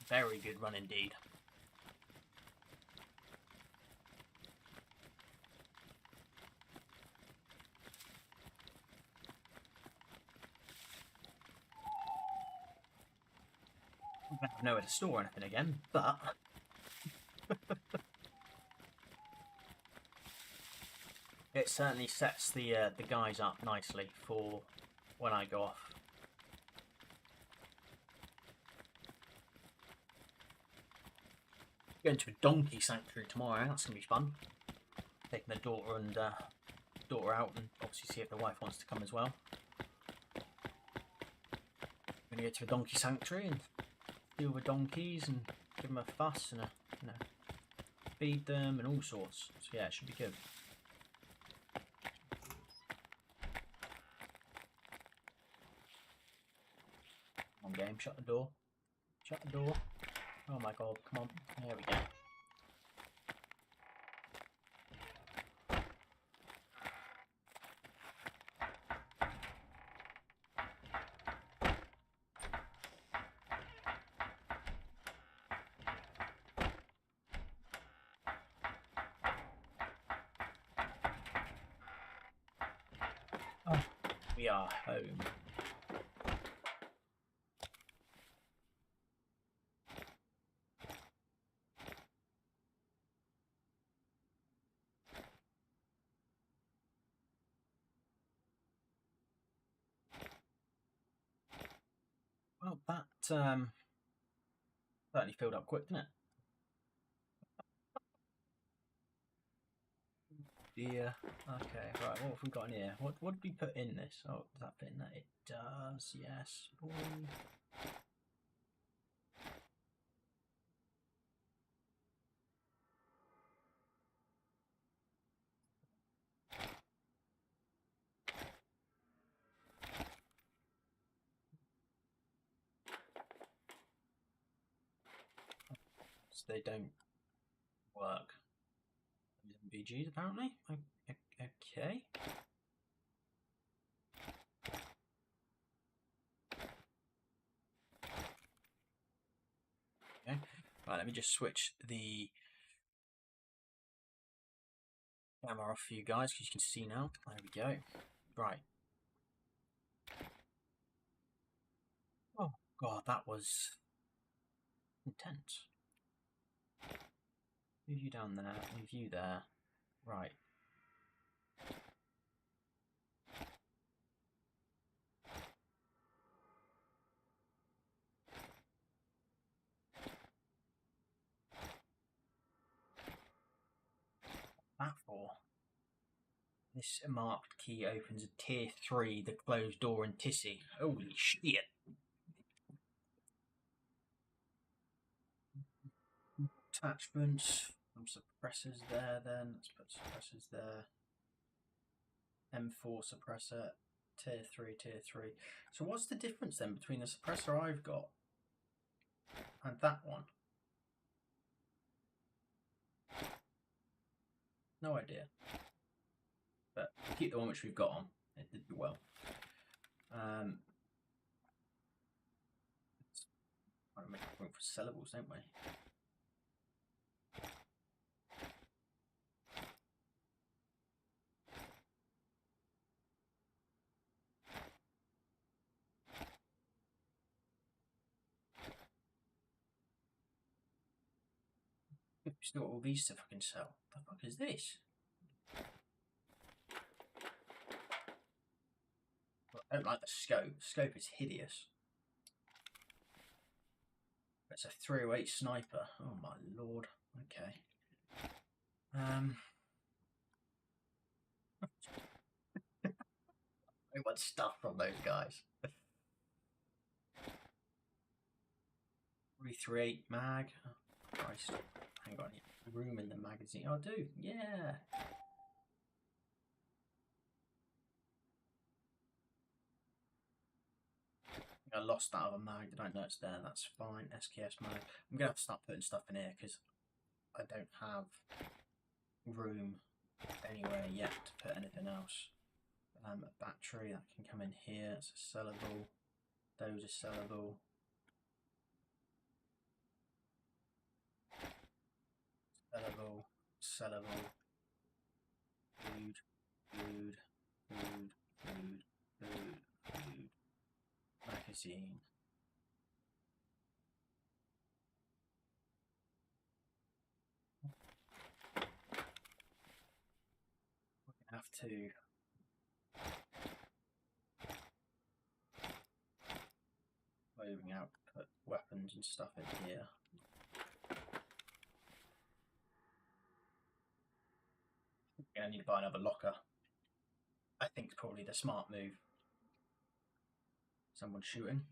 Very good run indeed. I have nowhere to store anything again, but it certainly sets the guys up nicely for when I go off. Going to a donkey sanctuary tomorrow. That's gonna be fun. Taking the daughter and daughter out, and obviously see if the wife wants to come as well. I'm gonna go to a donkey sanctuary and deal with donkeys and give them a fuss and feed them and all sorts. So yeah, it should be good. Come on, game, shut the door. Shut the door. Oh my god, come on. There we go. Oh, we are home. Well, that certainly filled up quick, didn't it? Yeah. Okay. Right. What have we got in here? What did we put in this? Oh, does that fit in that? It does. Yes. Boy. So they don't work. VGs apparently. Okay. Okay. Right, let me just switch the camera off for you guys because you can see now. There we go. Right. Oh god, that was intense. Move you down there, move you there. Right. That for? This marked key opens a tier 3, the closed door in Tissy. Holy shit. Attachments. Some suppressors there then. Let's put suppressors there. M4 suppressor. Tier 3, tier 3. So what's the difference then between the suppressor I've got and that one? No idea. But we'll keep the one which we've got on. It did well. Trying to make room for sellables, don't we? We've still got all these to fucking sell. The fuck is this? I don't like the scope. The scope is hideous. It's a 308 sniper. Oh my lord. Okay. I want stuff from those guys. 338 mag. Oh, Christ. I ain't got any room in the magazine. I do. Yeah. I lost that other mag. I don't know it's there. That's fine. SKS mag. I'm gonna have to start putting stuff in here because I don't have room anywhere yet to put anything else. A battery that can come in here. It's a sellable. Those are sellable. Sellable. Sellable. Food. Food. Food. Food. Food. Food. Magazine. We're gonna have to moving out, put weapons and stuff in here. We're gonna need to buy another locker. I think it's probably the smart move. Someone's shooting.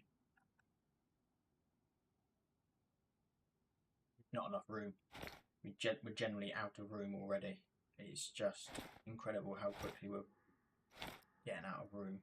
Not enough room. We're generally out of room already. It's just incredible how quickly we're getting out of room.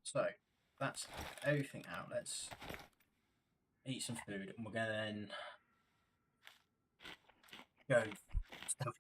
So that's everything out. Let's eat some food, and we're gonna then go stuff.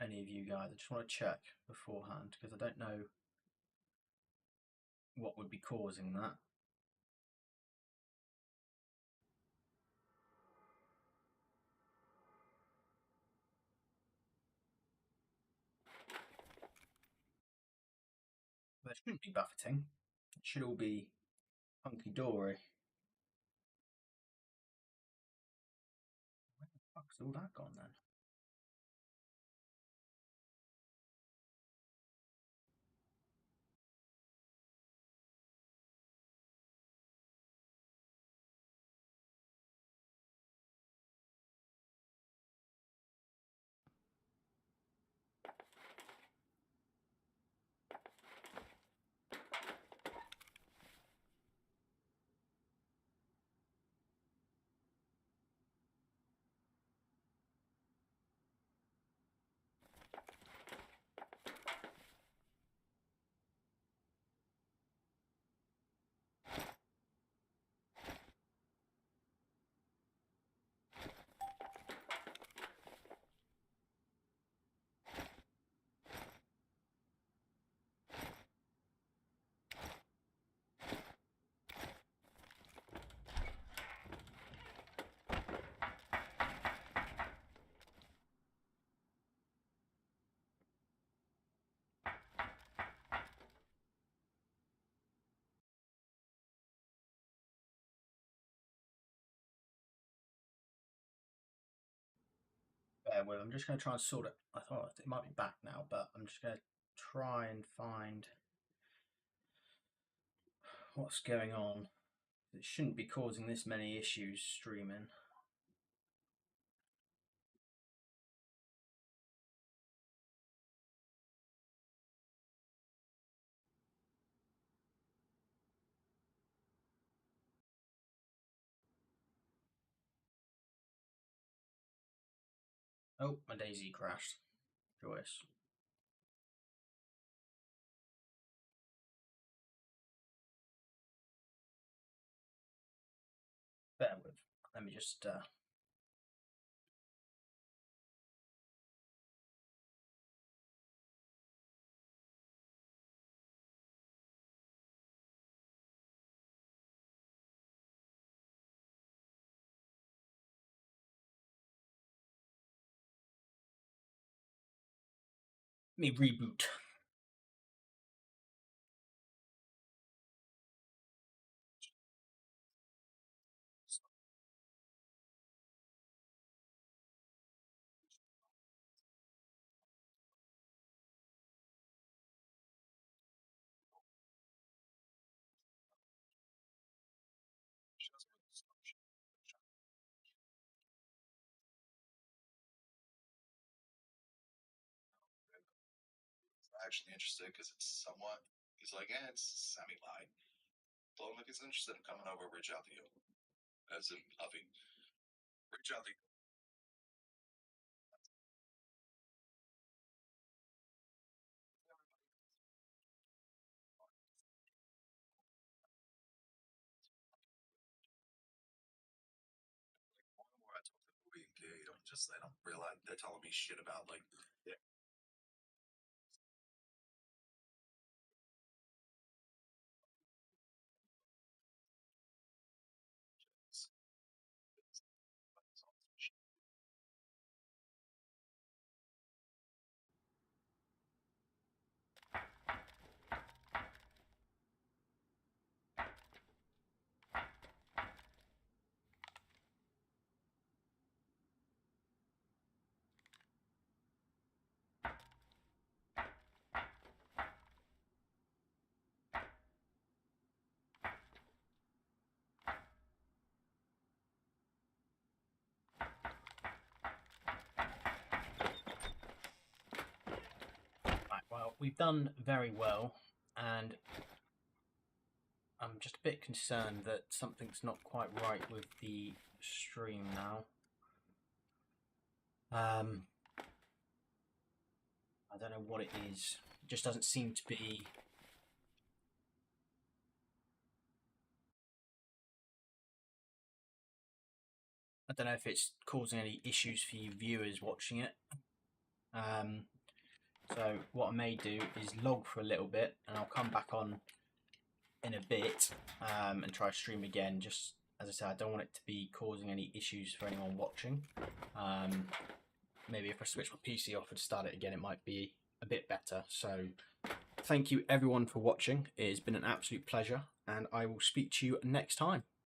Any of you guys, I just want to check beforehand because I don't know what would be causing that. There shouldn't be buffeting. It should all be hunky-dory. Where the fuck's all that gone then? Bear with. I'm just going to try and sort it. I thought it might be back now, but I'm just going to try and find what's going on. It shouldn't be causing this many issues streaming. Oh, my daisy crashed. Joyous. Bear with. Let me just let me reboot. Actually interested because it's somewhat. He's like, it's semi-light. Told him if he's interested in coming over, reach out to you. As in Huffy. Reach out to you. More and more I talk to movie and gay, they don't realize they're telling me shit about like Right, well, we've done very well, and I'm just a bit concerned that something's not quite right with the stream now. I don't know what it is. It just doesn't seem to be. I don't know if it's causing any issues for you viewers watching it. So what I may do is log for a little bit, and I'll come back on in a bit and try to stream again. Just as I said, I don't want it to be causing any issues for anyone watching. Maybe if I switch my PC off and start it again, it might be a bit better. So thank you everyone for watching. It has been an absolute pleasure, and I will speak to you next time.